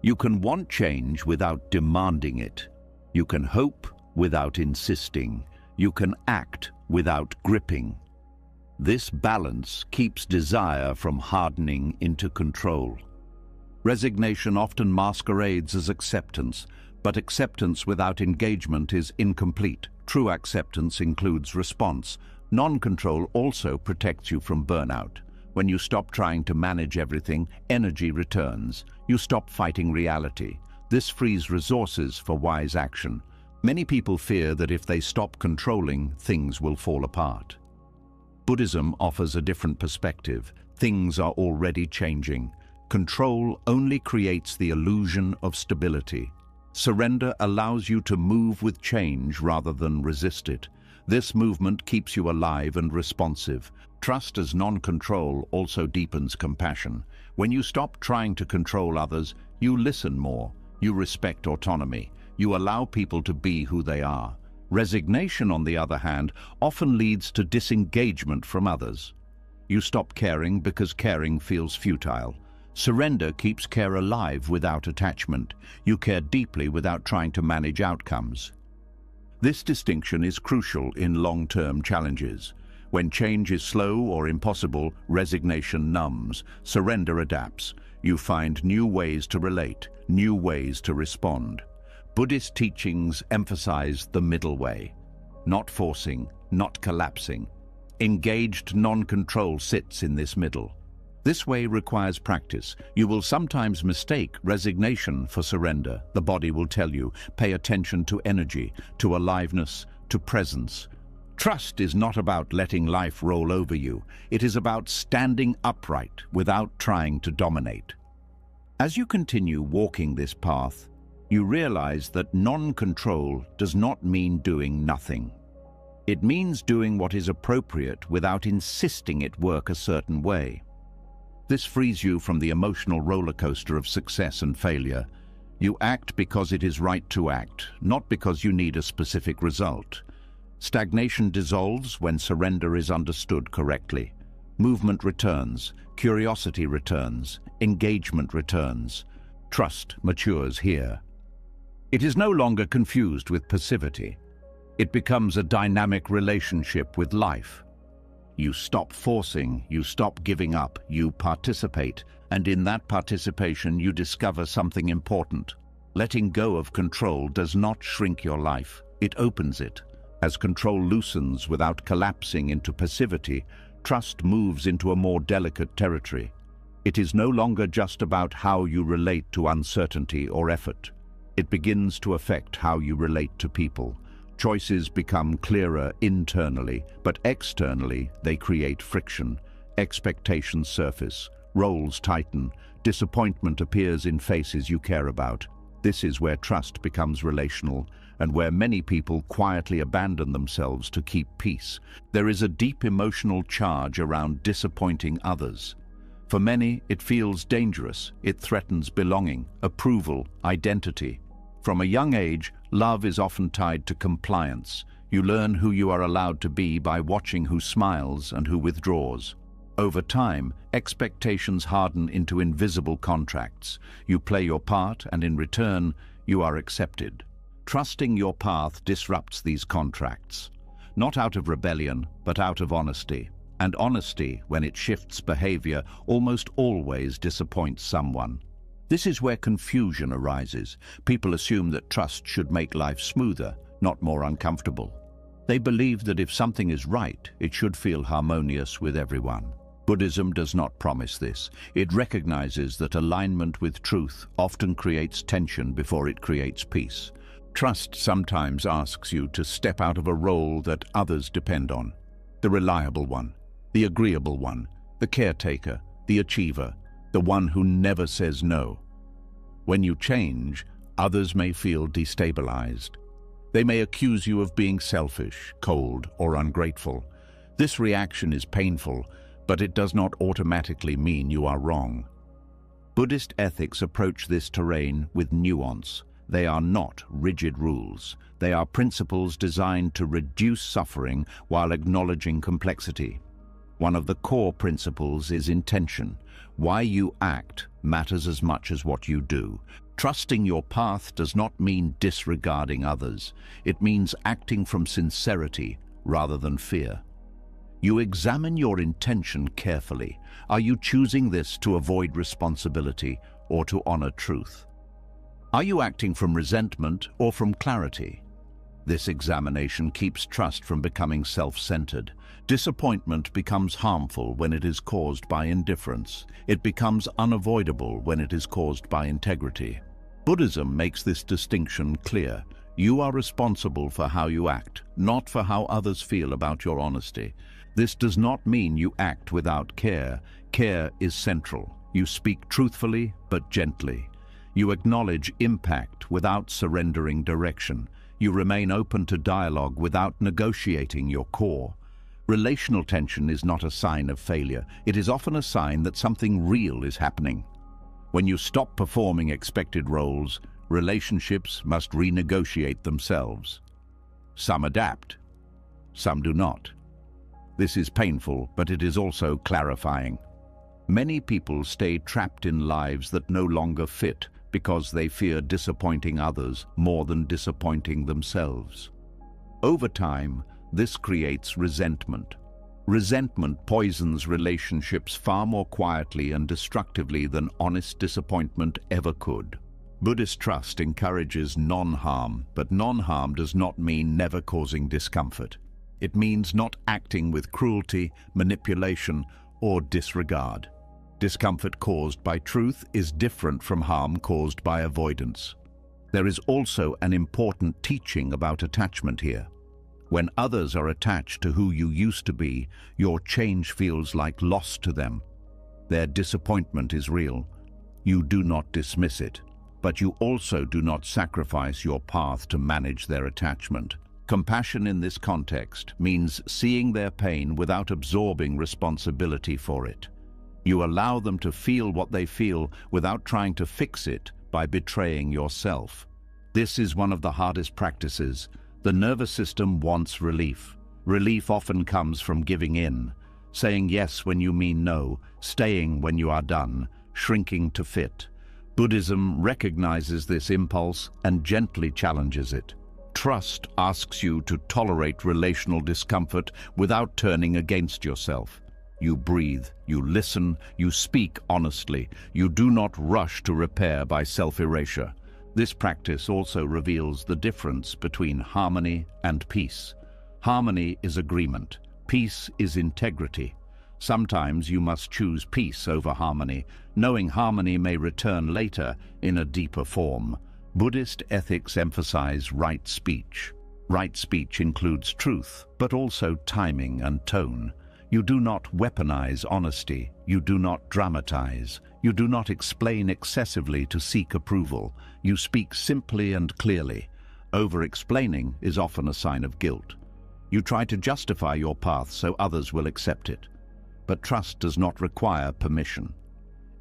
You can want change without demanding it. You can hope without insisting. You can act without gripping. This balance keeps desire from hardening into control. Resignation often masquerades as acceptance, but acceptance without engagement is incomplete. True acceptance includes response. Non-control also protects you from burnout. When you stop trying to manage everything, energy returns. You stop fighting reality. This frees resources for wise action. Many people fear that if they stop controlling, things will fall apart. Buddhism offers a different perspective. Things are already changing. Control only creates the illusion of stability. Surrender allows you to move with change rather than resist it. This movement keeps you alive and responsive. Trust as non-control also deepens compassion. When you stop trying to control others, you listen more. You respect autonomy. You allow people to be who they are. Resignation, on the other hand, often leads to disengagement from others. You stop caring because caring feels futile. Surrender keeps care alive without attachment. You care deeply without trying to manage outcomes. This distinction is crucial in long-term challenges. When change is slow or impossible, resignation numbs. Surrender adapts. You find new ways to relate, new ways to respond. Buddhist teachings emphasize the middle way. Not forcing, not collapsing. Engaged non-control sits in this middle. This way requires practice. You will sometimes mistake resignation for surrender. The body will tell you, pay attention to energy, to aliveness, to presence. Trust is not about letting life roll over you. It is about standing upright without trying to dominate. As you continue walking this path, you realize that non-control does not mean doing nothing. It means doing what is appropriate without insisting it work a certain way. This frees you from the emotional roller coaster of success and failure. You act because it is right to act, not because you need a specific result. Stagnation dissolves when surrender is understood correctly. Movement returns, curiosity returns, engagement returns. Trust matures here. It is no longer confused with passivity. It becomes a dynamic relationship with life. You stop forcing, you stop giving up, you participate, and in that participation you discover something important. Letting go of control does not shrink your life, it opens it. As control loosens without collapsing into passivity, trust moves into a more delicate territory. It is no longer just about how you relate to uncertainty or effort. It begins to affect how you relate to people. Choices become clearer internally, but externally they create friction. Expectations surface, roles tighten, Disappointment appears in faces you care about. This is where trust becomes relational and where many people quietly abandon themselves to keep peace. There is a deep emotional charge around disappointing others. For many, it feels dangerous. It threatens belonging, approval, identity. From a young age, love is often tied to compliance. You learn who you are allowed to be by watching who smiles and who withdraws. Over time, expectations harden into invisible contracts. You play your part, and in return, you are accepted. Trusting your path disrupts these contracts, not out of rebellion, but out of honesty. And honesty, when it shifts behavior, almost always disappoints someone. This is where confusion arises. People assume that trust should make life smoother, not more uncomfortable. They believe that if something is right, it should feel harmonious with everyone. Buddhism does not promise this. It recognizes that alignment with truth often creates tension before it creates peace. Trust sometimes asks you to step out of a role that others depend on. The reliable one, the agreeable one, the caretaker, the achiever, the one who never says no. When you change, others may feel destabilized. They may accuse you of being selfish, cold, or ungrateful. This reaction is painful, but it does not automatically mean you are wrong. Buddhist ethics approach this terrain with nuance. They are not rigid rules. They are principles designed to reduce suffering while acknowledging complexity. One of the core principles is intention. Why you act matters as much as what you do. Trusting your path does not mean disregarding others. It means acting from sincerity rather than fear. You examine your intention carefully. Are you choosing this to avoid responsibility or to honor truth? Are you acting from resentment or from clarity? This examination keeps trust from becoming self-centered. Disappointment becomes harmful when it is caused by indifference. It becomes unavoidable when it is caused by integrity. Buddhism makes this distinction clear. You are responsible for how you act, not for how others feel about your honesty. This does not mean you act without care. Care is central. You speak truthfully but gently. You acknowledge impact without surrendering direction. You remain open to dialogue without negotiating your core. Relational tension is not a sign of failure. It is often a sign that something real is happening. When you stop performing expected roles, relationships must renegotiate themselves. Some adapt, some do not. This is painful, but it is also clarifying. Many people stay trapped in lives that no longer fit because they fear disappointing others more than disappointing themselves. Over time, this creates resentment. Resentment poisons relationships far more quietly and destructively than honest disappointment ever could. Buddhist trust encourages non-harm, but non-harm does not mean never causing discomfort. It means not acting with cruelty, manipulation, or disregard. Discomfort caused by truth is different from harm caused by avoidance. There is also an important teaching about attachment here. When others are attached to who you used to be, your change feels like loss to them. Their disappointment is real. You do not dismiss it, but you also do not sacrifice your path to manage their attachment. Compassion in this context means seeing their pain without absorbing responsibility for it. You allow them to feel what they feel without trying to fix it by betraying yourself. This is one of the hardest practices. The nervous system wants relief. Relief often comes from giving in, saying yes when you mean no, staying when you are done, shrinking to fit. Buddhism recognizes this impulse and gently challenges it. Trust asks you to tolerate relational discomfort without turning against yourself. You breathe, you listen, you speak honestly. You do not rush to repair by self-erasure. This practice also reveals the difference between harmony and peace. Harmony is agreement. Peace is integrity. Sometimes you must choose peace over harmony, knowing harmony may return later in a deeper form. Buddhist ethics emphasize right speech. Right speech includes truth, but also timing and tone. You do not weaponize honesty. You do not dramatize. You do not explain excessively to seek approval. You speak simply and clearly. Over-explaining is often a sign of guilt. You try to justify your path so others will accept it. But trust does not require permission.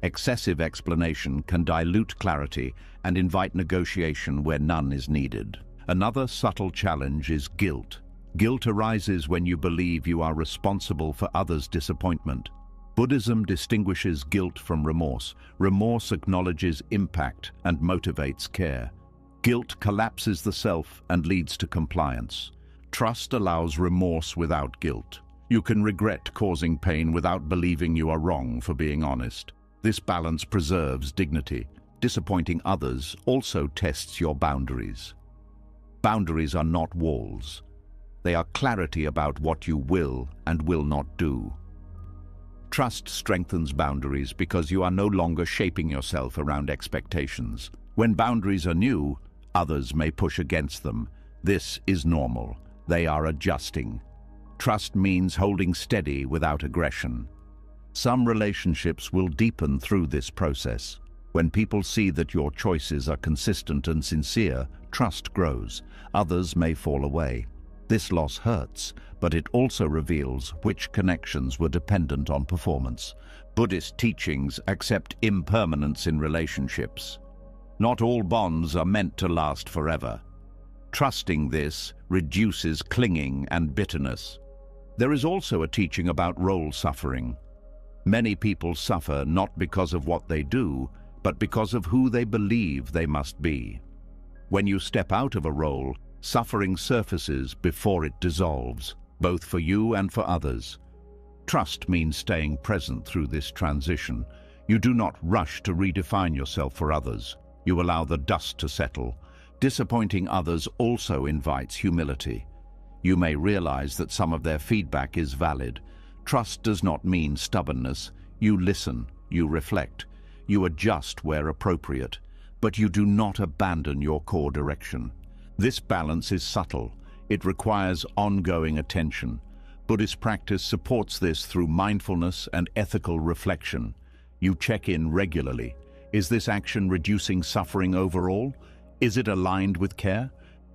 Excessive explanation can dilute clarity and invite negotiation where none is needed. Another subtle challenge is guilt. Guilt arises when you believe you are responsible for others' disappointment. Buddhism distinguishes guilt from remorse. Remorse acknowledges impact and motivates care. Guilt collapses the self and leads to compliance. Trust allows remorse without guilt. You can regret causing pain without believing you are wrong for being honest. This balance preserves dignity. Disappointing others also tests your boundaries. Boundaries are not walls. They are clarity about what you will and will not do. Trust strengthens boundaries because you are no longer shaping yourself around expectations. When boundaries are new, others may push against them. This is normal. They are adjusting. Trust means holding steady without aggression. Some relationships will deepen through this process. When people see that your choices are consistent and sincere, trust grows. Others may fall away. This loss hurts, but it also reveals which connections were dependent on performance. Buddhist teachings accept impermanence in relationships. Not all bonds are meant to last forever. Trusting this reduces clinging and bitterness. There is also a teaching about role suffering. Many people suffer not because of what they do, but because of who they believe they must be. When you step out of a role, suffering surfaces before it dissolves, both for you and for others. Trust means staying present through this transition. You do not rush to redefine yourself for others. You allow the dust to settle. Disappointing others also invites humility. You may realize that some of their feedback is valid. Trust does not mean stubbornness. You listen, you reflect, you adjust where appropriate, but you do not abandon your core direction. This balance is subtle. It requires ongoing attention. Buddhist practice supports this through mindfulness and ethical reflection. You check in regularly. Is this action reducing suffering overall? Is it aligned with care?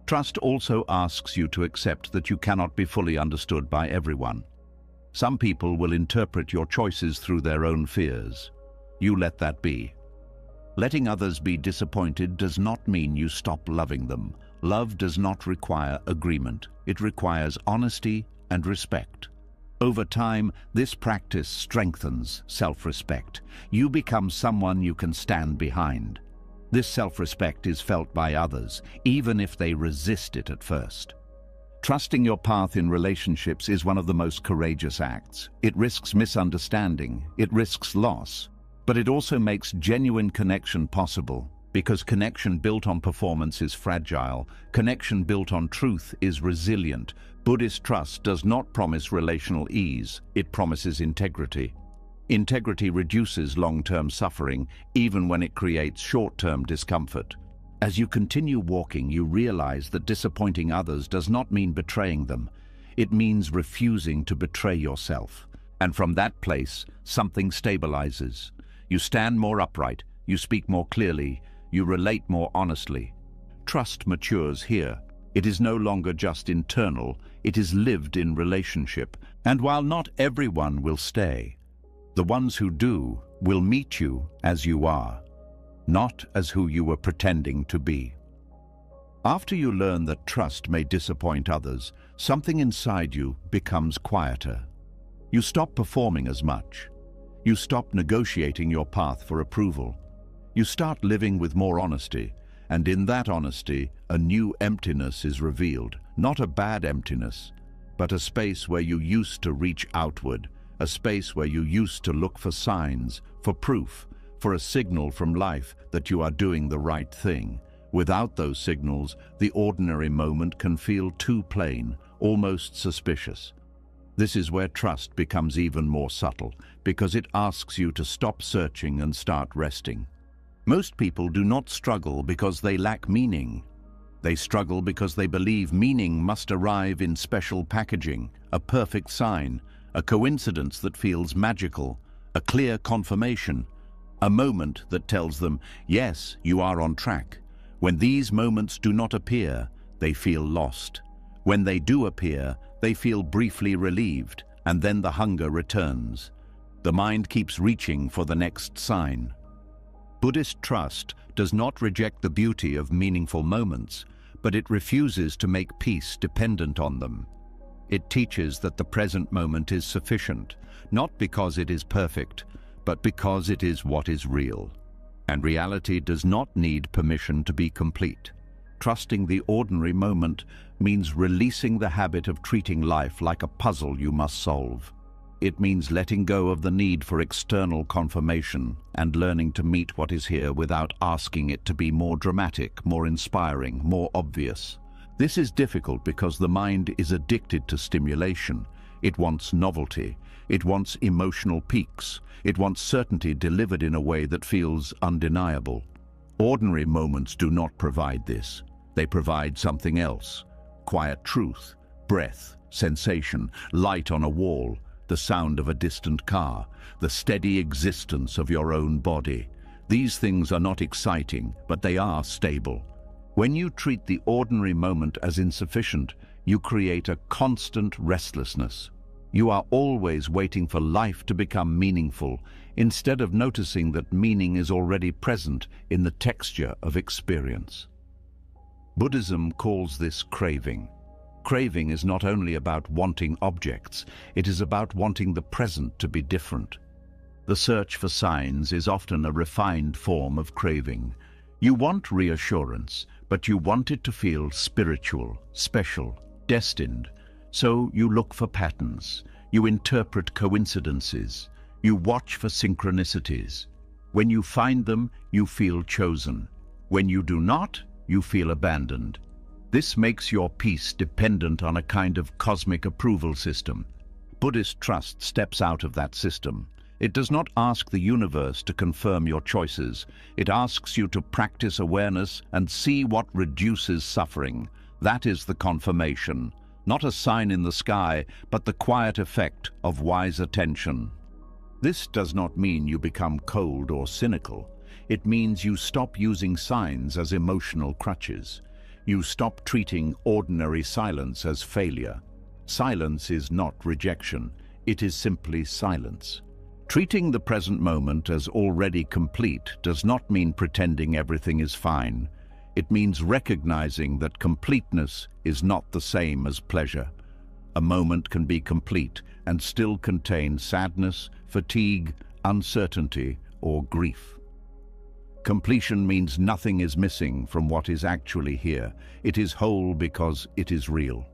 Trust also asks you to accept that you cannot be fully understood by everyone. Some people will interpret your choices through their own fears. You let that be. Letting others be disappointed does not mean you stop loving them. Love does not require agreement. It requires honesty and respect. Over time, this practice strengthens self-respect. You become someone you can stand behind. This self-respect is felt by others, even if they resist it at first. Trusting your path in relationships is one of the most courageous acts. It risks misunderstanding, it risks loss, but it also makes genuine connection possible, because connection built on performance is fragile. Connection built on truth is resilient. Buddhist trust does not promise relational ease, it promises integrity. Integrity reduces long-term suffering, even when it creates short-term discomfort. As you continue walking, you realize that disappointing others does not mean betraying them. It means refusing to betray yourself. And from that place, something stabilizes. You stand more upright, you speak more clearly, you relate more honestly. Trust matures here. It is no longer just internal, it is lived in relationship. And while not everyone will stay, the ones who do will meet you as you are, not as who you were pretending to be. After you learn that trust may disappoint others, something inside you becomes quieter. You stop performing as much. You stop negotiating your path for approval. You start living with more honesty, and in that honesty, a new emptiness is revealed. Not a bad emptiness, but a space where you used to reach outward, a space where you used to look for signs, for proof, for a signal from life that you are doing the right thing. Without those signals, the ordinary moment can feel too plain, almost suspicious. This is where trust becomes even more subtle, because it asks you to stop searching and start resting. Most people do not struggle because they lack meaning. They struggle because they believe meaning must arrive in special packaging, a perfect sign, a coincidence that feels magical, a clear confirmation, a moment that tells them, yes, you are on track. When these moments do not appear, they feel lost. When they do appear, they feel briefly relieved, and then the hunger returns. The mind keeps reaching for the next sign. Buddhist trust does not reject the beauty of meaningful moments, but it refuses to make peace dependent on them. It teaches that the present moment is sufficient, not because it is perfect, but because it is what is real. And reality does not need permission to be complete. Trusting the ordinary moment means releasing the habit of treating life like a puzzle you must solve. It means letting go of the need for external confirmation and learning to meet what is here without asking it to be more dramatic, more inspiring, more obvious. This is difficult because the mind is addicted to stimulation. It wants novelty. It wants emotional peaks. It wants certainty delivered in a way that feels undeniable. Ordinary moments do not provide this. They provide something else. Quiet truth, breath, sensation, light on a wall, the sound of a distant car, the steady existence of your own body. These things are not exciting, but they are stable. When you treat the ordinary moment as insufficient, you create a constant restlessness. You are always waiting for life to become meaningful, instead of noticing that meaning is already present in the texture of experience. Buddhism calls this craving. Craving is not only about wanting objects, it is about wanting the present to be different. The search for signs is often a refined form of craving. You want reassurance, but you want it to feel spiritual, special, destined. So you look for patterns, you interpret coincidences, you watch for synchronicities. When you find them, you feel chosen. When you do not, you feel abandoned. This makes your peace dependent on a kind of cosmic approval system. Buddhist trust steps out of that system. It does not ask the universe to confirm your choices. It asks you to practice awareness and see what reduces suffering. That is the confirmation, not a sign in the sky, but the quiet effect of wise attention. This does not mean you become cold or cynical. It means you stop using signs as emotional crutches. You stop treating ordinary silence as failure. Silence is not rejection. It is simply silence. Treating the present moment as already complete does not mean pretending everything is fine. It means recognizing that completeness is not the same as pleasure. A moment can be complete and still contain sadness, fatigue, uncertainty, or grief. Completion means nothing is missing from what is actually here. It is whole because it is real.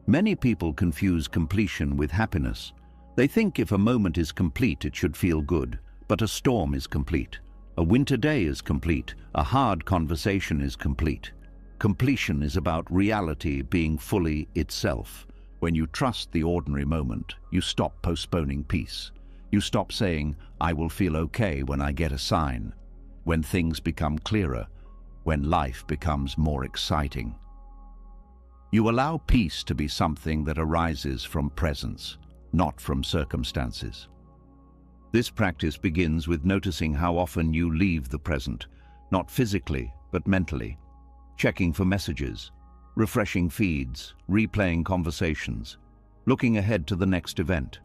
Many people confuse completion with happiness. They think if a moment is complete, it should feel good. But a storm is complete. A winter day is complete. A hard conversation is complete. Completion is about reality being fully itself. When you trust the ordinary moment, you stop postponing peace. You stop saying, I will feel okay when I get a sign. When things become clearer, when life becomes more exciting. You allow peace to be something that arises from presence, not from circumstances. This practice begins with noticing how often you leave the present, not physically, but mentally, checking for messages, refreshing feeds, replaying conversations, looking ahead to the next event.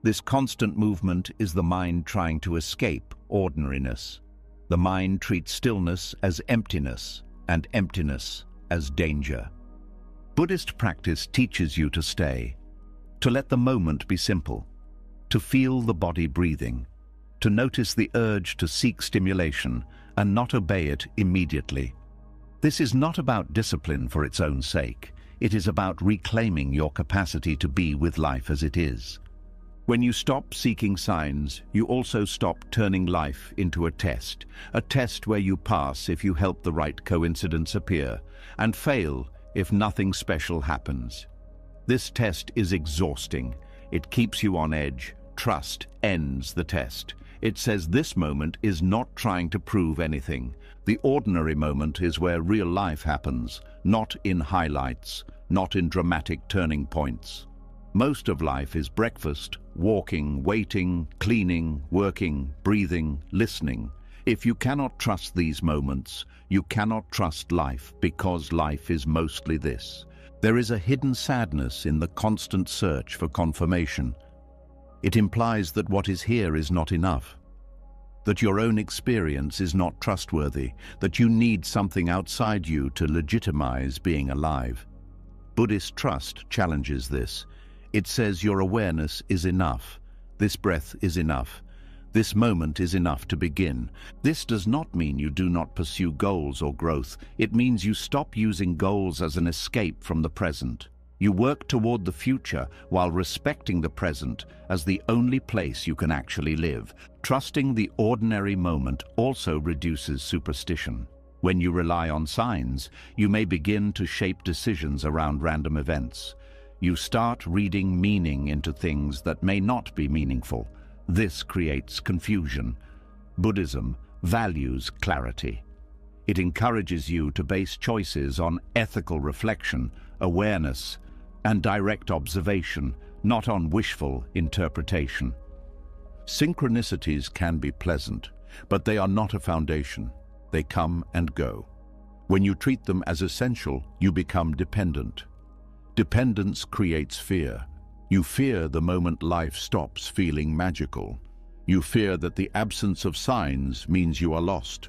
This constant movement is the mind trying to escape ordinariness. The mind treats stillness as emptiness and emptiness as danger. Buddhist practice teaches you to stay, to let the moment be simple, to feel the body breathing, to notice the urge to seek stimulation and not obey it immediately. This is not about discipline for its own sake. It is about reclaiming your capacity to be with life as it is. When you stop seeking signs, you also stop turning life into a test where you pass if you help the right coincidence appear, and fail if nothing special happens. This test is exhausting. It keeps you on edge. Trust ends the test. It says this moment is not trying to prove anything. The ordinary moment is where real life happens, not in highlights, not in dramatic turning points. Most of life is breakfast, walking, waiting, cleaning, working, breathing, listening. If you cannot trust these moments, you cannot trust life, because life is mostly this. There is a hidden sadness in the constant search for confirmation. It implies that what is here is not enough, that your own experience is not trustworthy, that you need something outside you to legitimize being alive. Buddhist trust challenges this. It says your awareness is enough. This breath is enough. This moment is enough to begin. This does not mean you do not pursue goals or growth. It means you stop using goals as an escape from the present. You work toward the future while respecting the present as the only place you can actually live. Trusting the ordinary moment also reduces superstition. When you rely on signs, you may begin to shape decisions around random events. You start reading meaning into things that may not be meaningful. This creates confusion. Buddhism values clarity. It encourages you to base choices on ethical reflection, awareness, and direct observation, not on wishful interpretation. Synchronicities can be pleasant, but they are not a foundation. They come and go. When you treat them as essential, you become dependent. Dependence creates fear. You fear the moment life stops feeling magical. You fear that the absence of signs means you are lost.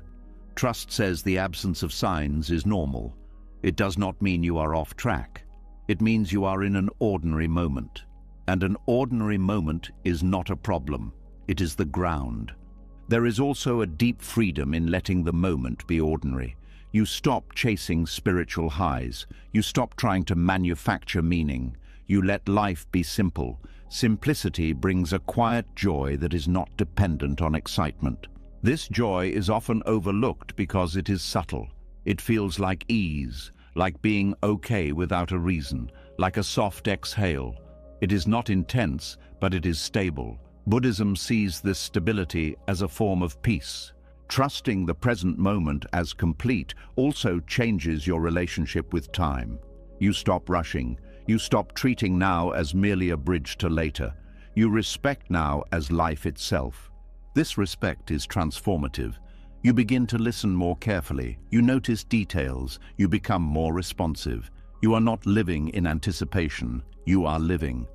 Trust says the absence of signs is normal. It does not mean you are off track. It means you are in an ordinary moment. And an ordinary moment is not a problem. It is the ground. There is also a deep freedom in letting the moment be ordinary. You stop chasing spiritual highs. You stop trying to manufacture meaning. You let life be simple. Simplicity brings a quiet joy that is not dependent on excitement. This joy is often overlooked because it is subtle. It feels like ease, like being okay without a reason, like a soft exhale. It is not intense, but it is stable. Buddhism sees this stability as a form of peace. Trusting the present moment as complete also changes your relationship with time. You stop rushing. You stop treating now as merely a bridge to later. You respect now as life itself. This respect is transformative. You begin to listen more carefully. You notice details. You become more responsive. You are not living in anticipation. You are living.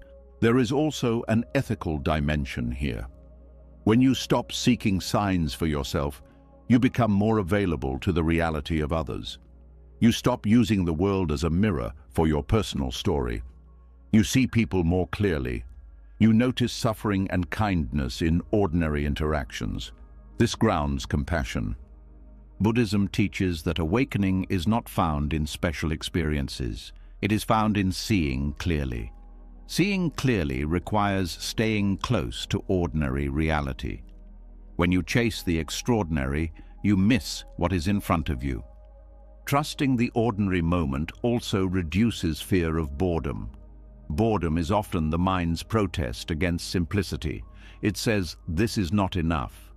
There is also an ethical dimension here. When you stop seeking signs for yourself, you become more available to the reality of others. You stop using the world as a mirror for your personal story. You see people more clearly. You notice suffering and kindness in ordinary interactions. This grounds compassion. Buddhism teaches that awakening is not found in special experiences. It is found in seeing clearly. Seeing clearly requires staying close to ordinary reality. When you chase the extraordinary, you miss what is in front of you. Trusting the ordinary moment also reduces fear of boredom. Boredom is often the mind's protest against simplicity. It says, "This is not enough."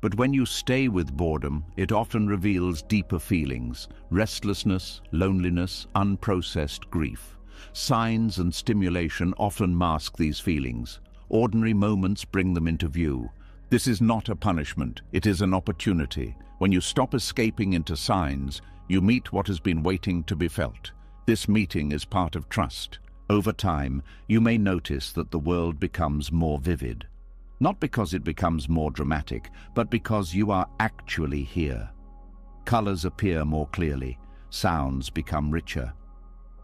But when you stay with boredom, it often reveals deeper feelings: restlessness, loneliness, unprocessed grief. Signs and stimulation often mask these feelings. Ordinary moments bring them into view. This is not a punishment, it is an opportunity. When you stop escaping into signs, you meet what has been waiting to be felt. This meeting is part of trust. Over time, you may notice that the world becomes more vivid. Not because it becomes more dramatic, but because you are actually here. Colors appear more clearly. Sounds become richer.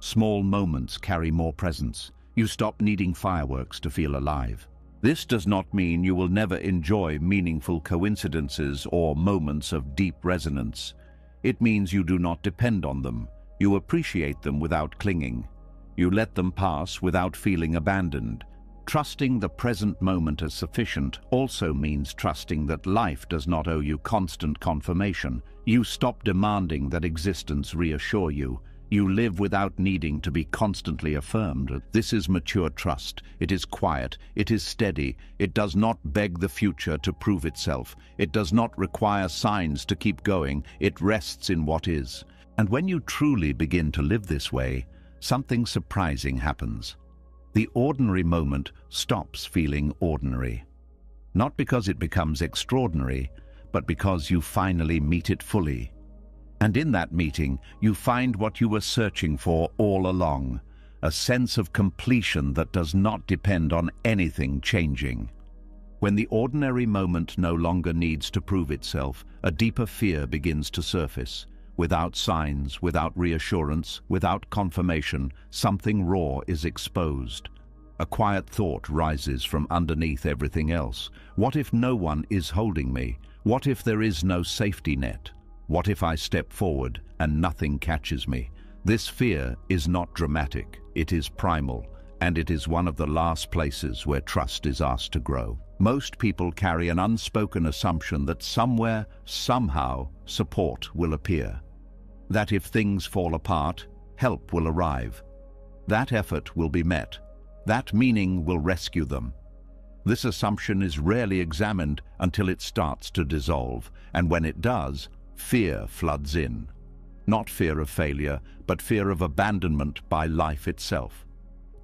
Small moments carry more presence. You stop needing fireworks to feel alive. This does not mean you will never enjoy meaningful coincidences or moments of deep resonance. It means you do not depend on them. You appreciate them without clinging. You let them pass without feeling abandoned. Trusting the present moment as sufficient also means trusting that life does not owe you constant confirmation. You stop demanding that existence reassure you. You live without needing to be constantly affirmed. This is mature trust. It is quiet. It is steady. It does not beg the future to prove itself. It does not require signs to keep going. It rests in what is. And when you truly begin to live this way, something surprising happens. The ordinary moment stops feeling ordinary. Not because it becomes extraordinary, but because you finally meet it fully. And in that meeting, you find what you were searching for all along, a sense of completion that does not depend on anything changing. When the ordinary moment no longer needs to prove itself, a deeper fear begins to surface. Without signs, without reassurance, without confirmation, something raw is exposed. A quiet thought rises from underneath everything else. What if no one is holding me? What if there is no safety net? What if I step forward and nothing catches me? This fear is not dramatic, it is primal, and it is one of the last places where trust is asked to grow. Most people carry an unspoken assumption that somewhere, somehow, support will appear. That if things fall apart, help will arrive. That effort will be met. That meaning will rescue them. This assumption is rarely examined until it starts to dissolve, and when it does, fear floods in. Not fear of failure, but fear of abandonment by life itself.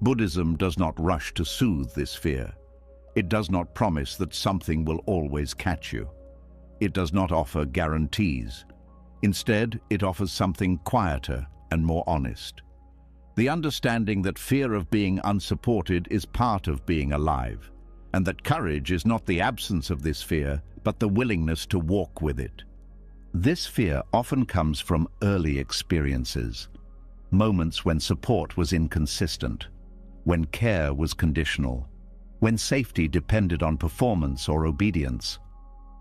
Buddhism does not rush to soothe this fear. It does not promise that something will always catch you. It does not offer guarantees. Instead, it offers something quieter and more honest. The understanding that fear of being unsupported is part of being alive, and that courage is not the absence of this fear, but the willingness to walk with it. This fear often comes from early experiences, moments when support was inconsistent, when care was conditional, when safety depended on performance or obedience.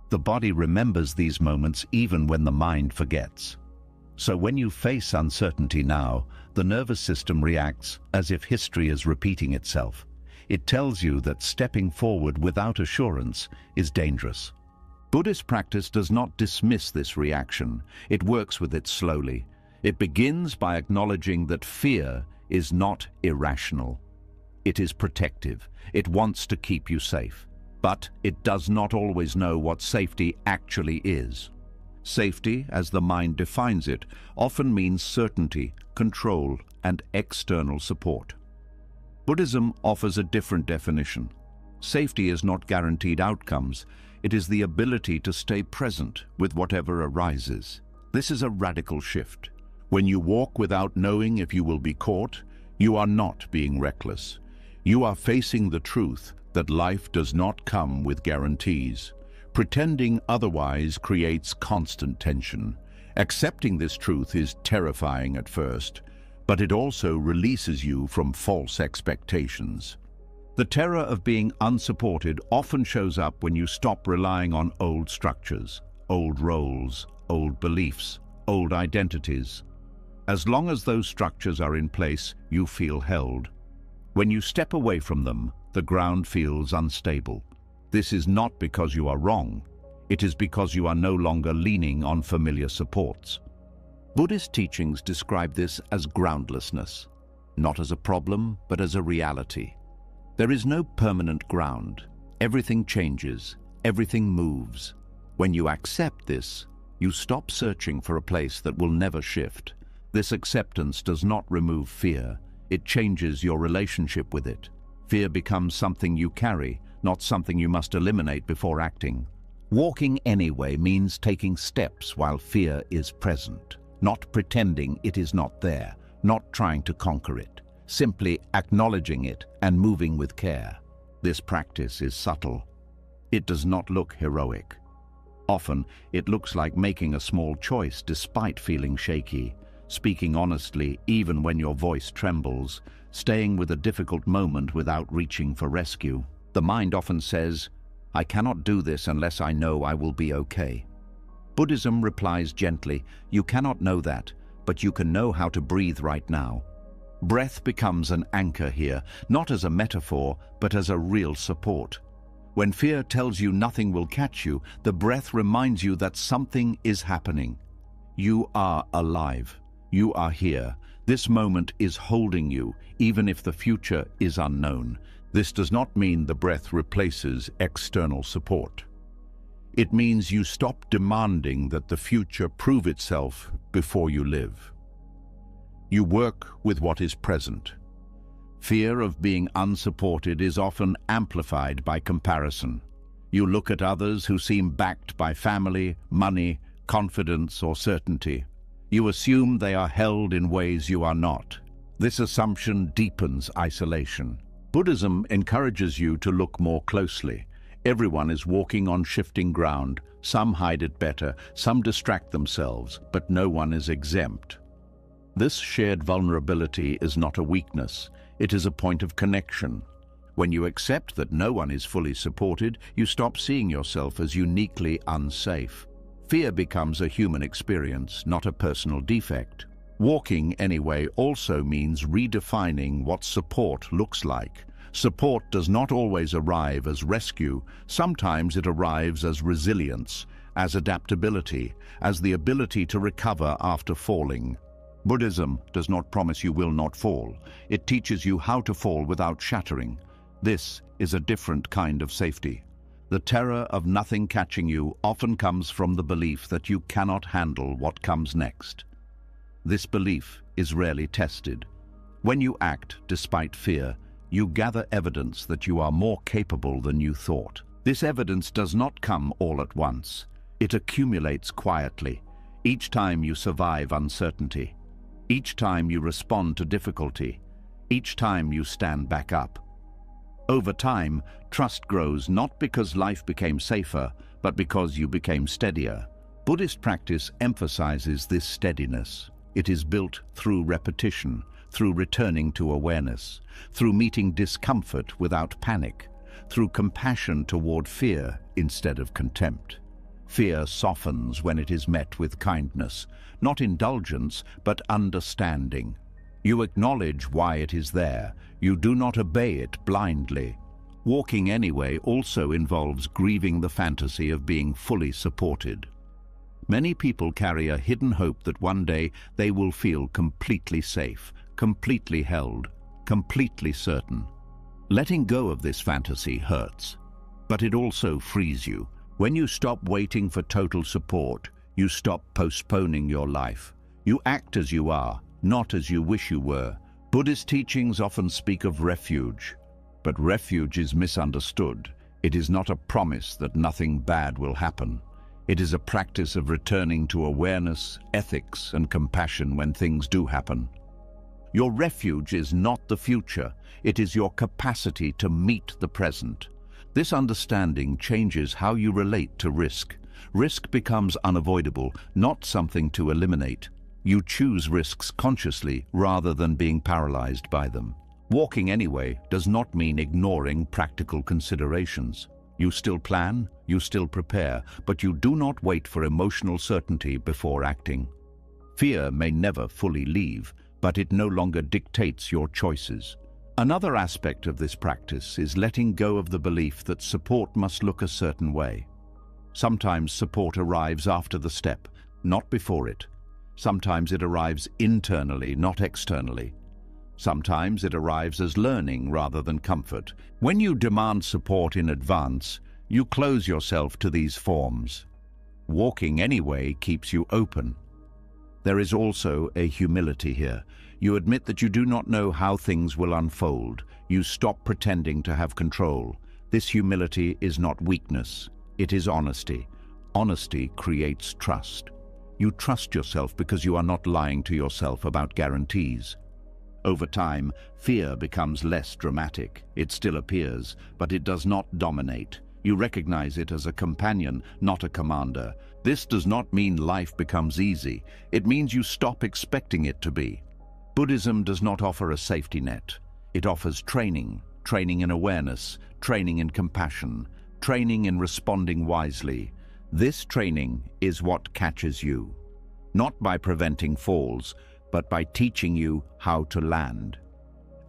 The body remembers these moments even when the mind forgets. So when you face uncertainty now, the nervous system reacts as if history is repeating itself. It tells you that stepping forward without assurance is dangerous. Buddhist practice does not dismiss this reaction. It works with it slowly. It begins by acknowledging that fear is not irrational. It is protective. It wants to keep you safe. But it does not always know what safety actually is. Safety, as the mind defines it, often means certainty, control, and external support. Buddhism offers a different definition. Safety is not guaranteed outcomes. It is the ability to stay present with whatever arises. This is a radical shift. When you walk without knowing if you will be caught, you are not being reckless. You are facing the truth that life does not come with guarantees. Pretending otherwise creates constant tension. Accepting this truth is terrifying at first, but it also releases you from false expectations. The terror of being unsupported often shows up when you stop relying on old structures, old roles, old beliefs, old identities. As long as those structures are in place, you feel held. When you step away from them, the ground feels unstable. This is not because you are wrong. It is because you are no longer leaning on familiar supports. Buddhist teachings describe this as groundlessness, not as a problem, but as a reality. There is no permanent ground. Everything changes, everything moves. When you accept this, you stop searching for a place that will never shift. This acceptance does not remove fear. It changes your relationship with it. Fear becomes something you carry, not something you must eliminate before acting. Walking anyway means taking steps while fear is present, not pretending it is not there, not trying to conquer it, simply acknowledging it and moving with care. This practice is subtle. It does not look heroic. Often, it looks like making a small choice despite feeling shaky, speaking honestly even when your voice trembles, staying with a difficult moment without reaching for rescue. The mind often says, "I cannot do this unless I know I will be okay." Buddhism replies gently, "You cannot know that, but you can know how to breathe right now." Breath becomes an anchor here, not as a metaphor, but as a real support. When fear tells you nothing will catch you, the breath reminds you that something is happening. You are alive. You are here. This moment is holding you, even if the future is unknown. This does not mean the breath replaces external support. It means you stop demanding that the future prove itself before you live. You work with what is present. Fear of being unsupported is often amplified by comparison. You look at others who seem backed by family, money, confidence, or certainty. You assume they are held in ways you are not. This assumption deepens isolation. Buddhism encourages you to look more closely. Everyone is walking on shifting ground. Some hide it better, some distract themselves, but no one is exempt. This shared vulnerability is not a weakness. It is a point of connection. When you accept that no one is fully supported, you stop seeing yourself as uniquely unsafe. Fear becomes a human experience, not a personal defect. Walking anyway also means redefining what support looks like. Support does not always arrive as rescue. Sometimes it arrives as resilience, as adaptability, as the ability to recover after falling. Buddhism does not promise you will not fall. It teaches you how to fall without shattering. This is a different kind of safety. The terror of nothing catching you often comes from the belief that you cannot handle what comes next. This belief is rarely tested. When you act despite fear, you gather evidence that you are more capable than you thought. This evidence does not come all at once. It accumulates quietly, each time you survive uncertainty, each time you respond to difficulty, each time you stand back up. Over time, trust grows not because life became safer, but because you became steadier. Buddhist practice emphasizes this steadiness. It is built through repetition, through returning to awareness, through meeting discomfort without panic, through compassion toward fear instead of contempt. Fear softens when it is met with kindness, not indulgence, but understanding. You acknowledge why it is there. You do not obey it blindly. Walking anyway also involves grieving the fantasy of being fully supported. Many people carry a hidden hope that one day they will feel completely safe, completely held, completely certain. Letting go of this fantasy hurts, but it also frees you. When you stop waiting for total support, you stop postponing your life. You act as you are, not as you wish you were. Buddhist teachings often speak of refuge, but refuge is misunderstood. It is not a promise that nothing bad will happen. It is a practice of returning to awareness, ethics, and compassion when things do happen. Your refuge is not the future. It is your capacity to meet the present. This understanding changes how you relate to risk. Risk becomes unavoidable, not something to eliminate. You choose risks consciously rather than being paralyzed by them. Walking anyway does not mean ignoring practical considerations. You still plan, you still prepare, but you do not wait for emotional certainty before acting. Fear may never fully leave, but it no longer dictates your choices. Another aspect of this practice is letting go of the belief that support must look a certain way. Sometimes support arrives after the step, not before it. Sometimes it arrives internally, not externally. Sometimes it arrives as learning rather than comfort. When you demand support in advance, you close yourself to these forms. Walking anyway keeps you open. There is also a humility here. You admit that you do not know how things will unfold. You stop pretending to have control. This humility is not weakness. It is honesty. Honesty creates trust. You trust yourself because you are not lying to yourself about guarantees. Over time, fear becomes less dramatic. It still appears, but it does not dominate. You recognize it as a companion, not a commander. This does not mean life becomes easy. It means you stop expecting it to be. Buddhism does not offer a safety net. It offers training in awareness, training in compassion, training in responding wisely. This training is what catches you, not by preventing falls, but by teaching you how to land.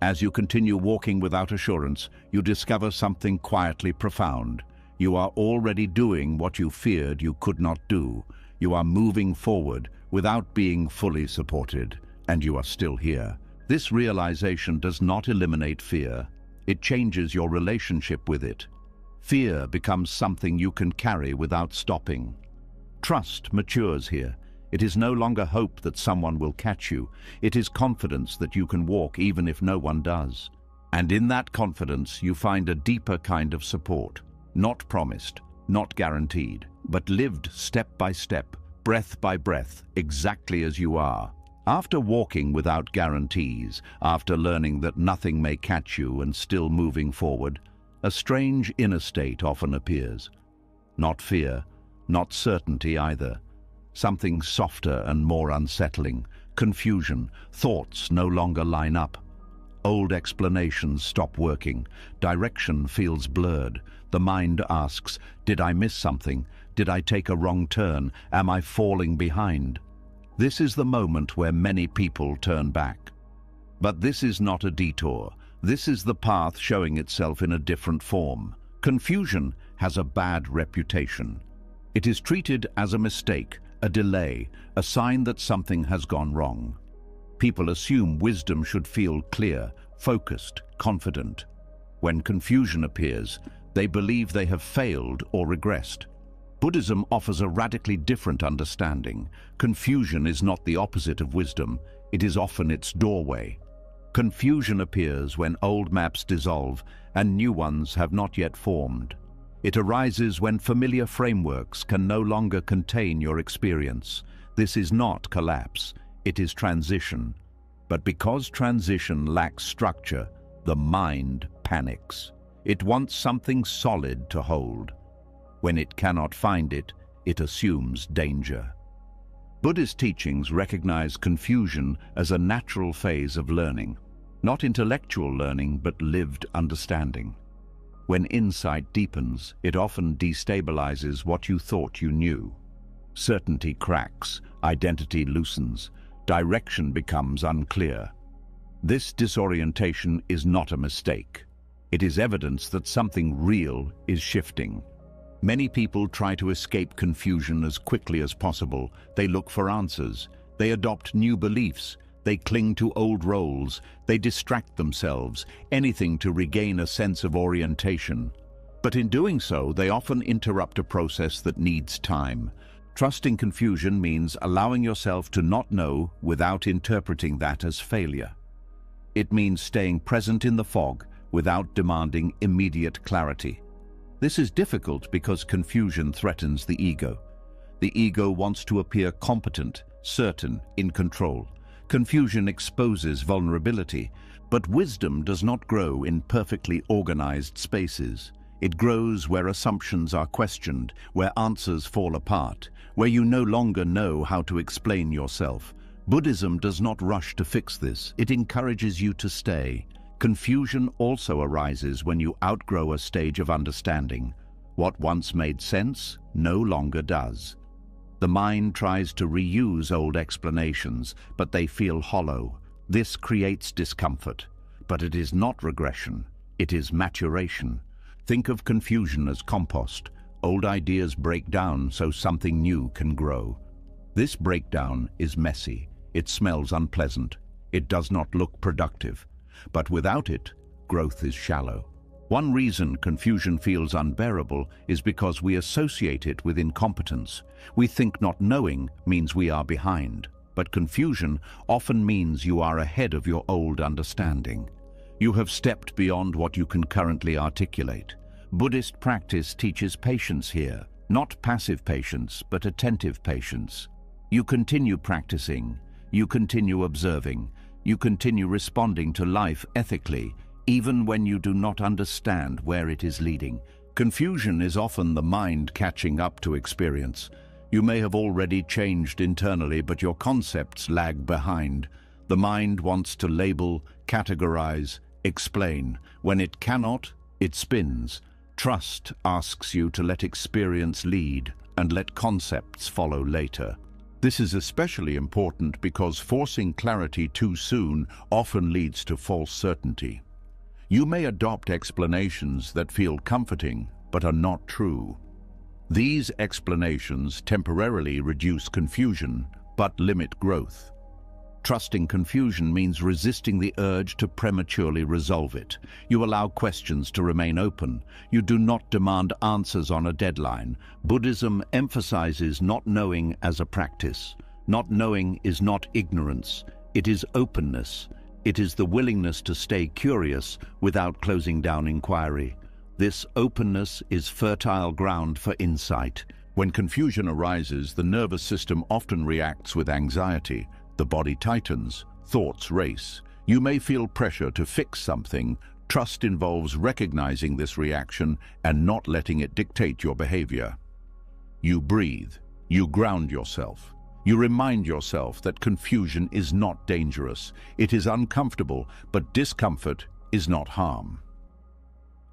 As you continue walking without assurance, you discover something quietly profound. You are already doing what you feared you could not do. You are moving forward without being fully supported, and you are still here. This realization does not eliminate fear. It changes your relationship with it. Fear becomes something you can carry without stopping. Trust matures here. It is no longer hope that someone will catch you. It is confidence that you can walk even if no one does. And in that confidence, you find a deeper kind of support, not promised, not guaranteed, but lived step by step, breath by breath, exactly as you are. After walking without guarantees, after learning that nothing may catch you and still moving forward, a strange inner state often appears. Not fear, not certainty either. Something softer and more unsettling, confusion, thoughts no longer line up. Old explanations stop working, direction feels blurred. The mind asks, did I miss something? Did I take a wrong turn? Am I falling behind? This is the moment where many people turn back. But this is not a detour. This is the path showing itself in a different form. Confusion has a bad reputation. It is treated as a mistake, a delay, a sign that something has gone wrong. People assume wisdom should feel clear, focused, confident. When confusion appears, they believe they have failed or regressed. Buddhism offers a radically different understanding. Confusion is not the opposite of wisdom, it is often its doorway. Confusion appears when old maps dissolve and new ones have not yet formed. It arises when familiar frameworks can no longer contain your experience. This is not collapse, it is transition. But because transition lacks structure, the mind panics. It wants something solid to hold. When it cannot find it, it assumes danger. Buddhist teachings recognize confusion as a natural phase of learning, not intellectual learning, but lived understanding. When insight deepens, it often destabilizes what you thought you knew. Certainty cracks, identity loosens, direction becomes unclear. This disorientation is not a mistake. It is evidence that something real is shifting. Many people try to escape confusion as quickly as possible. They look for answers. They adopt new beliefs. They cling to old roles. They distract themselves, anything to regain a sense of orientation. But in doing so, they often interrupt a process that needs time. Trusting confusion means allowing yourself to not know without interpreting that as failure. It means staying present in the fog without demanding immediate clarity. This is difficult because confusion threatens the ego. The ego wants to appear competent, certain, in control. Confusion exposes vulnerability, but wisdom does not grow in perfectly organized spaces. It grows where assumptions are questioned, where answers fall apart, where you no longer know how to explain yourself. Buddhism does not rush to fix this. It encourages you to stay. Confusion also arises when you outgrow a stage of understanding. What once made sense no longer does. The mind tries to reuse old explanations, but they feel hollow. This creates discomfort. But it is not regression. It is maturation. Think of confusion as compost. Old ideas break down so something new can grow. This breakdown is messy. It smells unpleasant. It does not look productive. But without it, growth is shallow. One reason confusion feels unbearable is because we associate it with incompetence. We think not knowing means we are behind, but confusion often means you are ahead of your old understanding. You have stepped beyond what you can currently articulate. Buddhist practice teaches patience here, not passive patience, but attentive patience. You continue practicing, you continue observing, you continue responding to life ethically, even when you do not understand where it is leading. Confusion is often the mind catching up to experience. You may have already changed internally, but your concepts lag behind. The mind wants to label, categorize, explain. When it cannot, it spins. Trust asks you to let experience lead and let concepts follow later. This is especially important because forcing clarity too soon often leads to false certainty. You may adopt explanations that feel comforting but are not true. These explanations temporarily reduce confusion but limit growth. Trusting confusion means resisting the urge to prematurely resolve it. You allow questions to remain open. You do not demand answers on a deadline. Buddhism emphasizes not knowing as a practice. Not knowing is not ignorance. It is openness. It is the willingness to stay curious without closing down inquiry. This openness is fertile ground for insight. When confusion arises, the nervous system often reacts with anxiety. The body tightens, thoughts race. You may feel pressure to fix something. Trust involves recognizing this reaction and not letting it dictate your behavior. You breathe. You ground yourself. You remind yourself that confusion is not dangerous. It is uncomfortable, but discomfort is not harm.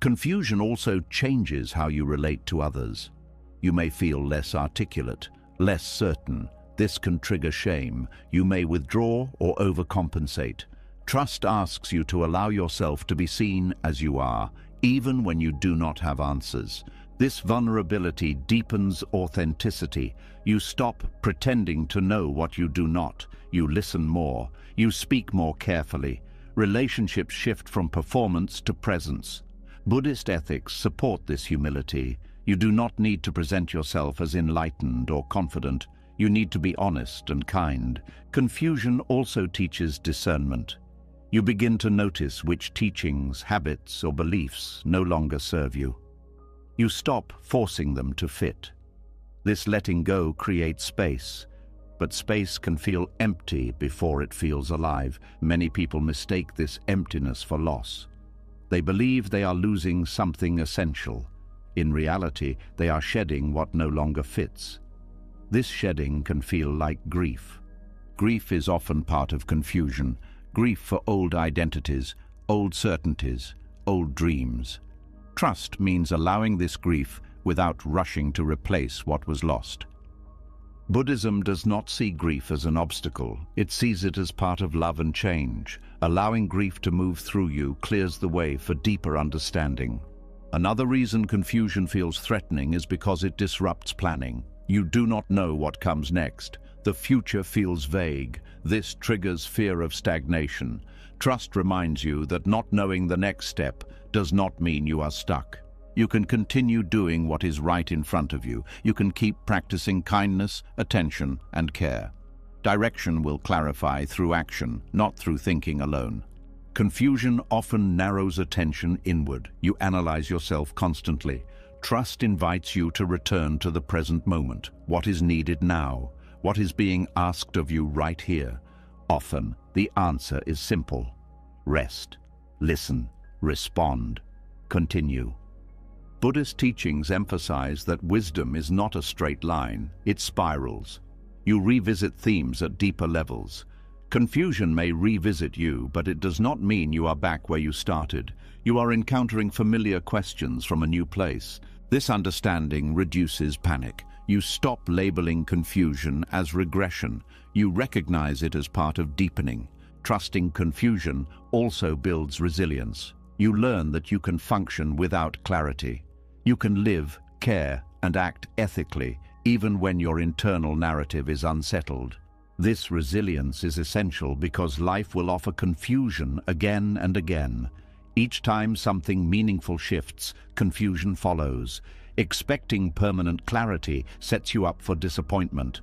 Confusion also changes how you relate to others. You may feel less articulate, less certain. This can trigger shame. You may withdraw or overcompensate. Trust asks you to allow yourself to be seen as you are, even when you do not have answers. This vulnerability deepens authenticity. You stop pretending to know what you do not. You listen more. You speak more carefully. Relationships shift from performance to presence. Buddhist ethics support this humility. You do not need to present yourself as enlightened or confident. You need to be honest and kind. Confusion also teaches discernment. You begin to notice which teachings, habits, or beliefs no longer serve you. You stop forcing them to fit. This letting go creates space, but space can feel empty before it feels alive. Many people mistake this emptiness for loss. They believe they are losing something essential. In reality, they are shedding what no longer fits. This shedding can feel like grief. Grief is often part of confusion. Grief for old identities, old certainties, old dreams. Trust means allowing this grief without rushing to replace what was lost. Buddhism does not see grief as an obstacle. It sees it as part of love and change. Allowing grief to move through you clears the way for deeper understanding. Another reason confusion feels threatening is because it disrupts planning. You do not know what comes next. The future feels vague. This triggers fear of stagnation. Trust reminds you that not knowing the next step does not mean you are stuck. You can continue doing what is right in front of you. You can keep practicing kindness, attention, and care. Direction will clarify through action, not through thinking alone. Confusion often narrows attention inward. You analyze yourself constantly. Trust invites you to return to the present moment. What is needed now? What is being asked of you right here? Often, the answer is simple. Rest, listen, respond, continue. Buddhist teachings emphasize that wisdom is not a straight line, it spirals. You revisit themes at deeper levels. Confusion may revisit you, but it does not mean you are back where you started. You are encountering familiar questions from a new place. This understanding reduces panic. You stop labeling confusion as regression. You recognize it as part of deepening. Trusting confusion also builds resilience. You learn that you can function without clarity. You can live, care, and act ethically, even when your internal narrative is unsettled. This resilience is essential because life will offer confusion again and again. Each time something meaningful shifts, confusion follows. Expecting permanent clarity sets you up for disappointment.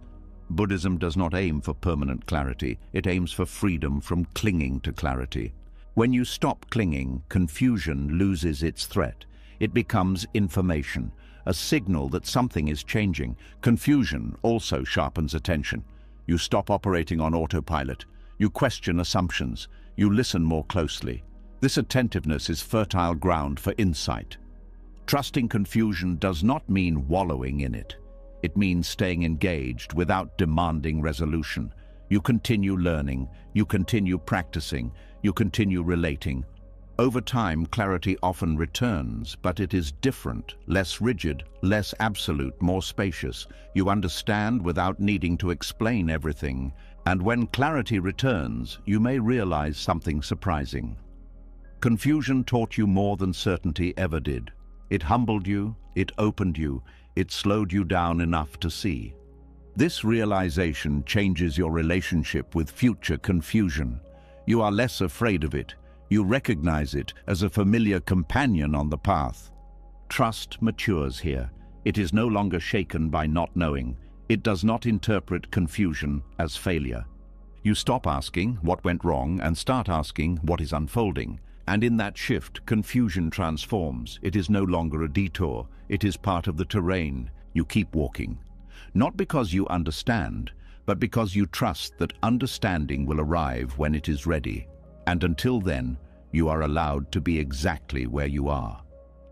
Buddhism does not aim for permanent clarity. It aims for freedom from clinging to clarity. When you stop clinging, confusion loses its threat. It becomes information, a signal that something is changing. Confusion also sharpens attention. You stop operating on autopilot. You question assumptions. You listen more closely. This attentiveness is fertile ground for insight. Trusting confusion does not mean wallowing in it. It means staying engaged without demanding resolution. You continue learning, you continue practicing, you continue relating. Over time, clarity often returns, but it is different, less rigid, less absolute, more spacious. You understand without needing to explain everything. And when clarity returns, you may realize something surprising. Confusion taught you more than certainty ever did. It humbled you, it opened you, it slowed you down enough to see. This realization changes your relationship with future confusion. You are less afraid of it. You recognize it as a familiar companion on the path. Trust matures here. It is no longer shaken by not knowing. It does not interpret confusion as failure. You stop asking what went wrong and start asking what is unfolding. And in that shift, confusion transforms. It is no longer a detour. It is part of the terrain. You keep walking. Not because you understand, but because you trust that understanding will arrive when it is ready. And until then, you are allowed to be exactly where you are.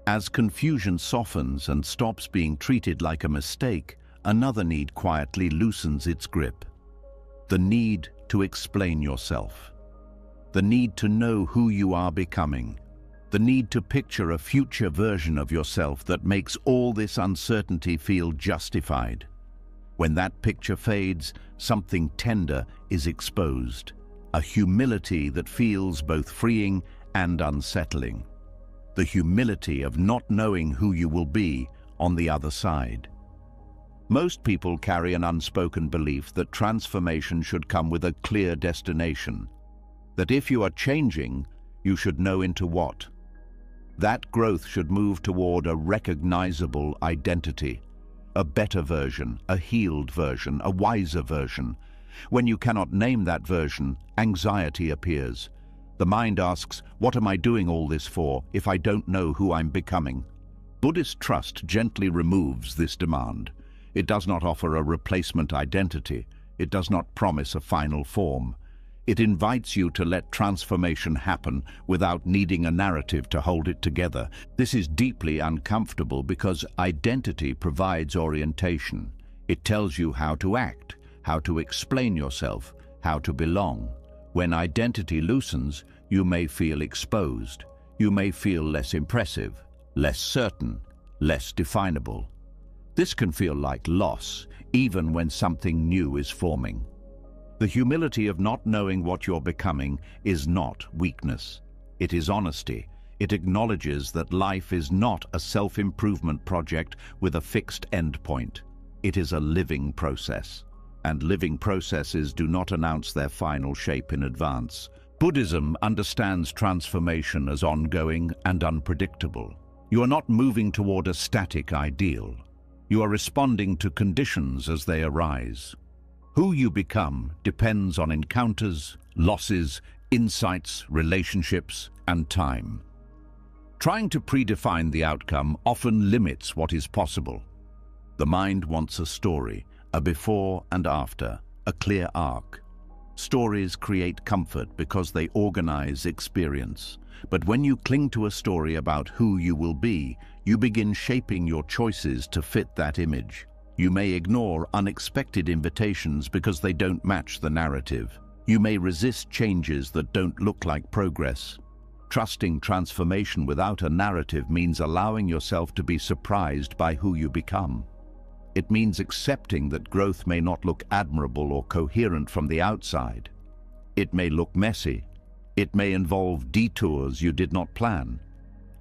As confusion softens and stops being treated like a mistake, another need quietly loosens its grip. The need to explain yourself. The need to know who you are becoming. The need to picture a future version of yourself that makes all this uncertainty feel justified. When that picture fades, something tender is exposed. A humility that feels both freeing and unsettling. The humility of not knowing who you will be on the other side. Most people carry an unspoken belief that transformation should come with a clear destination. That if you are changing, you should know into what. That growth should move toward a recognizable identity, a better version, a healed version, a wiser version. When you cannot name that version, anxiety appears. The mind asks, what am I doing all this for if I don't know who I'm becoming? Buddhist trust gently removes this demand. It does not offer a replacement identity. It does not promise a final form. It invites you to let transformation happen without needing a narrative to hold it together. This is deeply uncomfortable because identity provides orientation. It tells you how to act, how to explain yourself, how to belong. When identity loosens, you may feel exposed. You may feel less impressive, less certain, less definable. This can feel like loss, even when something new is forming. The humility of not knowing what you're becoming is not weakness. It is honesty. It acknowledges that life is not a self-improvement project with a fixed endpoint. It is a living process. And living processes do not announce their final shape in advance. Buddhism understands transformation as ongoing and unpredictable. You are not moving toward a static ideal. You are responding to conditions as they arise. Who you become depends on encounters, losses, insights, relationships, and time. Trying to predefine the outcome often limits what is possible. The mind wants a story, a before and after, a clear arc. Stories create comfort because they organize experience. But when you cling to a story about who you will be, you begin shaping your choices to fit that image. You may ignore unexpected invitations because they don't match the narrative. You may resist changes that don't look like progress. Trusting transformation without a narrative means allowing yourself to be surprised by who you become. It means accepting that growth may not look admirable or coherent from the outside. It may look messy. It may involve detours you did not plan.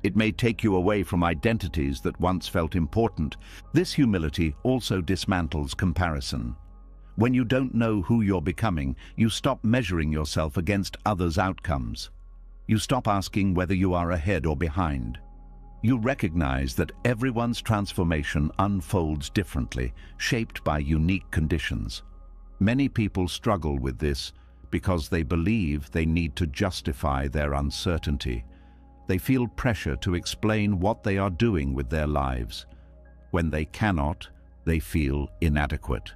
It may take you away from identities that once felt important. This humility also dismantles comparison. When you don't know who you're becoming, you stop measuring yourself against others' outcomes. You stop asking whether you are ahead or behind. You recognize that everyone's transformation unfolds differently, shaped by unique conditions. Many people struggle with this because they believe they need to justify their uncertainty. They feel pressure to explain what they are doing with their lives. When they cannot, they feel inadequate.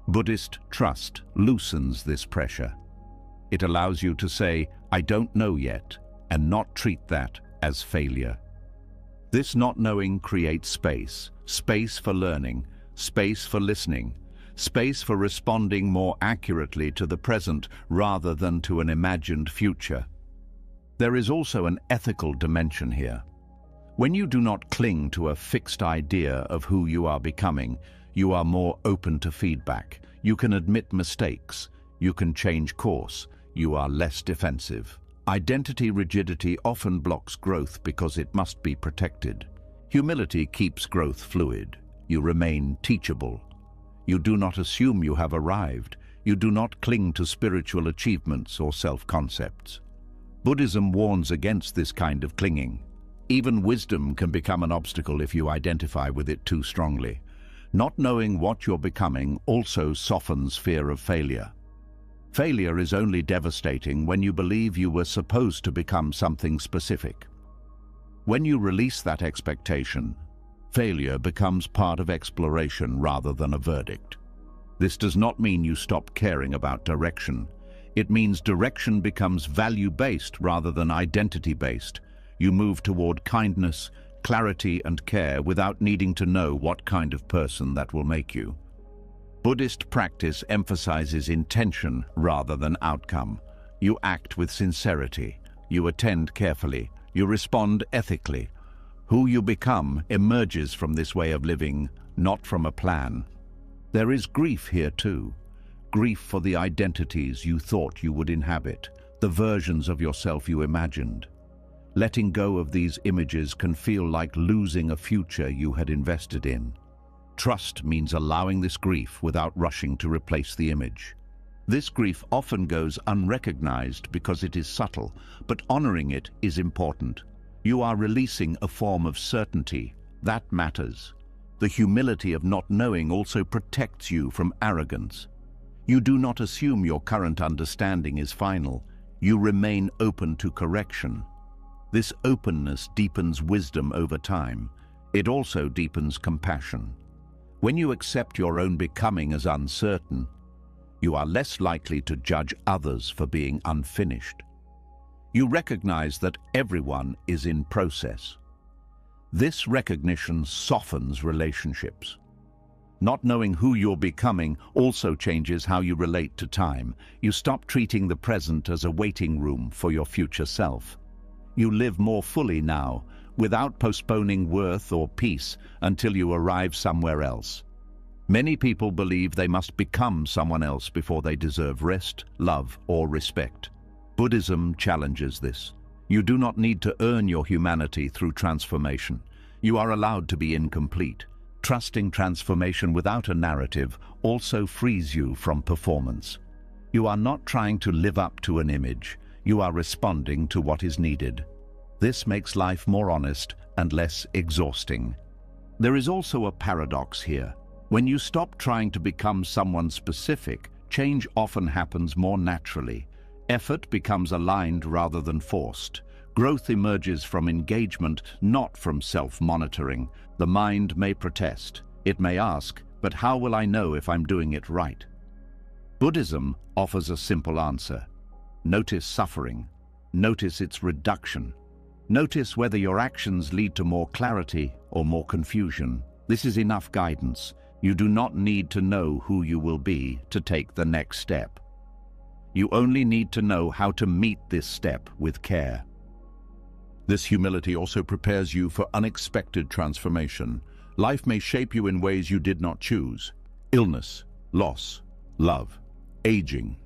Buddhist trust loosens this pressure. It allows you to say, "I don't know yet," and not treat that as failure. This not knowing creates space, space for learning, space for listening, space for responding more accurately to the present rather than to an imagined future. There is also an ethical dimension here. When you do not cling to a fixed idea of who you are becoming, you are more open to feedback. You can admit mistakes. You can change course. You are less defensive. Identity rigidity often blocks growth because it must be protected. Humility keeps growth fluid. You remain teachable. You do not assume you have arrived. You do not cling to spiritual achievements or self-concepts. Buddhism warns against this kind of clinging. Even wisdom can become an obstacle if you identify with it too strongly. Not knowing what you're becoming also softens fear of failure. Failure is only devastating when you believe you were supposed to become something specific. When you release that expectation, failure becomes part of exploration rather than a verdict. This does not mean you stop caring about direction. It means direction becomes value-based rather than identity-based. You move toward kindness, clarity, and care without needing to know what kind of person that will make you. Buddhist practice emphasizes intention rather than outcome. You act with sincerity. You attend carefully. You respond ethically. Who you become emerges from this way of living, not from a plan. There is grief here too. Grief for the identities you thought you would inhabit, the versions of yourself you imagined. Letting go of these images can feel like losing a future you had invested in. Trust means allowing this grief without rushing to replace the image. This grief often goes unrecognized because it is subtle, but honoring it is important. You are releasing a form of certainty. That matters. The humility of not knowing also protects you from arrogance. You do not assume your current understanding is final. You remain open to correction. This openness deepens wisdom over time. It also deepens compassion. When you accept your own becoming as uncertain, you are less likely to judge others for being unfinished. You recognize that everyone is in process. This recognition softens relationships. Not knowing who you're becoming also changes how you relate to time. You stop treating the present as a waiting room for your future self. You live more fully now, without postponing worth or peace until you arrive somewhere else. Many people believe they must become someone else before they deserve rest, love, or respect. Buddhism challenges this. You do not need to earn your humanity through transformation. You are allowed to be incomplete. Trusting transformation without a narrative also frees you from performance. You are not trying to live up to an image. You are responding to what is needed. This makes life more honest and less exhausting. There is also a paradox here. When you stop trying to become someone specific, change often happens more naturally. Effort becomes aligned rather than forced. Growth emerges from engagement, not from self-monitoring. The mind may protest. It may ask, but how will I know if I'm doing it right? Buddhism offers a simple answer. Notice suffering. Notice its reduction. Notice whether your actions lead to more clarity or more confusion. This is enough guidance. You do not need to know who you will be to take the next step. You only need to know how to meet this step with care. This humility also prepares you for unexpected transformation. Life may shape you in ways you did not choose. Illness, loss, love, aging.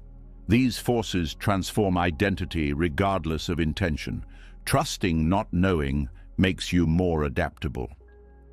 These forces transform identity regardless of intention. Trusting not knowing makes you more adaptable.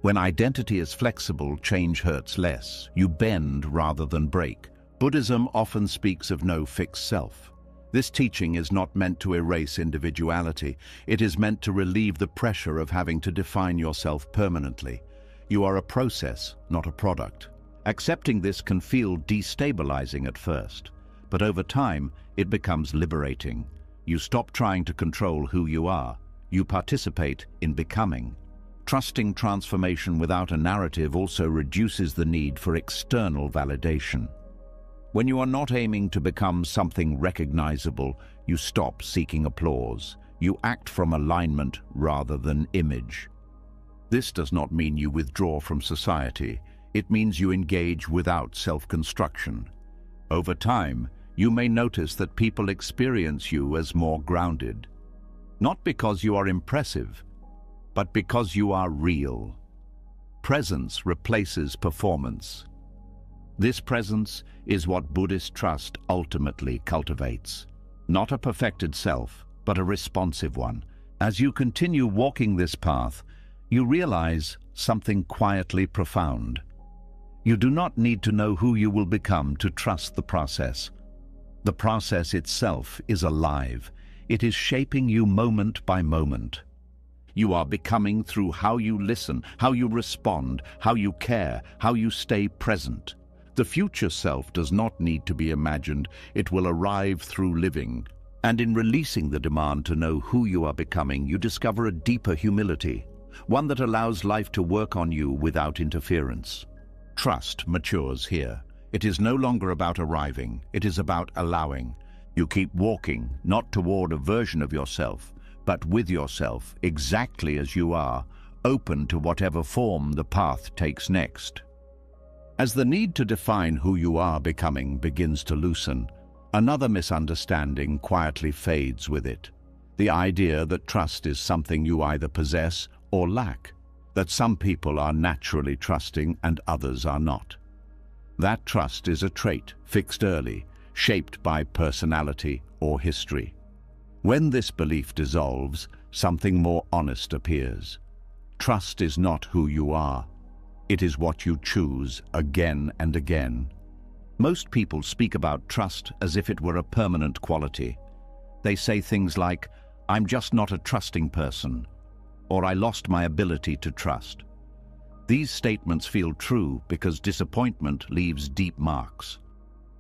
When identity is flexible, change hurts less. You bend rather than break. Buddhism often speaks of no fixed self. This teaching is not meant to erase individuality. It is meant to relieve the pressure of having to define yourself permanently. You are a process, not a product. Accepting this can feel destabilizing at first, but over time, it becomes liberating. You stop trying to control who you are. You participate in becoming. Trusting transformation without a narrative also reduces the need for external validation. When you are not aiming to become something recognizable, you stop seeking applause. You act from alignment rather than image. This does not mean you withdraw from society. It means you engage without self-construction. Over time, you may notice that people experience you as more grounded. Not because you are impressive, but because you are real. Presence replaces performance. This presence is what Buddhist trust ultimately cultivates. Not a perfected self, but a responsive one. As you continue walking this path, you realize something quietly profound. You do not need to know who you will become to trust the process. The process itself is alive. It is shaping you moment by moment. You are becoming through how you listen, how you respond, how you care, how you stay present. The future self does not need to be imagined, it will arrive through living. And in releasing the demand to know who you are becoming, you discover a deeper humility, one that allows life to work on you without interference. Trust matures here. It is no longer about arriving, it is about allowing. You keep walking, not toward a version of yourself, but with yourself, exactly as you are, open to whatever form the path takes next. As the need to define who you are becoming begins to loosen, another misunderstanding quietly fades with it. The idea that trust is something you either possess or lack, that some people are naturally trusting and others are not. That trust is a trait, fixed early, shaped by personality or history. When this belief dissolves, something more honest appears. Trust is not who you are. It is what you choose again and again. Most people speak about trust as if it were a permanent quality. They say things like, "I'm just not a trusting person," or "I lost my ability to trust." These statements feel true because disappointment leaves deep marks.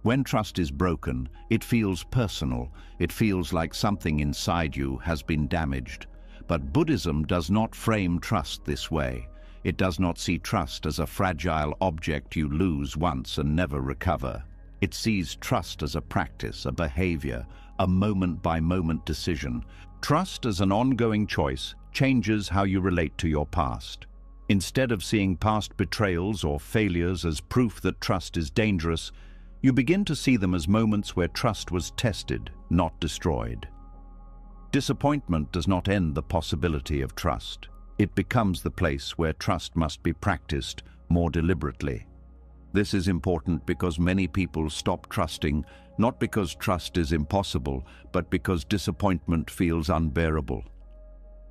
When trust is broken, it feels personal. It feels like something inside you has been damaged. But Buddhism does not frame trust this way. It does not see trust as a fragile object you lose once and never recover. It sees trust as a practice, a behavior, a moment-by-moment decision. Trust as an ongoing choice changes how you relate to your past. Instead of seeing past betrayals or failures as proof that trust is dangerous, you begin to see them as moments where trust was tested, not destroyed. Disappointment does not end the possibility of trust. It becomes the place where trust must be practiced more deliberately. This is important because many people stop trusting, not because trust is impossible, but because disappointment feels unbearable.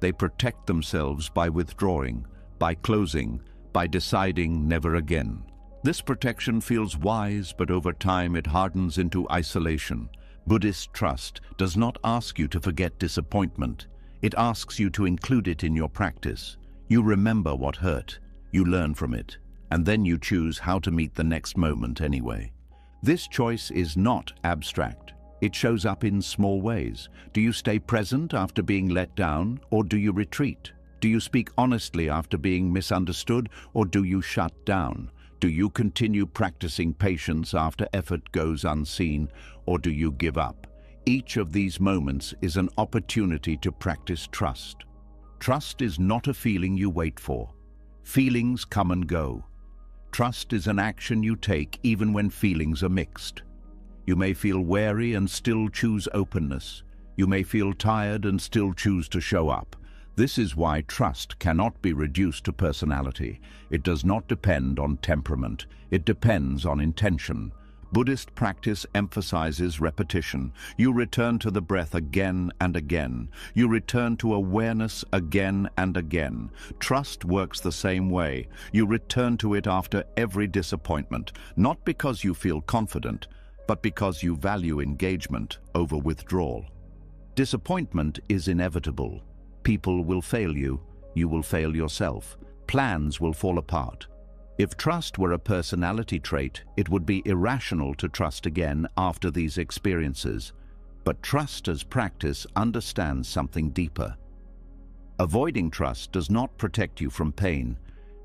They protect themselves by withdrawing, by closing, by deciding never again. This protection feels wise, but over time it hardens into isolation. Buddhist trust does not ask you to forget disappointment. It asks you to include it in your practice. You remember what hurt, you learn from it, and then you choose how to meet the next moment anyway. This choice is not abstract. It shows up in small ways. Do you stay present after being let down, or do you retreat? Do you speak honestly after being misunderstood, or do you shut down? Do you continue practicing patience after effort goes unseen, or do you give up? Each of these moments is an opportunity to practice trust. Trust is not a feeling you wait for. Feelings come and go. Trust is an action you take even when feelings are mixed. You may feel wary and still choose openness. You may feel tired and still choose to show up. This is why trust cannot be reduced to personality. It does not depend on temperament. It depends on intention. Buddhist practice emphasizes repetition. You return to the breath again and again. You return to awareness again and again. Trust works the same way. You return to it after every disappointment, not because you feel confident, but because you value engagement over withdrawal. Disappointment is inevitable. People will fail you. You will fail yourself. Plans will fall apart. If trust were a personality trait, it would be irrational to trust again after these experiences. But trust as practice understands something deeper. Avoiding trust does not protect you from pain.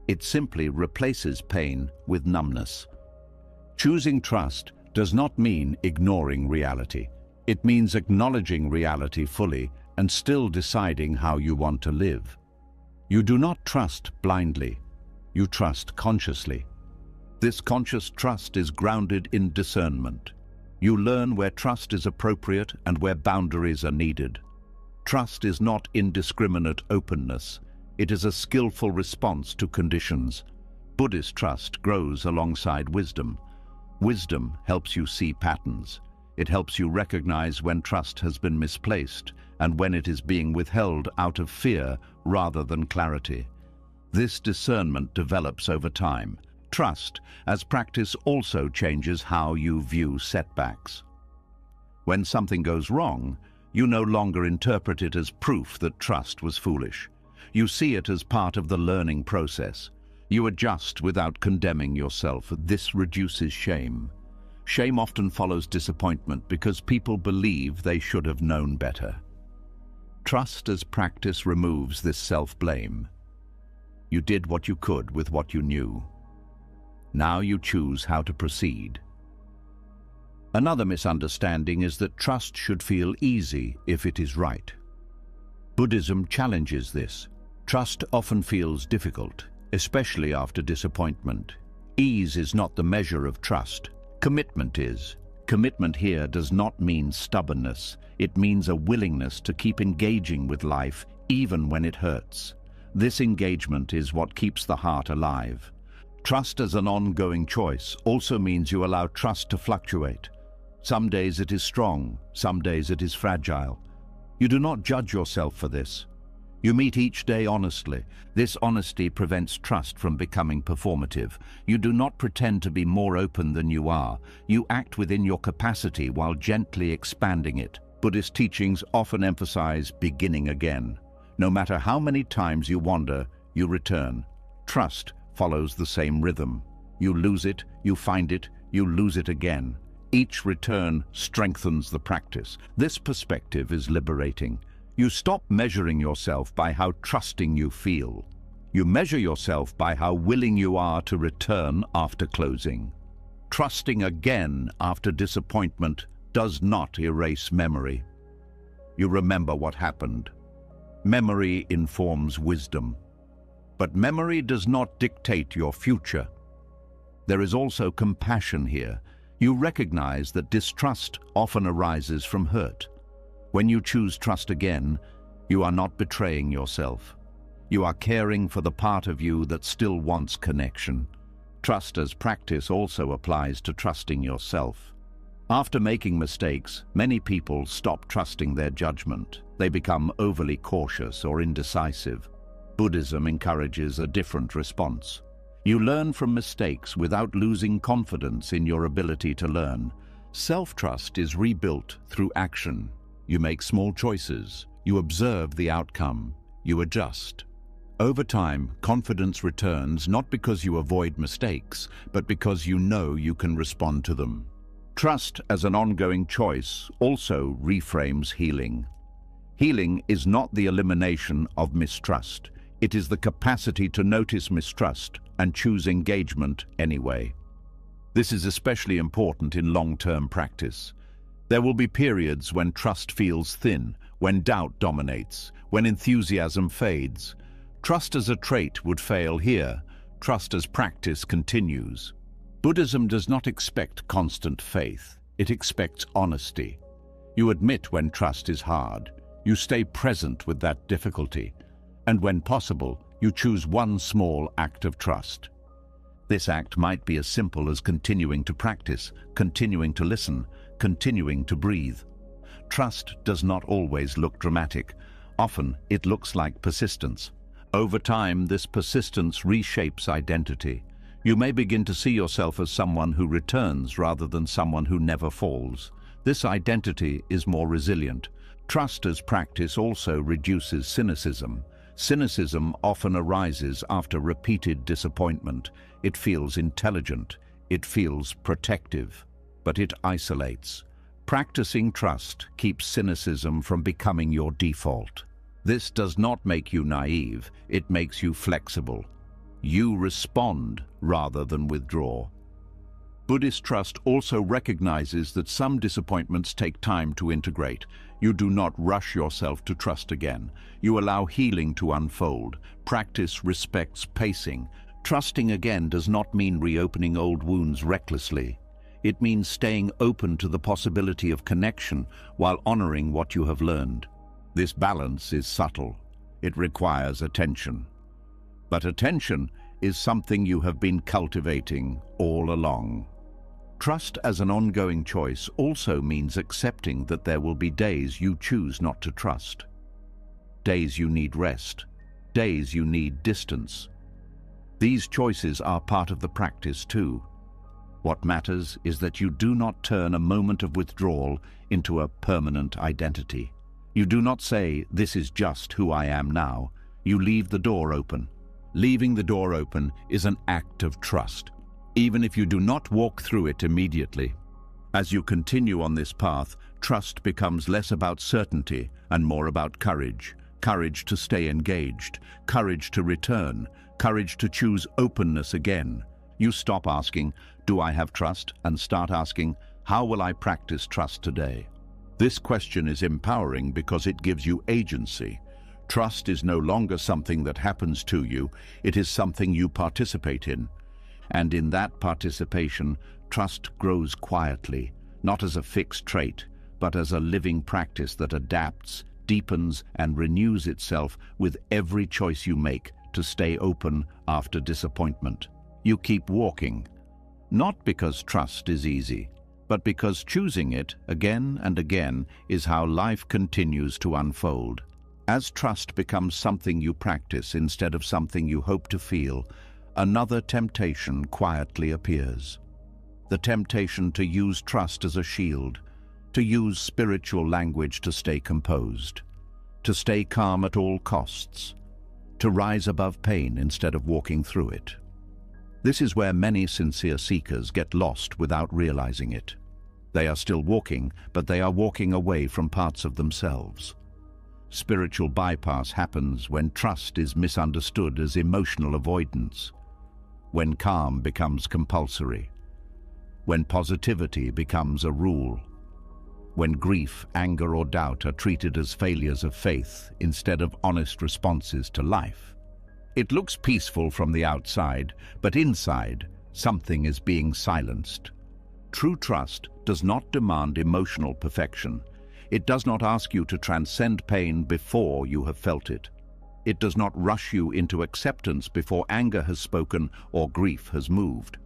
It simply replaces pain with numbness. Choosing trust does not mean ignoring reality. It means acknowledging reality fully and still deciding how you want to live. You do not trust blindly. You trust consciously. This conscious trust is grounded in discernment. You learn where trust is appropriate and where boundaries are needed. Trust is not indiscriminate openness. It is a skillful response to conditions. Buddhist trust grows alongside wisdom. Wisdom helps you see patterns. It helps you recognize when trust has been misplaced and when it is being withheld out of fear rather than clarity. This discernment develops over time. Trust, as practice, also changes how you view setbacks. When something goes wrong, you no longer interpret it as proof that trust was foolish. You see it as part of the learning process. You adjust without condemning yourself. This reduces shame. Shame often follows disappointment because people believe they should have known better. Trust as practice removes this self-blame. You did what you could with what you knew. Now you choose how to proceed. Another misunderstanding is that trust should feel easy if it is right. Buddhism challenges this. Trust often feels difficult, especially after disappointment. Ease is not the measure of trust. Commitment is. Commitment here does not mean stubbornness. It means a willingness to keep engaging with life even when it hurts. This engagement is what keeps the heart alive. Trust as an ongoing choice also means you allow trust to fluctuate. Some days it is strong, some days it is fragile. You do not judge yourself for this. You meet each day honestly. This honesty prevents trust from becoming performative. You do not pretend to be more open than you are. You act within your capacity while gently expanding it. Buddhist teachings often emphasize beginning again. No matter how many times you wander, you return. Trust follows the same rhythm. You lose it, you find it, you lose it again. Each return strengthens the practice. This perspective is liberating. You stop measuring yourself by how trusting you feel. You measure yourself by how willing you are to return after closing. Trusting again after disappointment does not erase memory. You remember what happened. Memory informs wisdom. But memory does not dictate your future. There is also compassion here. You recognize that distrust often arises from hurt. When you choose trust again, you are not betraying yourself. You are caring for the part of you that still wants connection. Trust as practice also applies to trusting yourself. After making mistakes, many people stop trusting their judgment. They become overly cautious or indecisive. Buddhism encourages a different response. You learn from mistakes without losing confidence in your ability to learn. Self-trust is rebuilt through action. You make small choices. You observe the outcome. You adjust. Over time, confidence returns not because you avoid mistakes, but because you know you can respond to them. Trust as an ongoing choice also reframes healing. Healing is not the elimination of mistrust. It is the capacity to notice mistrust and choose engagement anyway. This is especially important in long-term practice. There will be periods when trust feels thin, when doubt dominates, when enthusiasm fades. Trust as a trait would fail here. Trust as practice continues. Buddhism does not expect constant faith. It expects honesty. You admit when trust is hard. You stay present with that difficulty. And when possible, you choose one small act of trust. This act might be as simple as continuing to practice, continuing to listen, continuing to breathe. Trust does not always look dramatic. Often, it looks like persistence. Over time, this persistence reshapes identity. You may begin to see yourself as someone who returns rather than someone who never falls. This identity is more resilient. Trust as practice also reduces cynicism. Cynicism often arises after repeated disappointment. It feels intelligent. It feels protective. But it isolates. Practicing trust keeps cynicism from becoming your default. This does not make you naive. It makes you flexible. You respond rather than withdraw. Buddhist trust also recognizes that some disappointments take time to integrate. You do not rush yourself to trust again. You allow healing to unfold. Practice respects pacing. Trusting again does not mean reopening old wounds recklessly. It means staying open to the possibility of connection while honoring what you have learned. This balance is subtle. It requires attention. But attention is something you have been cultivating all along. Trust as an ongoing choice also means accepting that there will be days you choose not to trust. Days you need rest. Days you need distance. These choices are part of the practice too. What matters is that you do not turn a moment of withdrawal into a permanent identity. You do not say, "This is just who I am now." You leave the door open. Leaving the door open is an act of trust, even if you do not walk through it immediately. As you continue on this path, trust becomes less about certainty and more about courage. Courage to stay engaged, courage to return, courage to choose openness again. You stop asking, "Do I have trust?" and start asking, "How will I practice trust today?" This question is empowering because it gives you agency. Trust is no longer something that happens to you, it is something you participate in. And in that participation, trust grows quietly, not as a fixed trait, but as a living practice that adapts, deepens, and renews itself with every choice you make to stay open after disappointment. You keep walking, not because trust is easy, but because choosing it again and again is how life continues to unfold. As trust becomes something you practice instead of something you hope to feel, another temptation quietly appears. The temptation to use trust as a shield, to use spiritual language to stay composed, to stay calm at all costs, to rise above pain instead of walking through it. This is where many sincere seekers get lost without realizing it. They are still walking, but they are walking away from parts of themselves. Spiritual bypass happens when trust is misunderstood as emotional avoidance, when calm becomes compulsory, when positivity becomes a rule, when grief, anger, or doubt are treated as failures of faith instead of honest responses to life. It looks peaceful from the outside, but inside, something is being silenced. True trust does not demand emotional perfection. It does not ask you to transcend pain before you have felt it. It does not rush you into acceptance before anger has spoken or grief has moved.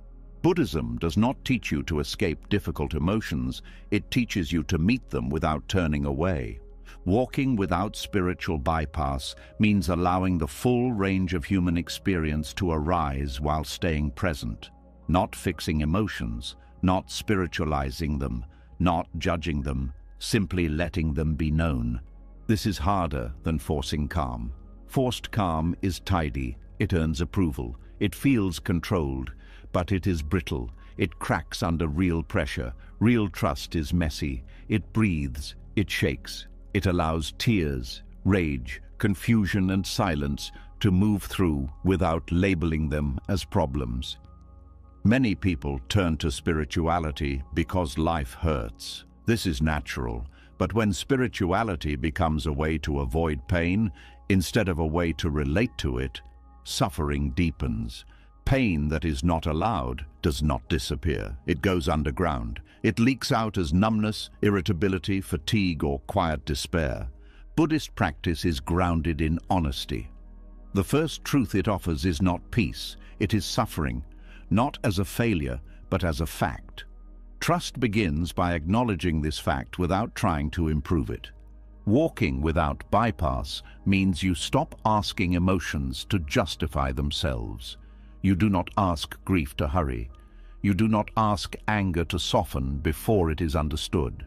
Buddhism does not teach you to escape difficult emotions, it teaches you to meet them without turning away. Walking without spiritual bypass means allowing the full range of human experience to arise while staying present, not fixing emotions, not spiritualizing them, not judging them, simply letting them be known. This is harder than forcing calm. Forced calm is tidy, it earns approval, it feels controlled, but it is brittle, it cracks under real pressure. Real trust is messy, it breathes, it shakes, it allows tears, rage, confusion, and silence to move through without labeling them as problems. Many people turn to spirituality because life hurts. This is natural, but when spirituality becomes a way to avoid pain instead of a way to relate to it, suffering deepens. Pain that is not allowed does not disappear. It goes underground. It leaks out as numbness, irritability, fatigue, or quiet despair. Buddhist practice is grounded in honesty. The first truth it offers is not peace, it is suffering, not as a failure, but as a fact. Trust begins by acknowledging this fact without trying to improve it. Walking without bypass means you stop asking emotions to justify themselves. You do not ask grief to hurry. You do not ask anger to soften before it is understood.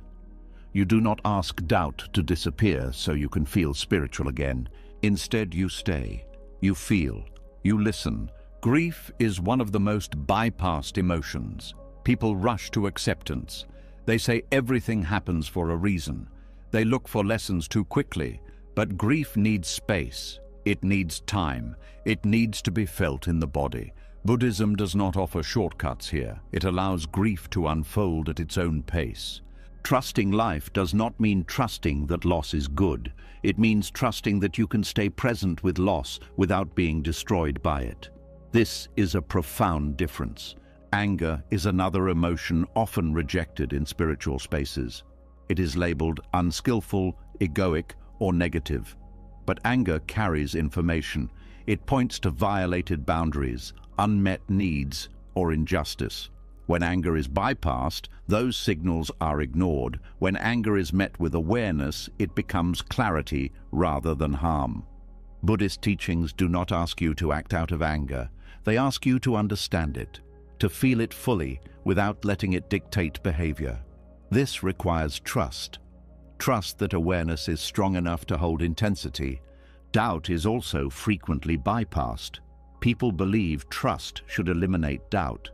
You do not ask doubt to disappear so you can feel spiritual again. Instead, you stay. You feel. You listen. Grief is one of the most bypassed emotions. People rush to acceptance. They say everything happens for a reason. They look for lessons too quickly. But grief needs space. It needs time. It needs to be felt in the body. Buddhism does not offer shortcuts here. It allows grief to unfold at its own pace. Trusting life does not mean trusting that loss is good. It means trusting that you can stay present with loss without being destroyed by it. This is a profound difference. Anger is another emotion often rejected in spiritual spaces. It is labeled unskillful, egoic, or negative. But anger carries information. It points to violated boundaries, unmet needs, or injustice. When anger is bypassed, those signals are ignored. When anger is met with awareness, it becomes clarity rather than harm. Buddhist teachings do not ask you to act out of anger. They ask you to understand it, to feel it fully without letting it dictate behavior. This requires trust. Trust that awareness is strong enough to hold intensity. Doubt is also frequently bypassed. People believe trust should eliminate doubt.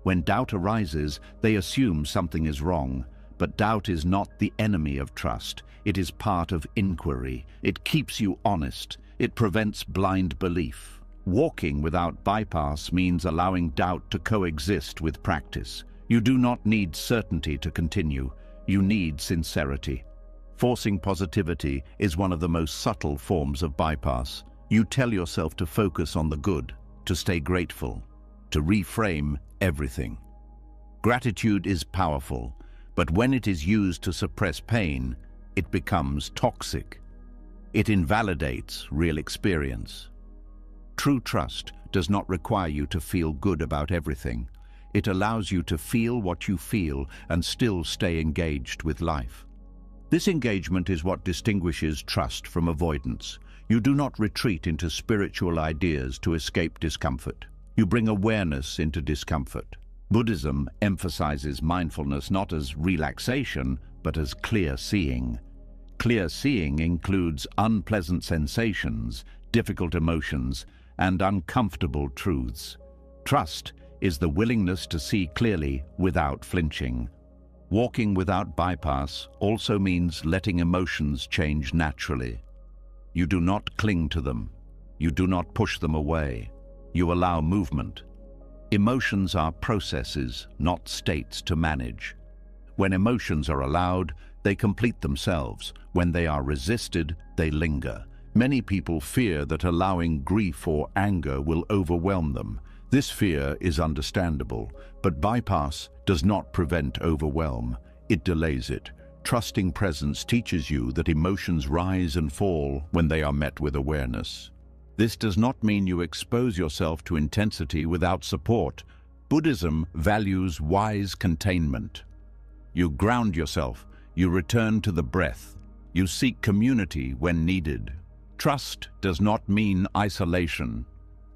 When doubt arises, they assume something is wrong. But doubt is not the enemy of trust. It is part of inquiry. It keeps you honest. It prevents blind belief. Walking without bypass means allowing doubt to coexist with practice. You do not need certainty to continue. You need sincerity. Forcing positivity is one of the most subtle forms of bypass. You tell yourself to focus on the good, to stay grateful, to reframe everything. Gratitude is powerful, but when it is used to suppress pain, it becomes toxic. It invalidates real experience. True trust does not require you to feel good about everything. It allows you to feel what you feel and still stay engaged with life. This engagement is what distinguishes trust from avoidance. You do not retreat into spiritual ideas to escape discomfort. You bring awareness into discomfort. Buddhism emphasizes mindfulness not as relaxation, but as clear seeing. Clear seeing includes unpleasant sensations, difficult emotions, and uncomfortable truths. Trust is the willingness to see clearly without flinching. Walking without bypass also means letting emotions change naturally. You do not cling to them. You do not push them away. You allow movement. Emotions are processes, not states to manage. When emotions are allowed, they complete themselves. When they are resisted, they linger. Many people fear that allowing grief or anger will overwhelm them. This fear is understandable, but bypass does not prevent overwhelm. It delays it. Trusting presence teaches you that emotions rise and fall when they are met with awareness. This does not mean you expose yourself to intensity without support. Buddhism values wise containment. You ground yourself, you return to the breath, you seek community when needed. Trust does not mean isolation.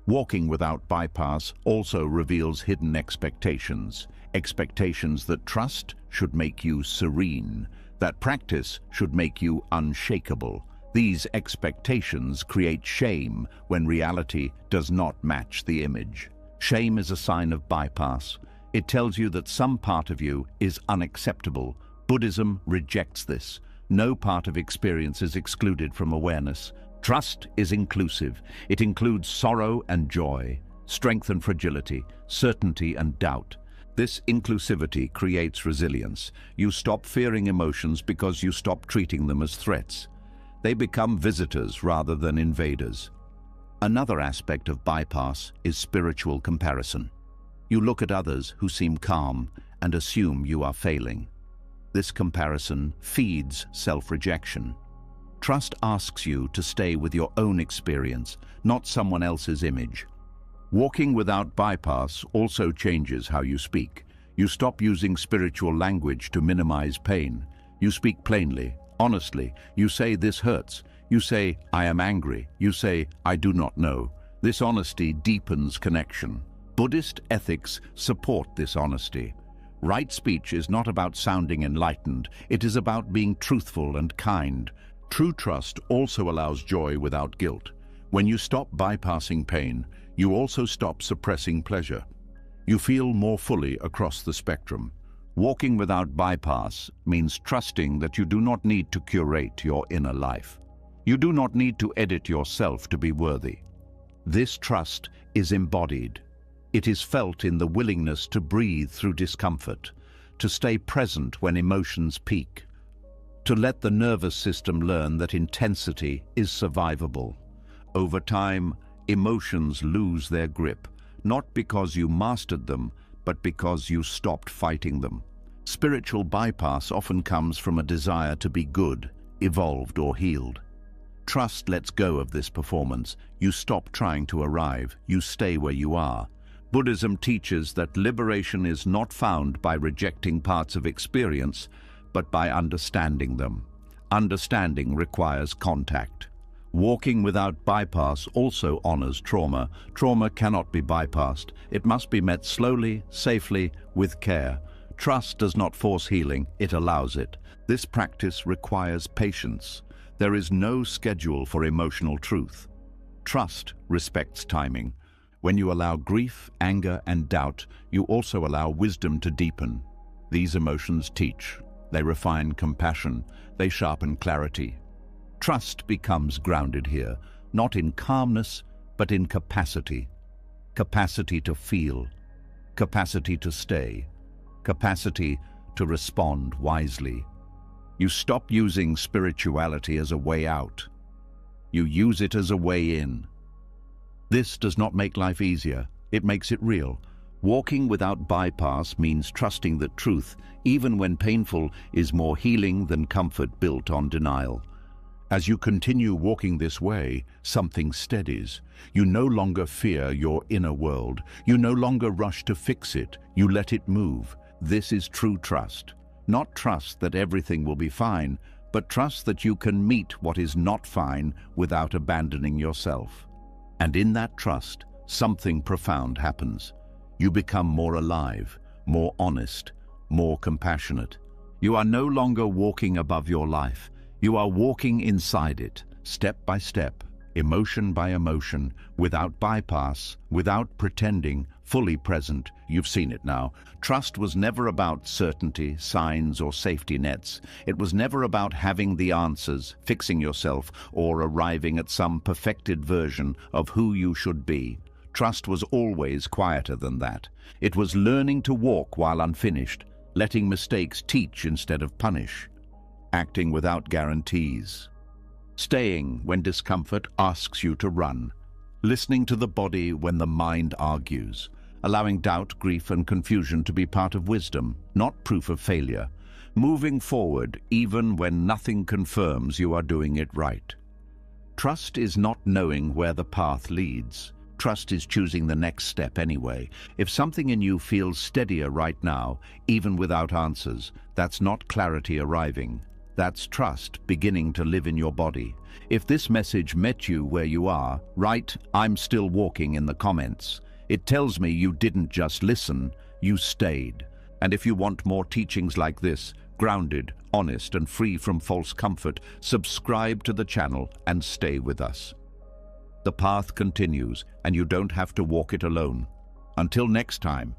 Walking without bypass also reveals hidden expectations. Expectations that trust should make you serene, that practice should make you unshakable. These expectations create shame when reality does not match the image. Shame is a sign of bypass. It tells you that some part of you is unacceptable. Buddhism rejects this. No part of experience is excluded from awareness. Trust is inclusive. It includes sorrow and joy, strength and fragility, certainty and doubt. This inclusivity creates resilience. You stop fearing emotions because you stop treating them as threats. They become visitors rather than invaders. Another aspect of bypass is spiritual comparison. You look at others who seem calm and assume you are failing. This comparison feeds self-rejection. Trust asks you to stay with your own experience, not someone else's image. Walking without bypass also changes how you speak. You stop using spiritual language to minimize pain. You speak plainly, honestly. You say, "This hurts." You say, "I am angry." You say, "I do not know." This honesty deepens connection. Buddhist ethics support this honesty. Right speech is not about sounding enlightened. It is about being truthful and kind. True trust also allows joy without guilt. When you stop bypassing pain, you also stop suppressing pleasure. You feel more fully across the spectrum. Walking without bypass means trusting that you do not need to curate your inner life. You do not need to edit yourself to be worthy. This trust is embodied. It is felt in the willingness to breathe through discomfort, to stay present when emotions peak, to let the nervous system learn that intensity is survivable. Over time, emotions lose their grip, not because you mastered them, but because you stopped fighting them. Spiritual bypass often comes from a desire to be good, evolved, or healed. Trust lets go of this performance. You stop trying to arrive. You stay where you are. Buddhism teaches that liberation is not found by rejecting parts of experience, but by understanding them. Understanding requires contact. Walking without bypass also honors trauma. Trauma cannot be bypassed. It must be met slowly, safely, with care. Trust does not force healing, it allows it. This practice requires patience. There is no schedule for emotional truth. Trust respects timing. When you allow grief, anger, and doubt, you also allow wisdom to deepen. These emotions teach. They refine compassion. They sharpen clarity. Trust becomes grounded here, not in calmness, but in capacity. Capacity to feel. Capacity to stay. Capacity to respond wisely. You stop using spirituality as a way out. You use it as a way in. This does not make life easier. It makes it real. Walking without bypass means trusting that truth, even when painful, is more healing than comfort built on denial. As you continue walking this way, something steadies. You no longer fear your inner world. You no longer rush to fix it. You let it move. This is true trust. Not trust that everything will be fine, but trust that you can meet what is not fine without abandoning yourself. And in that trust, something profound happens. You become more alive, more honest, more compassionate. You are no longer walking above your life. You are walking inside it, step by step, emotion by emotion, without bypass, without pretending, fully present. You've seen it now. Trust was never about certainty, signs, or safety nets. It was never about having the answers, fixing yourself, or arriving at some perfected version of who you should be. Trust was always quieter than that. It was learning to walk while unfinished, letting mistakes teach instead of punish, acting without guarantees, staying when discomfort asks you to run, listening to the body when the mind argues, allowing doubt, grief, and confusion to be part of wisdom, not proof of failure, moving forward even when nothing confirms you are doing it right. Trust is not knowing where the path leads. Trust is choosing the next step anyway. If something in you feels steadier right now, even without answers, that's not clarity arriving. That's trust beginning to live in your body. If this message met you where you are, write "I'm still walking" in the comments. It tells me you didn't just listen, you stayed. And if you want more teachings like this, grounded, honest, and free from false comfort, subscribe to the channel and stay with us. The path continues, and you don't have to walk it alone. Until next time.